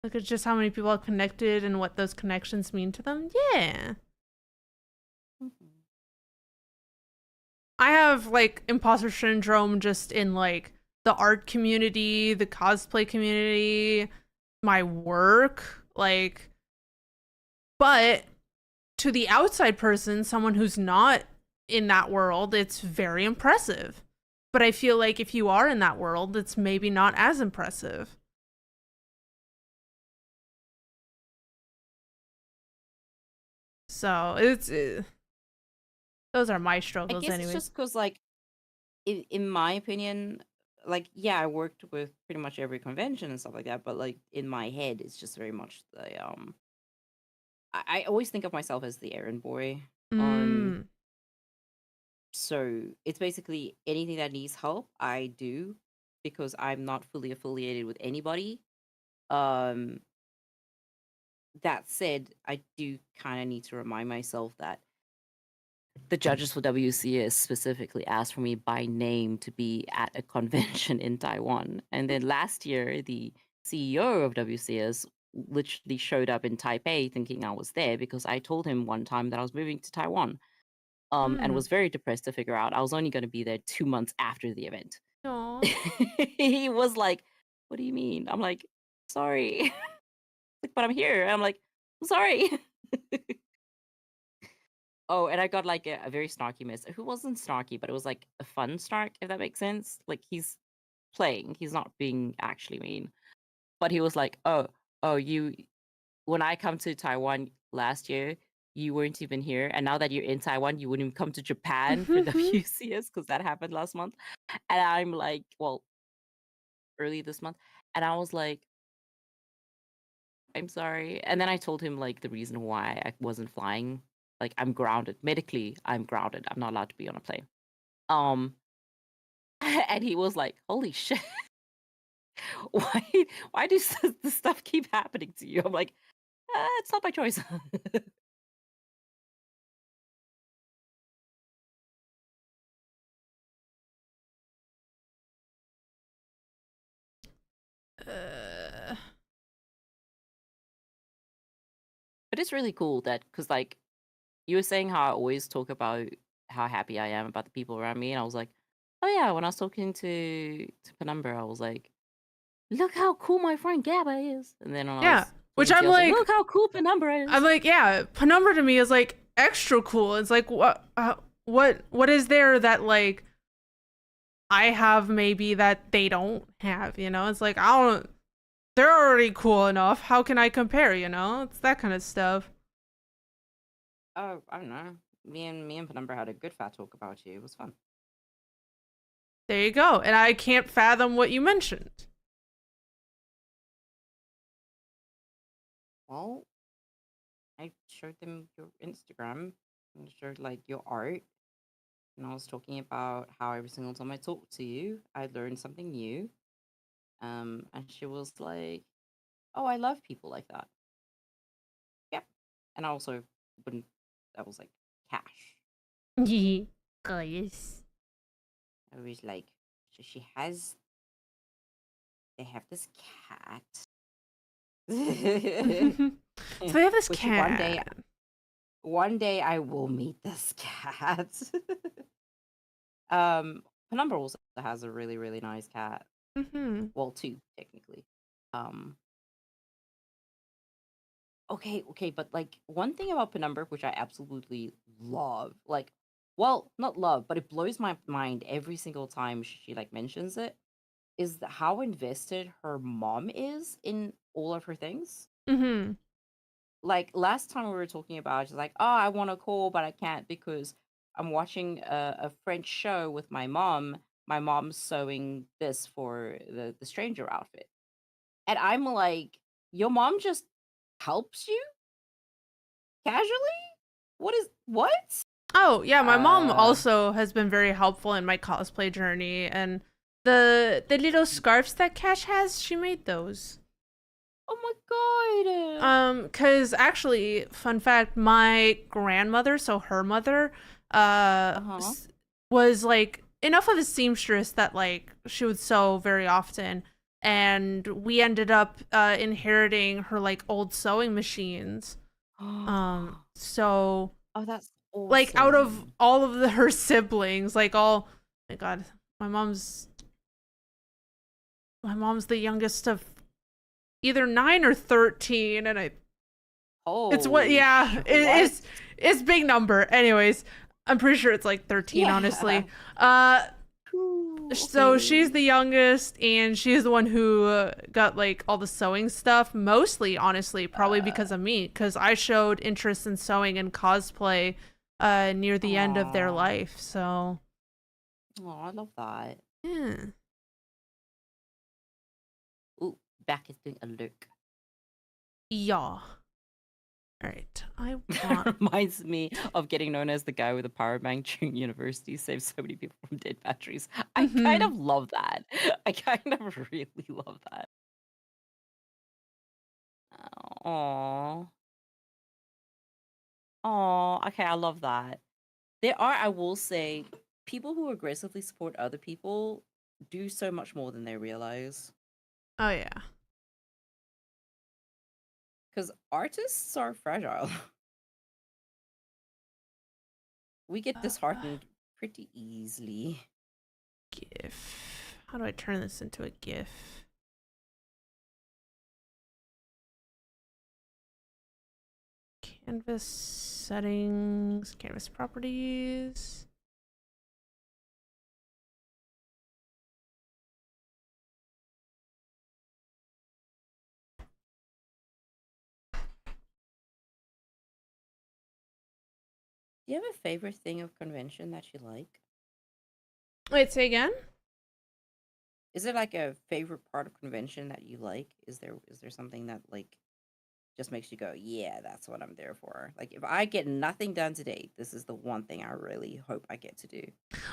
Look at just how many people are connected and what those connections mean to them. Yeah. Mhm. I have, like, imposter syndrome just in, like, the art community, the cosplay community, my work, like, but to the outside person, someone who's not in that world, it's very impressive. But I feel like if you are in that world, it's maybe not as impressive. So it's those are my I struggles, guess it's anyways. just because, like, in my opinion, like, yeah, I worked with pretty much every convention and stuff like that, but like in my head, it's just very much the I always think of myself as the errand boy. Mm. So it's basically anything that needs help, I do because I'm not fully affiliated with anybody. Um, that said, I do kind of need to remind myself that the judges for WCS specifically asked for me by name to be at a convention in Taiwan. And then last year, the CEO of WCS literally showed up in Taipei thinking I was there because I told him one time that I was moving to Taiwan, and Mm. was very depressed to figure out I was only going to be there 2 months after the event. Aw. He was like, "What do you mean?" I'm like, "Sorry." Like, but I'm here. I'm like, "I'm sorry." Oh, and I got like a very snarky miss who wasn't snarky, but it was like a fun snark, if that makes sense. Like he's playing, he's not being actually mean. But he was like, oh, you, when I come to Taiwan last year, you weren't even here. And now that you're in Taiwan, you wouldn't even come to Japan for WCS because that happened last month. And I'm like, well, early this month. And I was like, I'm sorry. And then I told him like the reason why I wasn't flying. Like I'm grounded. Medically, I'm grounded. I'm not allowed to be on a plane. Um, and he was like, "Holy shit! Why? Why does this stuff keep happening to you?" I'm like, "It's not my choice." uh, But it's really cool that because like you were saying how I always talk about how happy I am about the people around me, and I was like, "Oh yeah," when I was talking to Penumbra, I was like, "Look how cool my friend Gabba is," and then when I yeah. was Which talking to I'm you, I was like, like, "Look how cool Penumbra is." yeah, penumbra to me is like extra cool. It's like what is there that, like, I have maybe that they don't have, It's like, I don't they're already cool enough. How can I compare, It's that kind of stuff. Oh, I don't know. Me and Penumbra had a good fat talk about you. It was fun. There you go. And I can't fathom what you mentioned. Well, I showed them your Instagram and showed like your art, and I was talking about how every single time I talk to you, I learn something new. And she was like, "Oh, I love people like that." Yeah, and I also wouldn't. I was like, "Cash." Guys. I was like, so she has. They have this cat. So they have this Which cat. one day I will meet this cat. Penumbra also has a really, really nice cat. Mm-hmm. Well, two technically. Um, okay, but like one thing about Penumbra, which I absolutely love, like, well, not love, but it blows my mind every single time she like mentions it, is how invested her mom is in all of her things. Mm-hmm. Like last time we were talking about, she's like, "Oh, I want to call, but I can't because I'm watching a French show with my mom. My mom's sewing this for the stranger outfit." And I'm like, "Your mom just helps you casually? What?" Oh, yeah, my mom Uh, also has been very helpful in my cosplay journey, and the little scarves that Cash has, she made those. oh my god. Cause actually, fun fact, my grandmother, so her mother, Uh-huh. was like enough of a seamstress that like she would sew very often, and we ended up inheriting her like old sewing machines. So Oh, that's like out of awesome. all of her siblings, like all, my God, my mom's my mom's the youngest of either 9 or 13, and I it's what Holy yeah, what? it's big number. Anyways, I'm pretty sure it's like 13 Yeah. honestly. Uh Ooh, so she's okay. the youngest, and she's the one who got like all the sewing stuff, mostly honestly probably because of me, cuz I showed interest in sewing and cosplay near the end of their Aw. life. So, Oh, I love that. yeah. Ooh, back is doing a look. Yeah. All right. I want That reminds me of getting known as the guy with the power bank during university, saved so many people from dead batteries. I kind Mhm. of love that. I kind of really love that. Aww. Aww. Okay, I love that. There are, I will say, people who aggressively support other people do so much more than they realize. Oh yeah. Because artists are fragile. We get Uh, disheartened pretty easily. GIF. How do I turn this into a GIF? Canvas settings, canvas properties. Do you have a favorite thing of convention that you like? Wait, say again? Is there like a favorite part of convention that you like? Is there something that like just makes you go, yeah, that's what I'm there for? Like if I get nothing done today, this is the one thing I really hope I get to do.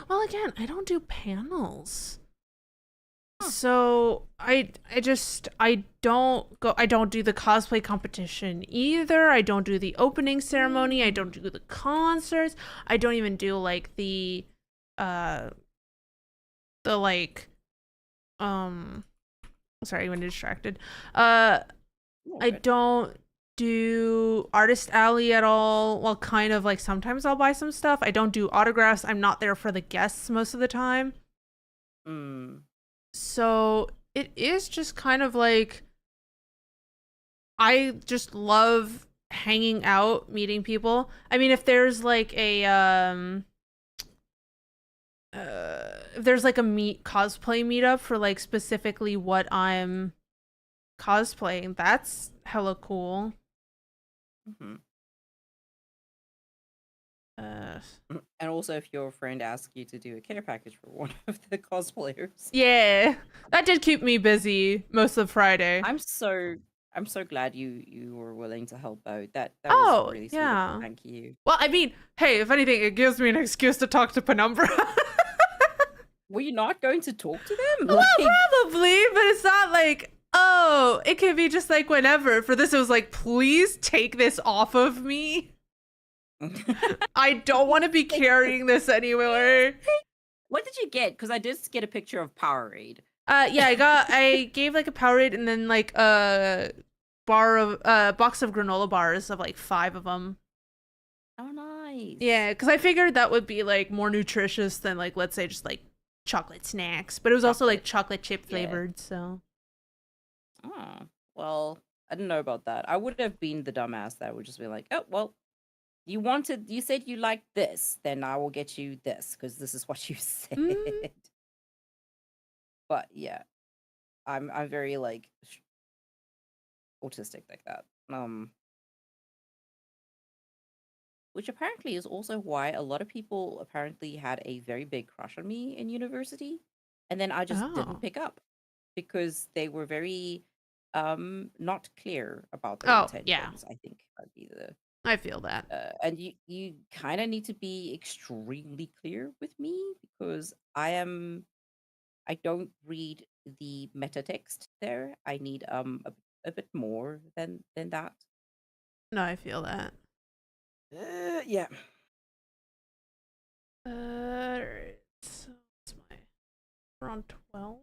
Well, again, I don't do panels. Huh. So I don't do the cosplay competition either. I don't do the opening ceremony. I don't do the concerts. I don't even do like uh the like um sorry, I'm distracted. Yeah, I good. don't do Artist Alley at all. Well, kind of like sometimes I'll buy some stuff. I don't do autographs. I'm not there for the guests most of the time. Mm. So it is just kind of like I just love hanging out, meeting people. I mean, if there's like if there's like a meet cosplay meetup for like specifically what I'm cosplaying, that's hella cool. Hmm. Uh And also, if your friend asks you to do a care package for one of the cosplayers, yeah. That did keep me busy most of Friday. I'm so I'm so glad you were willing to help out. That was Oh, really sweet of you. yeah. Thank you. Well, I mean, hey, if anything, it gives me an excuse to talk to Penumbra. Were you not going to talk to them? Well, probably, but it's not like, oh, it can be just like whenever. For this, it was like, please take this off of me. I don't want to be carrying this anywhere. What did you get? Because I did get a picture of Powerade. Yeah, I gave like a Powerade and then like a box of granola bars of like 5 of them. Oh, nice. Yeah, because I figured that would be like more nutritious than like, let's say, just like chocolate snacks. But it was also like chocolate chip flavored, so. Oh, well, I didn't know about that. I would have been the dumbass that would just be like, oh, well, you said you liked this, then I will get you this because this is what you said. But yeah, I'm very like autistic like that. Which apparently is also why a lot of people apparently had a very big crush on me in university, and then I just Oh. didn't pick up because they were very not clear about their Oh, intentions. yeah. I think would be the I feel that. and you kind of need to be extremely clear with me because I don't read the meta text there. I need a bit more than that. No, I feel that. Yeah. Alright, so it's we're on 12.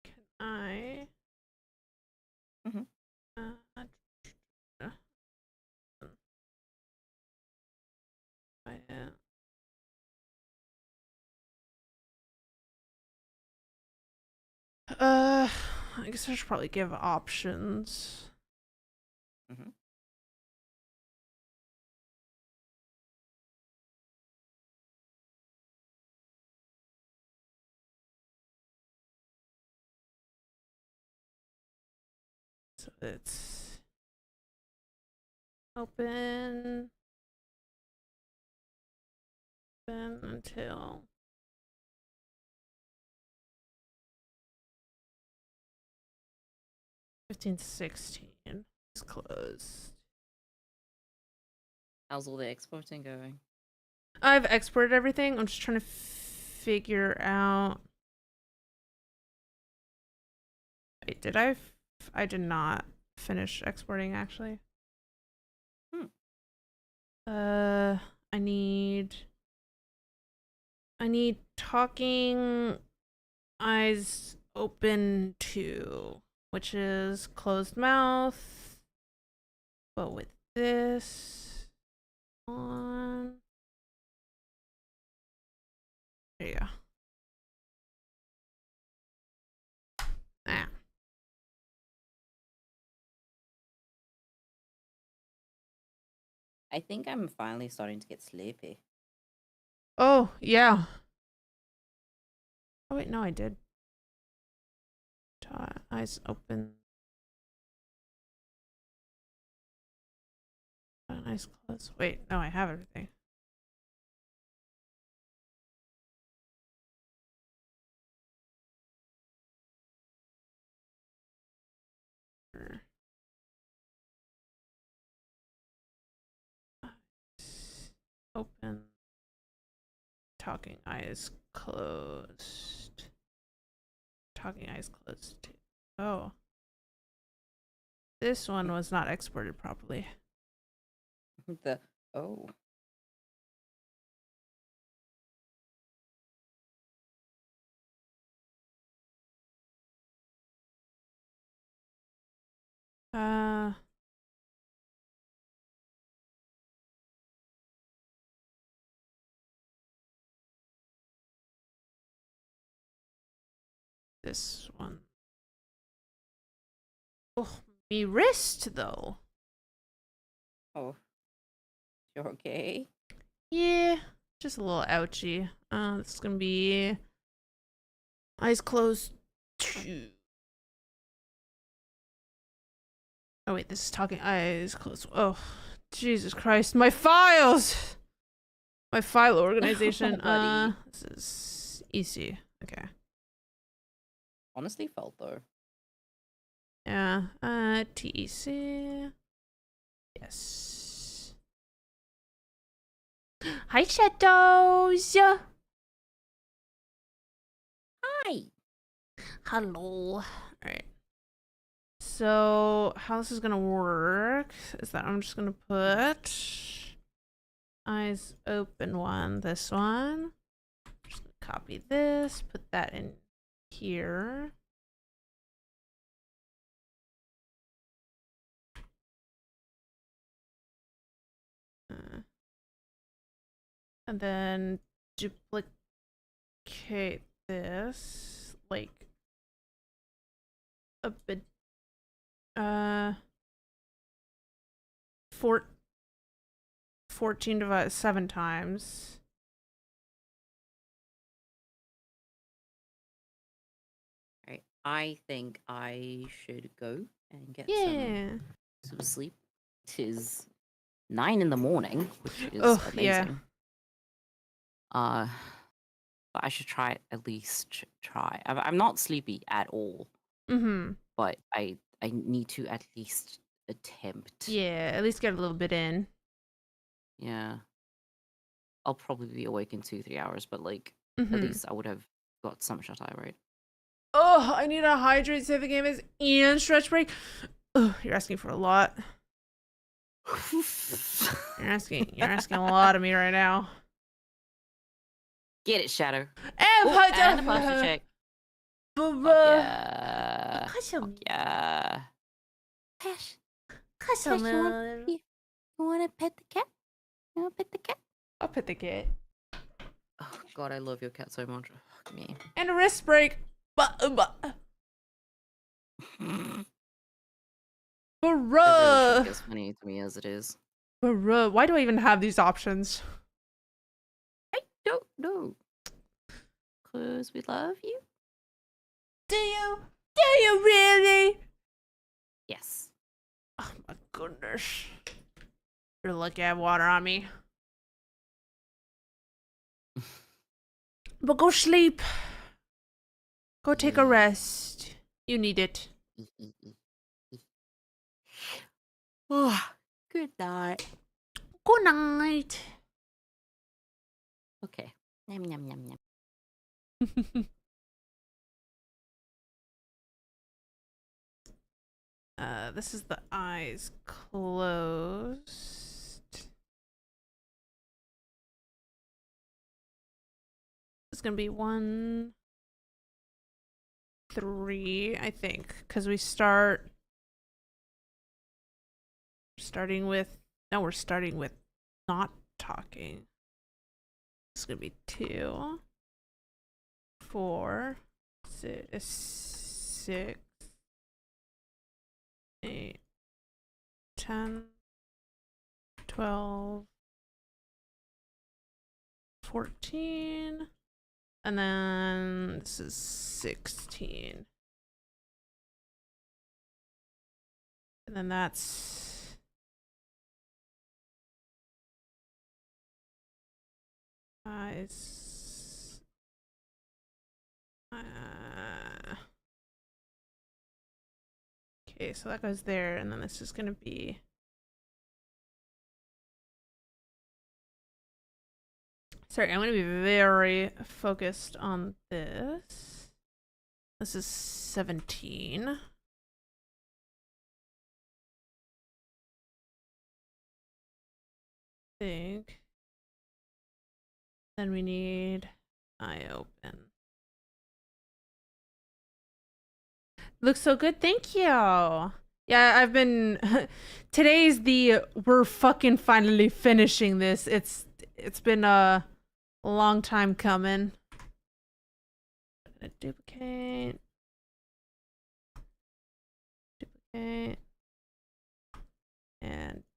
Can I? Mhm. Yeah. I guess I should probably give options. Mhm. So it's open until 15:16. It's closed. How's all the exporting going? I've exported everything. I'm just trying to figure out. Wait, did I did not finish exporting actually. I need talking eyes open to, which is closed mouth, but with this on. There you go. Ah. I think I'm finally starting to get sleepy. Oh, yeah. Oh, wait, no, I did. Eyes open. Eyes closed. Wait, no, I have everything. Open. Talking eyes closed. Talking eyes closed. Oh. This one was not exported properly. Oh. This one. Oh, me wrist though. Oh. You're okay? Yeah, just a little ouchy. This is gonna be eyes closed 2. Oh wait, this is talking eyes closed. Oh, Jesus Christ, my files! My file organization. Buddy. This is easy. Okay. Honestly felt though. Yeah. TEC. Yes. Hi, Shadows. Hi. Hello. All right. So how this is gonna work is that I'm just gonna put eyes open one, this one. Just gonna copy this, put that in here. And then duplicate this like a bit 14 divided 7 times. Right. I think I should go and get Yeah. some sleep. It is 9 in the morning, which is Ugh, amazing. yeah. But I should try at least try. I'm not sleepy at all, Mm-hmm. but I need to at least attempt. Yeah, at least get a little bit in. Yeah. I'll probably be awake in 2-3 hours, but like Mm-hmm. at least I would have got some shut eye, right? Oh, I need to hydrate, save the game is and stretch break. Ugh, you're asking for a lot. You're asking a lot of me right now. Get it, Shadow. And, Ooh, and a posture check. Fuck yeah. Fuck yeah. Pash. Pash, you wanna pet the cat? You wanna pet the cat? I'll pet the cat. Oh god, I love your cat so much. Fuck me. And a wrist break. It really Bruh. should be as funny to me as it is. Bruh. Why do I even have these options? I don't know. Cause we love you. Do you? Do you really? Yes. Oh my goodness. You're lucky I have water on me. But go sleep. Go take a rest. You need it. Oh, good night. Good night. Okay. Yum yum yum yum. This is the eyes closed. It's gonna be 1, 3, I think, because we starting with we're starting with not talking. It's gonna be 2, 4, 6, 8, 10, 12, 14, and then this is 16. And then that's eyes. Okay, so that goes there, and then this is gonna be sorry, I'm gonna be very focused on this. This is 17. Think. Then we need eye open. Looks so good, thank you. Yeah, I've been today's the we're fucking finally finishing this. It's been a long time coming. Duplicate. And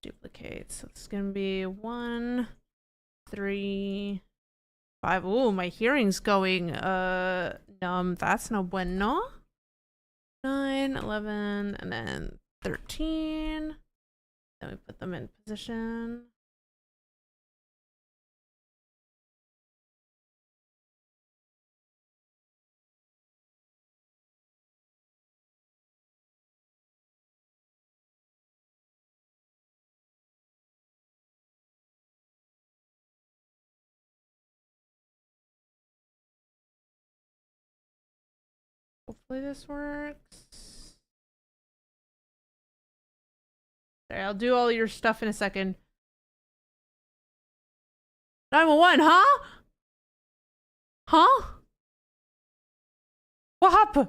duplicate. So it's gonna be 1, 3, 5. Ooh, my hearing's going that's no bueno. 9, 11, and then 13. Then we put them in position. Hopefully this works. Okay, I'll do all your stuff in a second. 911, huh? Huh? What happened?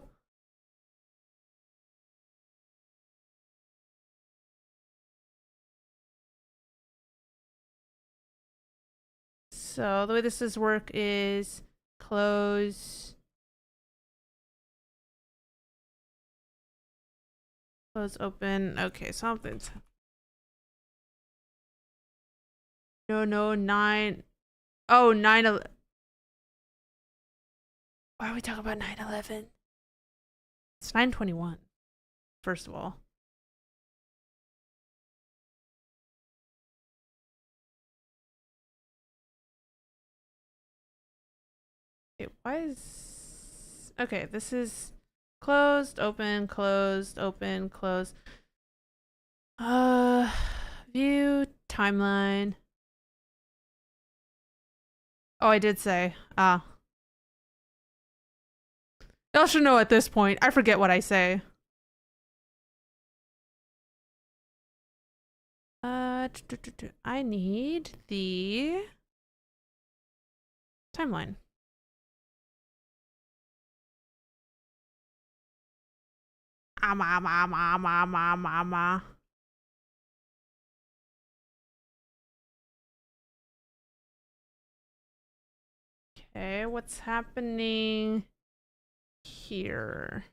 So the way this does work is close open. Okay, something's no 9. Oh, 9. Why are we talking about 9/11? It's 9/21. First of all. Okay, why is okay, this is closed, open, closed, open, closed. View timeline. Oh, I did say. Y'all should know at this point. I forget what I say. I need the timeline. Okay, what's happening here?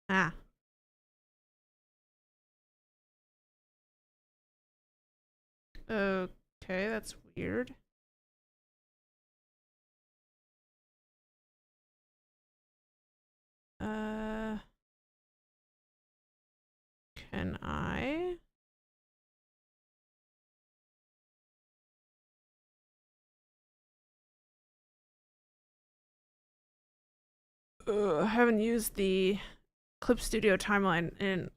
Ah. Okay, that's weird. Can I? I haven't used the Clip Studio timeline in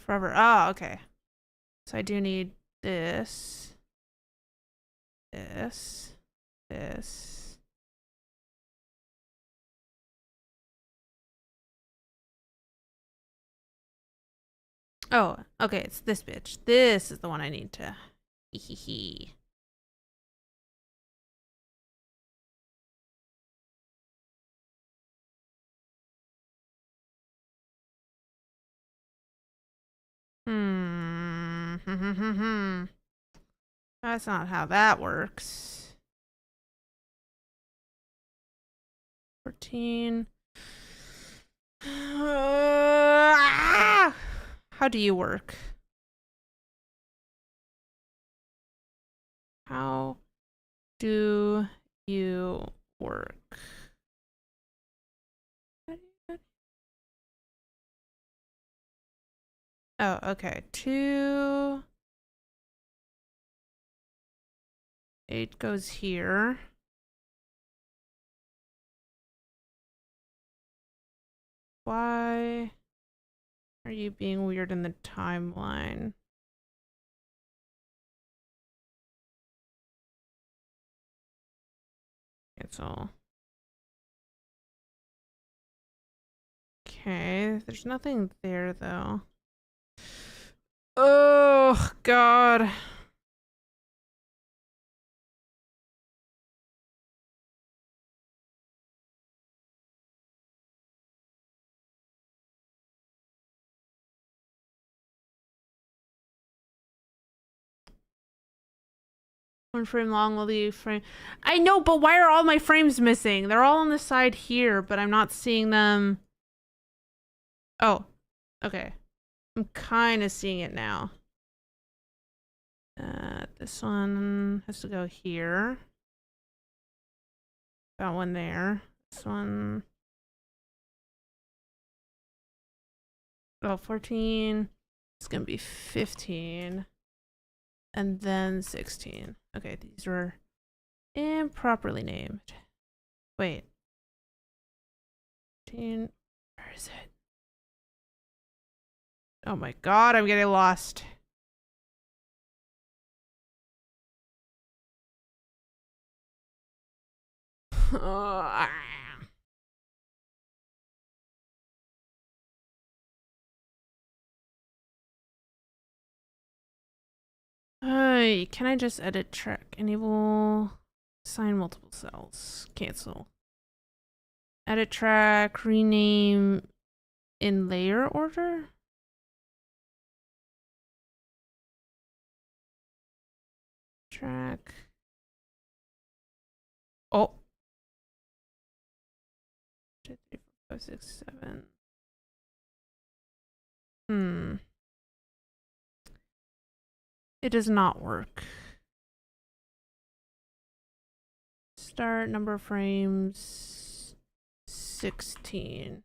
forever. Ah, okay. So I do need this. This. Oh, okay, it's this bitch. This is the one I need to. Hee hee hee. That's not how that works. 14. How do you work? How do you work? Oh, okay. 2. 8 goes here. Why are you being weird in the timeline? Cancel. Okay, there's nothing there though. Oh, God. One frame long will leave frame. I know, but why are all my frames missing? They're all on the side here, but I'm not seeing them. Oh, okay. I'm kind of seeing it now. This one has to go here. Got one there. This one. Oh, 14. It's gonna be 15. And then 16. Okay, these were improperly named. Wait. 15. Where is it? Oh my god, I'm getting lost. Hey, can I just edit track? Enable assign multiple cells. Cancel. Edit track, rename in layer order? Track. Oh. 2, 3, 4, 5, 6, 7. It does not work. Start number of frames 16.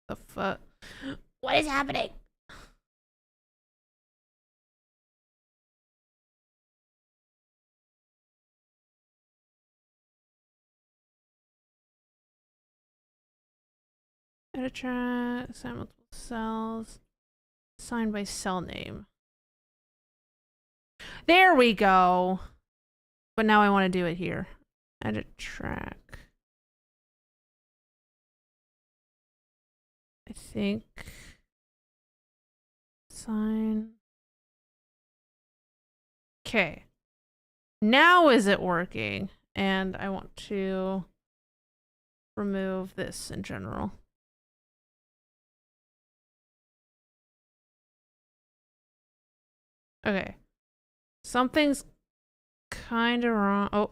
The fuck? What is happening? Edit track, assign multiple cells, assigned by cell name. There we go. But now I want to do it here. Edit track. I think. Assign. Okay. Now is it working? And I want to remove this in general. Okay. Something's kind of wrong. Oh,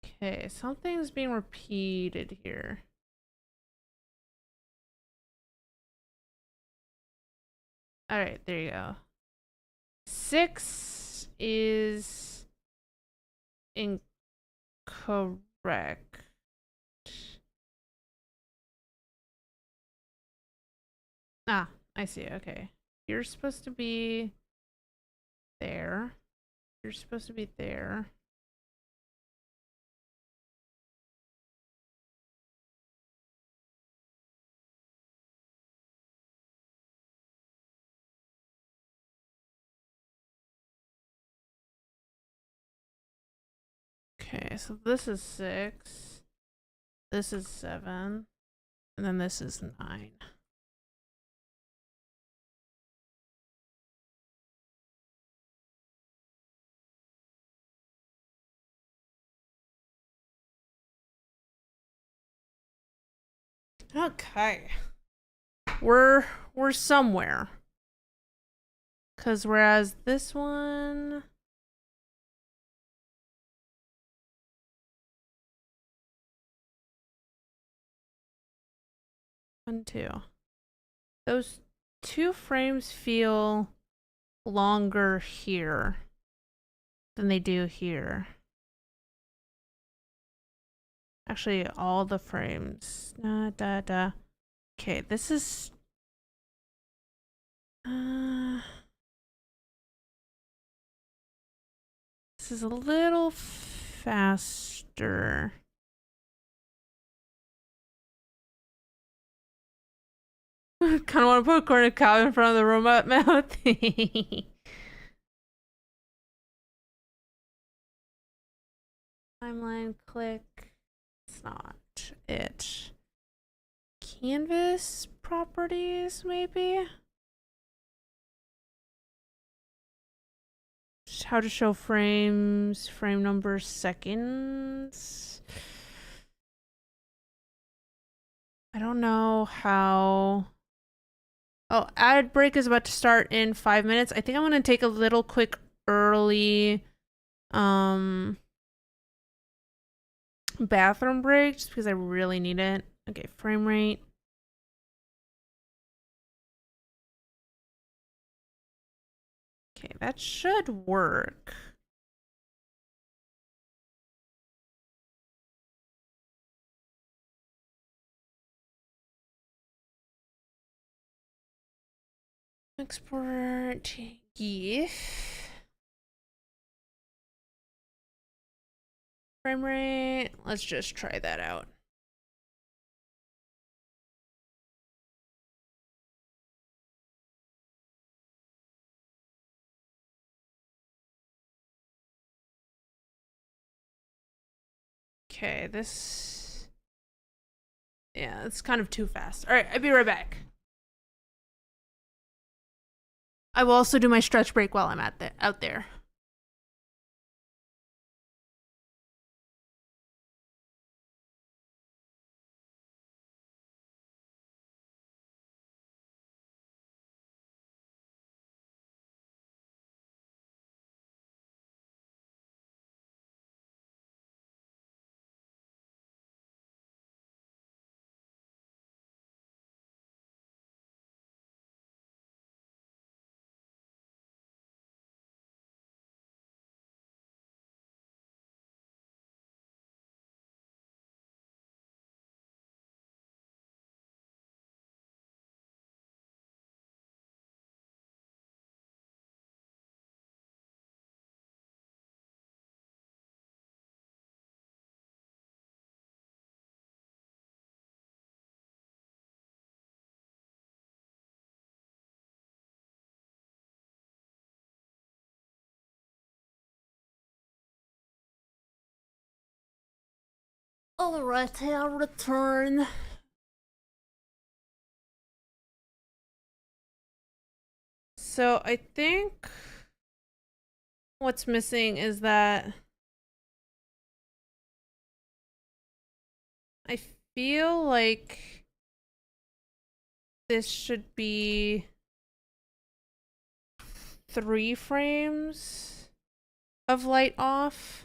okay, something's being repeated here. All right, there you go. 6 is incorrect. Ah, I see. Okay. You're supposed to be there. You're supposed to be there. Okay, so this is 6. This is 7. And then this is 9. Okay. We're somewhere. Cause whereas this one one, two. Those 2 frames feel longer here than they do here. Actually, all the frames. Okay, this is this is a little faster. Kind of want to put a corn cob in front of the robot mouth. Timeline click. It's not it. Canvas properties, maybe? How to show frames, frame numbers, seconds. I don't know how. Oh, ad break is about to start in 5 minutes. I think I'm gonna take a little quick early bathroom break just because I really need it. Okay, frame rate. Okay, that should work. Export GIF. Frame rate. Let's just try that out. Okay, this. Yeah, it's kind of too fast. All right, I'll be right back. I will also do my stretch break while I'm out there. Alright, I'll return. So I think what's missing is that I feel like this should be 3 frames of light off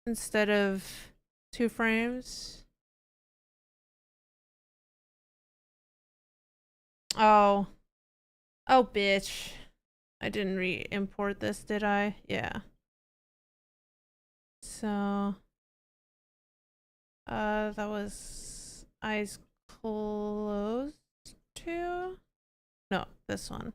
instead of 2 frames. Oh. Oh, bitch. I didn't re-import this, did I? Yeah. So, that was eyes closed to? No, this one.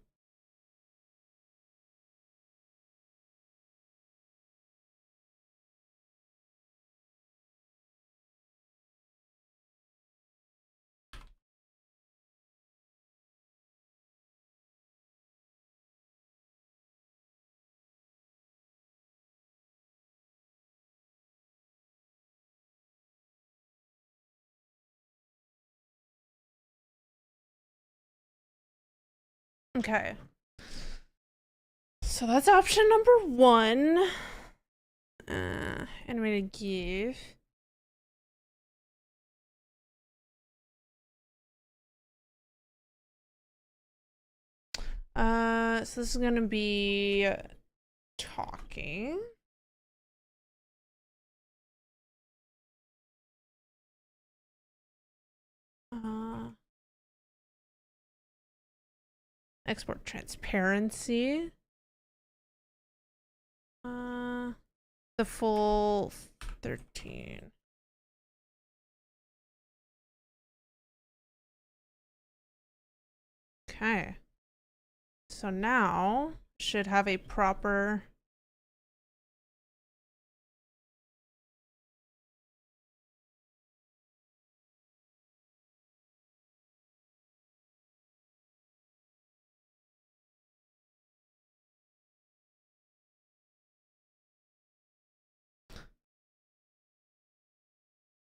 Okay. So that's option number 1. Animated GIF. So this is gonna be talking. Export transparency. The full 13. Okay. So now should have a proper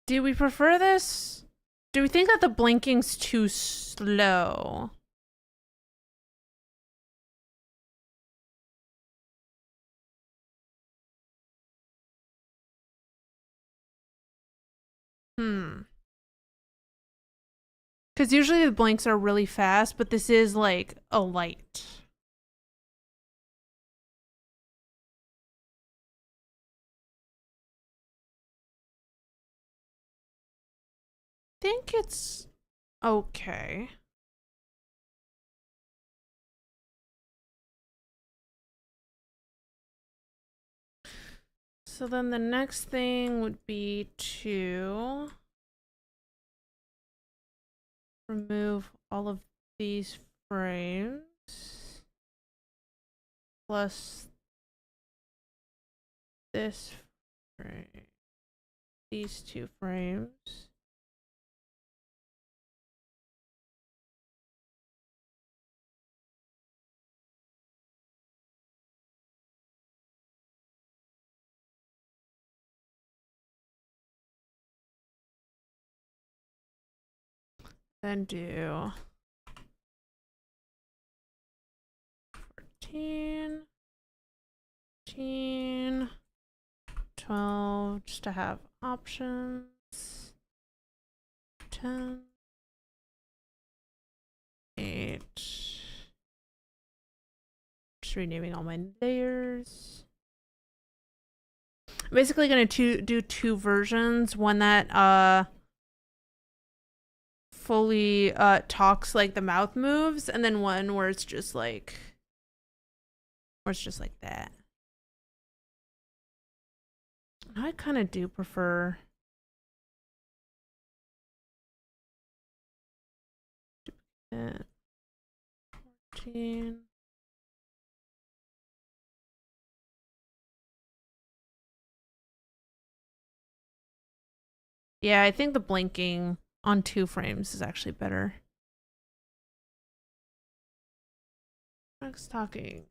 Do we prefer this? Do we think that the blinking's too slow? Because usually the blinks are really fast, but this is like a light. I think it's okay. So then the next thing would be to remove all of these frames plus this frame, these two frames. Then do 14, 15, 12, just to have options. 10, 8. Just renaming all my layers. I'm basically gonna do two versions. One that fully talks like the mouth moves, and then one where it's just like that. I kind of do prefer 14. Yeah, I think the blinking on 2 frames is actually better. Next talking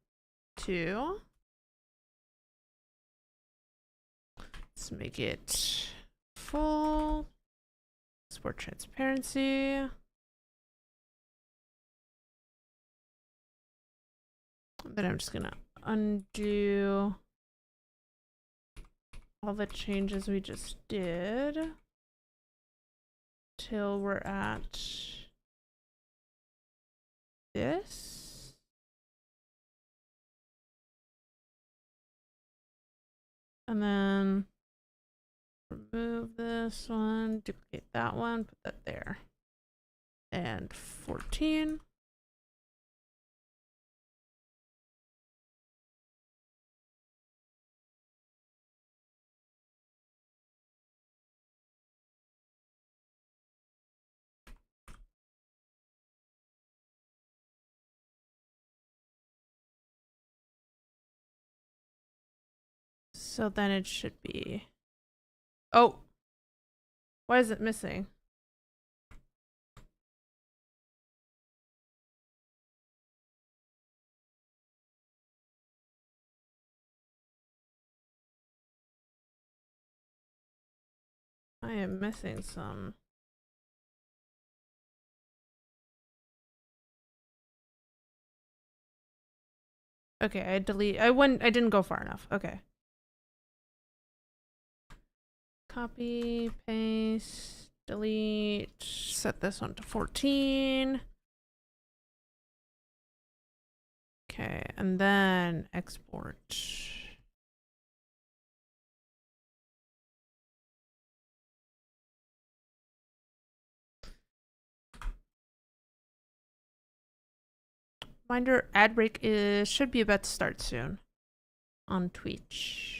to. Let's make it full. Support transparency. Then I'm just gonna undo all the changes we just did till we're at this. And then remove this one, duplicate that one, put that there. And 14. So then it should be. Oh, why is it missing? I am missing some. Okay, I didn't go far enough. Okay. Copy, paste, delete, set this one to 14. Okay, and then export. Reminder, ad break should be about to start soon on Twitch.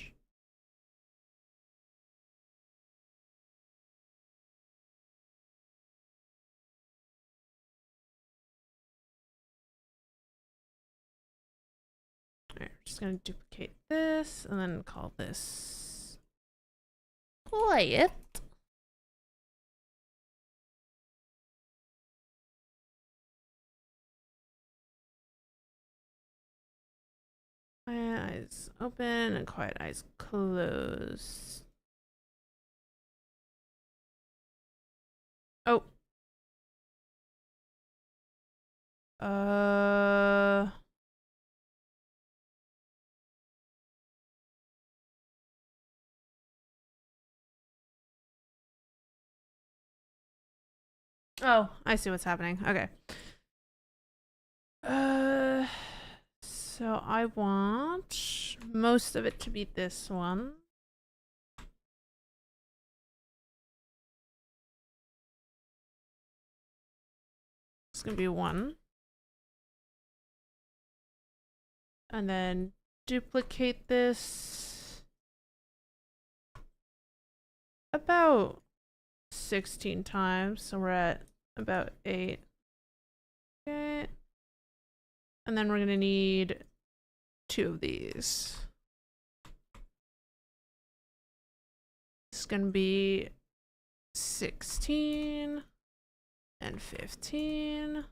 Alright, we're just gonna duplicate this and then call this quiet. Quiet eyes open and quiet eyes closed. Oh. Oh, I see what's happening. Okay. So I want most of it to be this one. It's gonna be 1. And then duplicate this about 16 times, so we're at about 8. Okay. And then we're gonna need 2 of these. It's gonna be 16 and 15.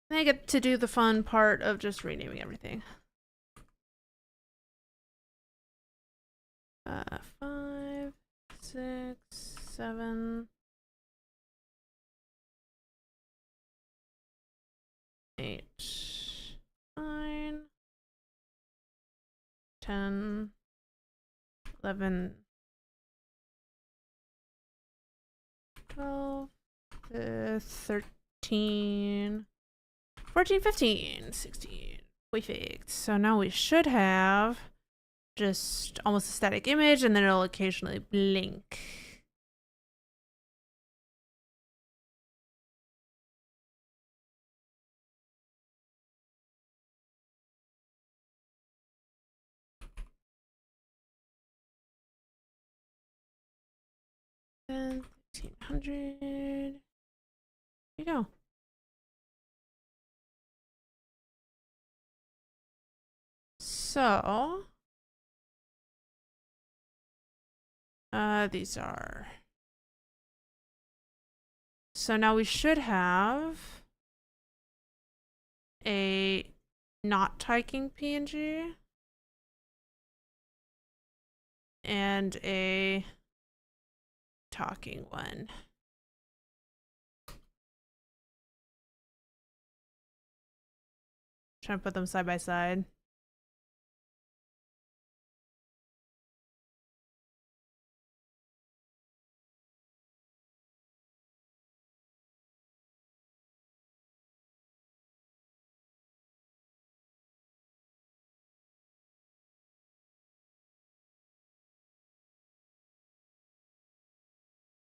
And I get to do the fun part of just renaming everything. 5, 6, 7, 8, 9, 10, 11, 12, 13, 14, 15, 16. Perfect. So now we should have just almost a static image, and then it'll occasionally blink. Then 1300. There you go. So these are. So now we should have a not typing PNG and a talking one. Trying to put them side by side.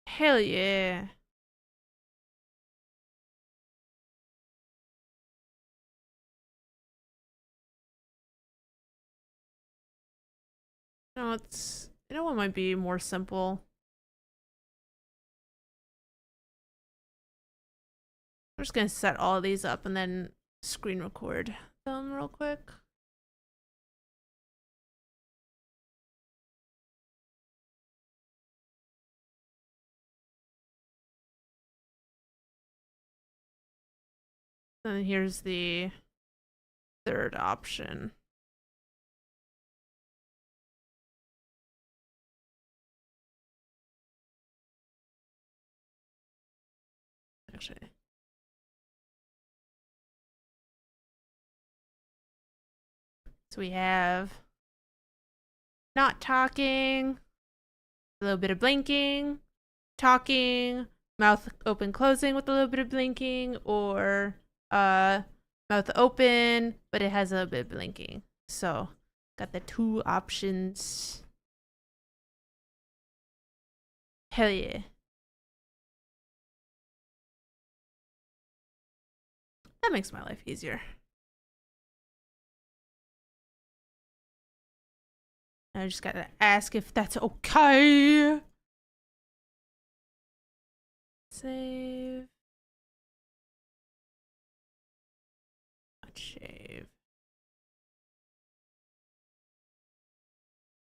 Hell yeah. No, what might be more simple. I'm just gonna set all of these up and then screen record them real quick. Then here's the third option. Actually. So we have not talking, a little bit of blinking, talking, mouth open closing with a little bit of blinking, or mouth open, but it has a little bit of blinking. So got the 2 options. Hell yeah. That makes my life easier. I just gotta ask if that's okay. Save. Shave.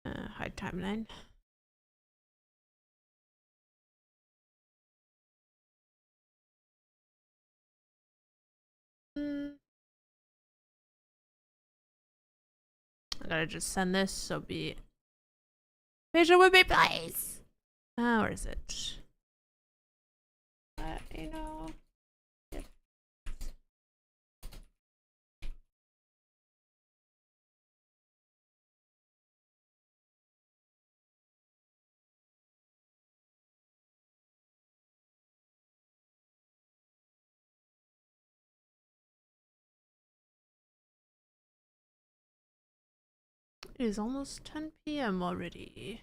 Hide timeline. I gotta just send this, so be patient with me, please. Where is it? You know. It is almost 10 p.m. already.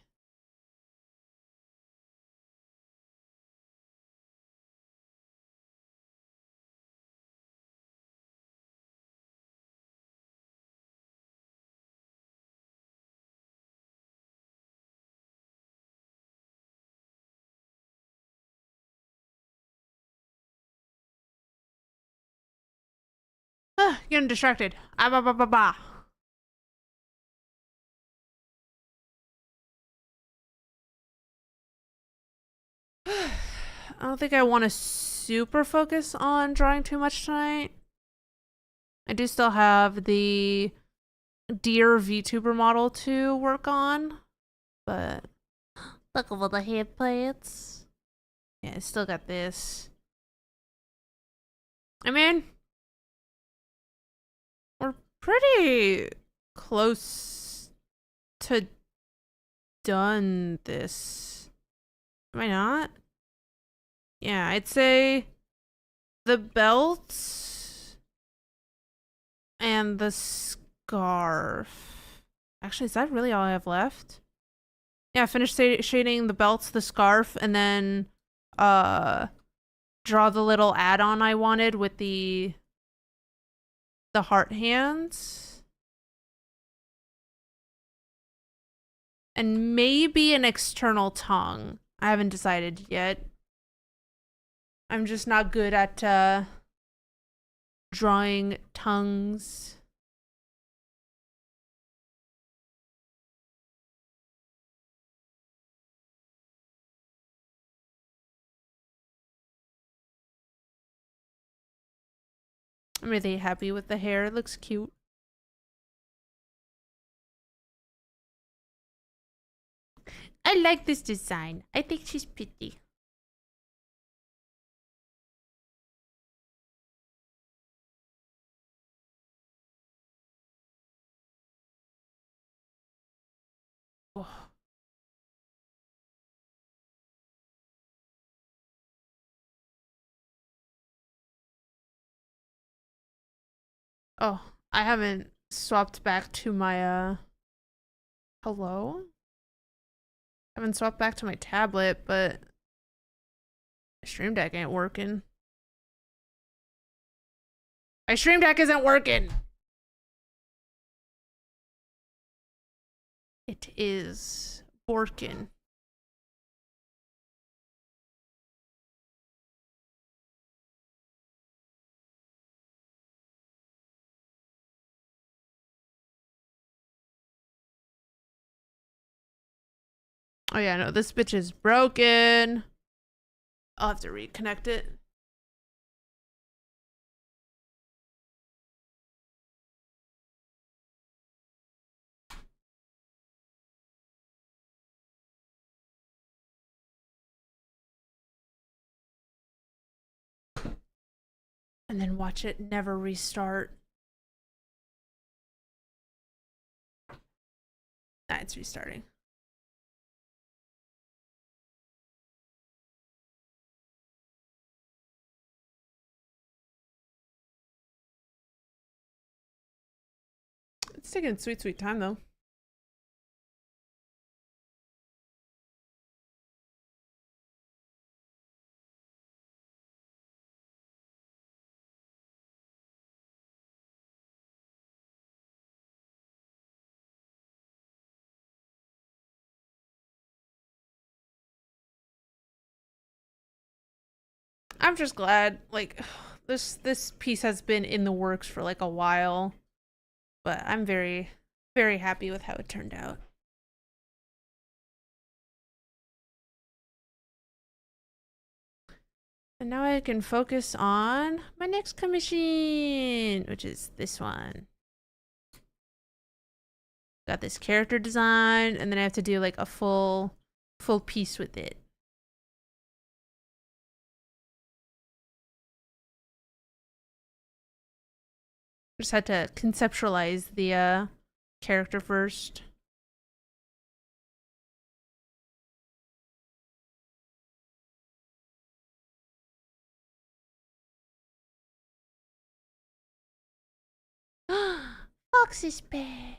Getting distracted. Ah, bah, bah, bah, bah. I don't think I want to super focus on drawing too much tonight. I do still have the deer VTuber model to work on, but look at all the head plates. Yeah, I still got this. I mean, we're pretty close to done this. Am I not? Yeah, I'd say the belt and the scarf. Actually, is that really all I have left? Yeah, finish shading the belts, the scarf, and then draw the little add-on I wanted with the heart hands. And maybe an external tongue. I haven't decided yet. I'm just not good at drawing tongues. I'm really happy with the hair. It looks cute. I like this design. I think she's pretty. Oh. Oh, I haven't swapped back to my hello? I haven't swapped back to my tablet, but my Stream Deck ain't working. My Stream Deck isn't working. It is working. Oh yeah, no, this bitch is broken. I'll have to reconnect it. And then watch it never restart. Nah, it's restarting. It's taking sweet, sweet time though. I'm just glad, like, this piece has been in the works for like a while, but I'm very, very happy with how it turned out. And now I can focus on my next commission, which is this one. Got this character design, and then I have to do like a full piece with it. Just had to conceptualize the character first. Fox is back.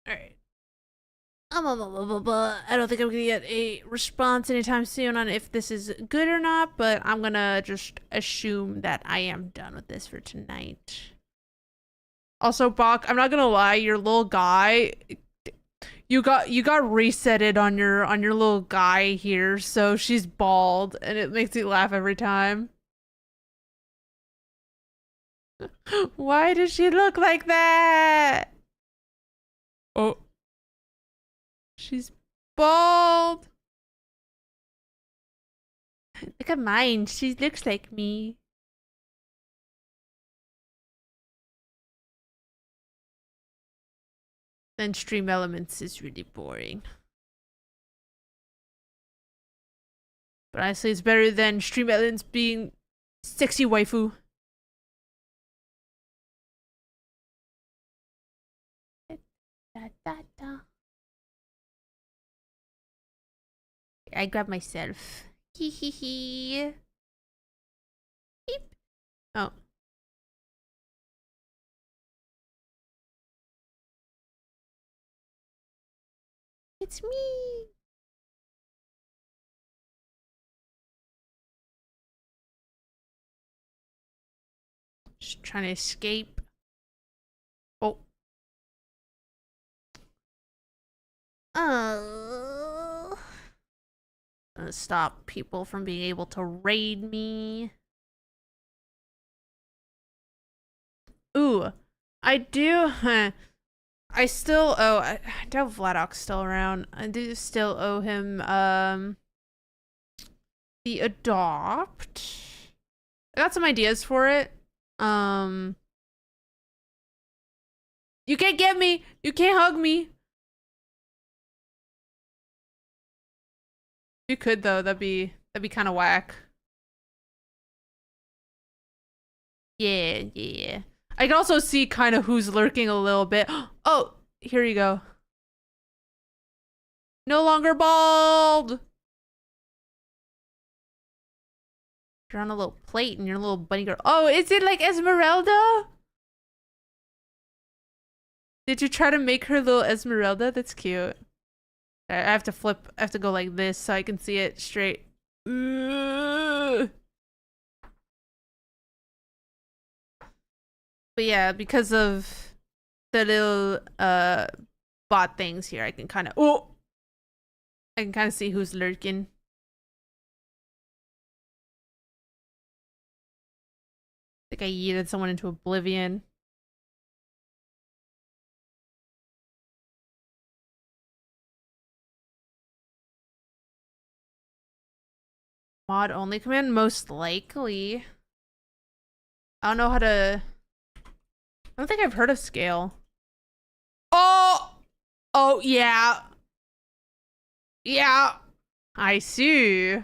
All right. I don't think I'm gonna get a response anytime soon on if this is good or not, but I'm gonna just assume that I am done with this for tonight. Also, Bach, I'm not gonna lie, your little guy, you got resetted on your little guy here, so she's bald, and it makes me laugh every time. Why does she look like that? Oh. She's bald. Look at mine. She looks like me. Then Stream Elements is really boring. But honestly, it's better than Stream Elements being sexy waifu. Da, da, da. I grab myself. Hee hee hee. Beep. Oh. It's me. Just trying to escape. Oh. Stop people from being able to raid me. Ooh, I do. I still owe. I doubt Vladok's still around. I do still owe him the adopt. I got some ideas for it. You can't get me. You can't hug me. You could though. That'd be kind of whack. Yeah, yeah. I can also see kind of who's lurking a little bit. Oh, here you go. No longer bald. You're on a little plate and you're a little bunny girl. Oh, is it like Esmeralda? Did you try to make her little Esmeralda? That's cute. I have to flip. I have to go like this so I can see it straight. Ugh. But yeah, because of the little bot things here, I can kind of see who's lurking. I think I yeeted someone into oblivion. Mod only command? Most likely. I don't know how to... I don't think I've heard of scale. Oh! Oh, yeah. Yeah. I see.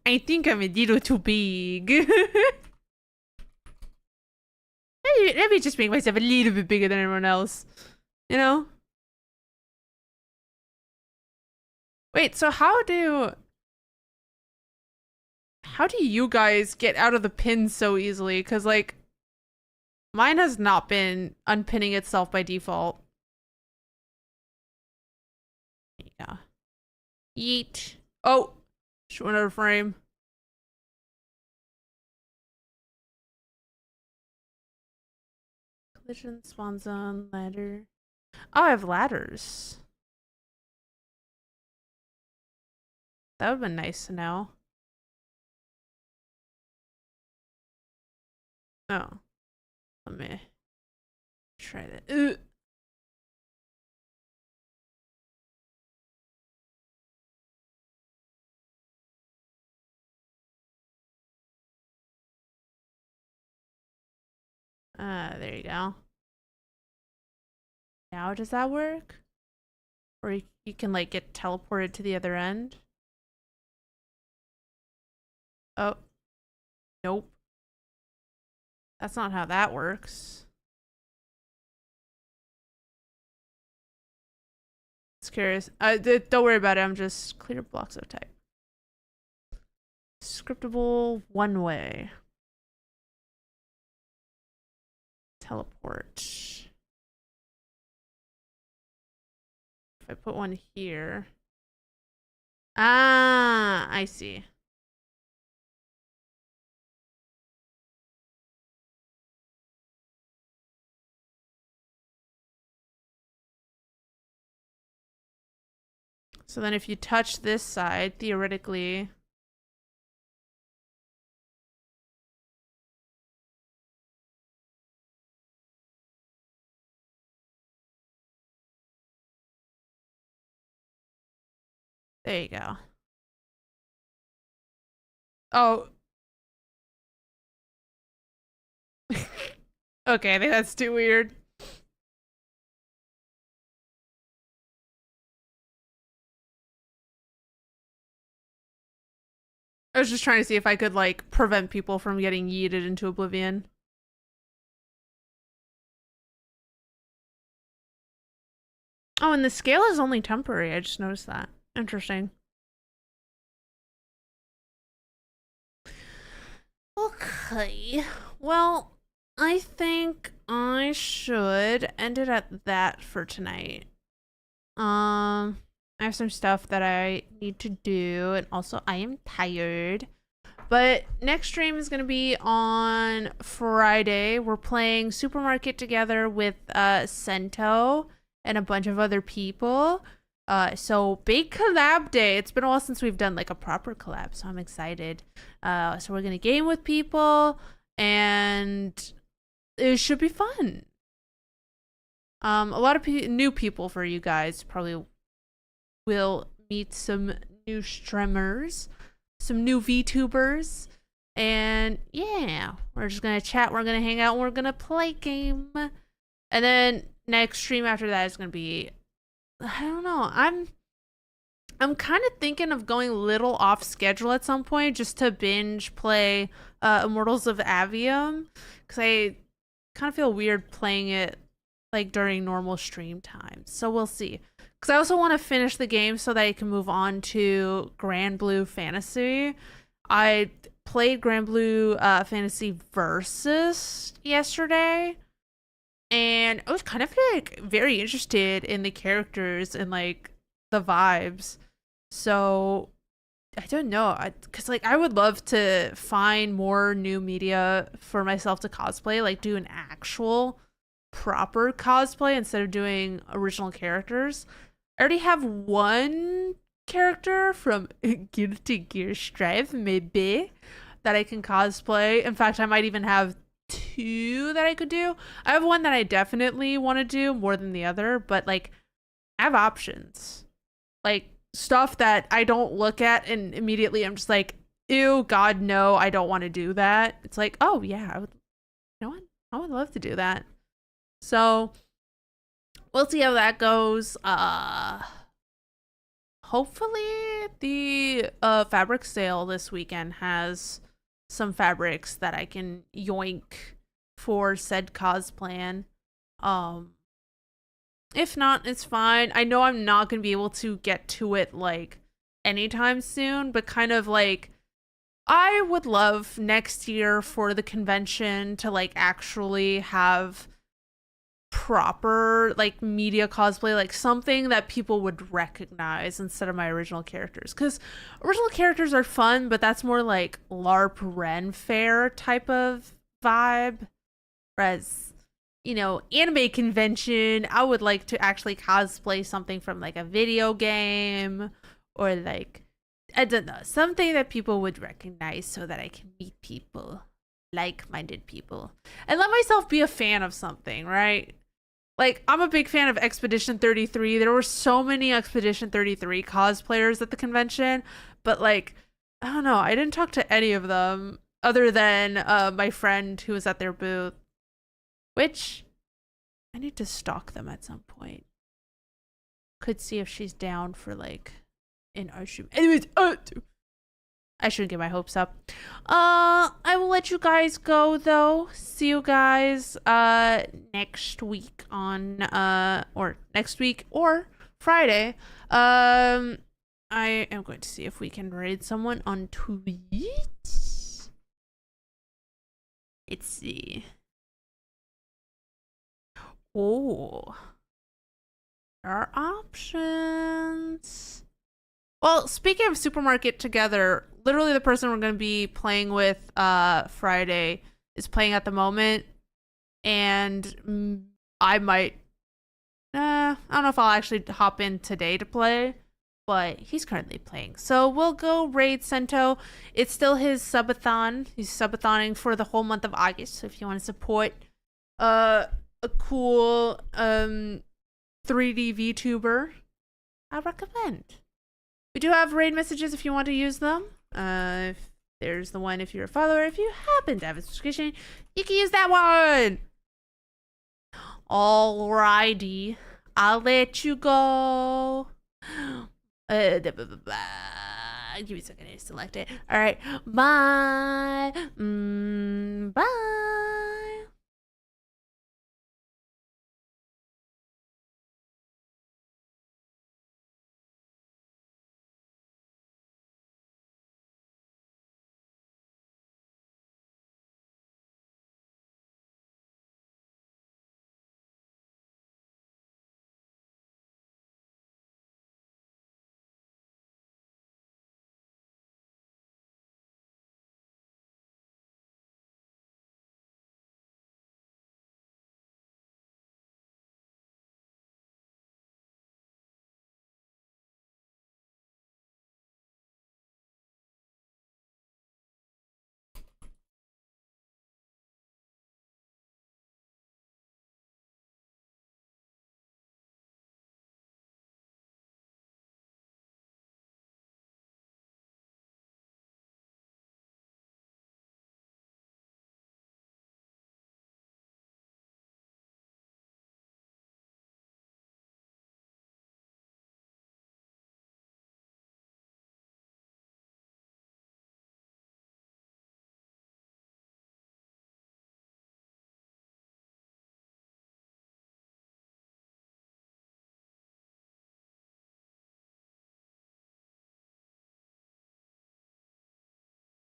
I think I'm a little too big. Let me just make myself a little bit bigger than everyone else. You know? Wait, so how do you guys get out of the pin so easily? Because, like, mine has not been unpinning itself by default. Yeah. Yeet. Oh! Show another frame. Collision, spawn zone, ladder. Oh, I have ladders. That would have been nice to know. Oh. Let me try that. There you go. Now does that work? Or you can like get teleported to the other end? Oh. Nope. That's not how that works. It's curious. Don't worry about it. I'm just clear blocks of type. Scriptable one way. teleport. If I put one here. Ah, I see. So then if you touch this side, theoretically... There you go. Oh. Okay, I think that's too weird. I was just trying to see if I could, like, prevent people from getting yeeted into oblivion. Oh, and the scale is only temporary. I just noticed that. Interesting. Okay. Well, I think I should end it at that for tonight. I have some stuff that I need to do, and also I am tired. But next stream is gonna be on Friday. We're playing Supermarket together with Sento and a bunch of other people. So big collab day. It's been a while since we've done like a proper collab, so I'm excited. So we're gonna game with people, and it should be fun. A lot of new people for you guys. Probably will meet some new streamers, some new VTubers, and yeah, we're just gonna chat, we're gonna hang out, and we're gonna play game. And then next stream after that is gonna be, I don't know, I'm kind of thinking of going a little off schedule at some point just to binge play Immortals of Avium, because I kind of feel weird playing it like during normal stream times. So we'll see. Because I also want to finish the game so that I can move on to Grand Blue Fantasy. I played Grand Blue Fantasy Versus yesterday, and I was kind of like very interested in the characters and like the vibes. So I don't know, because like I would love to find more new media for myself to cosplay, like do an actual proper cosplay instead of doing original characters. I already have one character from Guilty Gear Strive, maybe, that I can cosplay. In fact, I might even have two that I could do. I have one that I definitely want to do more than the other, but like I have options. Like stuff that I don't look at and immediately I'm just like, ew, God, no, I don't want to do that. It's like, oh yeah, you know what? I would love to do that. So we'll see how that goes. Hopefully the fabric sale this weekend has some fabrics that I can yoink for said cosplay. If not, it's fine. I know I'm not gonna be able to get to it like anytime soon, but kind of like I would love next year for the convention to like actually have proper like media cosplay, like something that people would recognize instead of my original characters, because original characters are fun, but that's more like LARP Ren Fair type of vibe, whereas, you know, anime convention, I would like to actually cosplay something from like a video game, or like, I don't know, something that people would recognize so that I can meet people, like-minded people, and let myself be a fan of something, right? Like, I'm a big fan of Expedition 33. There were so many Expedition 33 cosplayers at the convention, but like, I don't know, I didn't talk to any of them other than my friend who was at their booth, which I need to stalk them at some point. Could see if she's down for like an art shoot. Anyways, I shouldn't get my hopes up. I will let you guys go though. See you guys next week on or next week or Friday. I am going to see if we can raid someone on Twitch. Let's see. Oh, there are options. Well, speaking of supermarket together, literally the person we're going to be playing with Friday is playing at the moment, and I might I don't know if I'll actually hop in today to play, but he's currently playing. So we'll go raid Sento. It's still his subathon. He's subathoning for the whole month of August. So if you want to support a cool 3D VTuber, I recommend. We do have raid messages if you want to use them. If there's the one if you're a follower. If you happen to have a subscription, you can use that one. Alrighty, I'll let you go. Give me a second to select it. Alright, bye. Bye.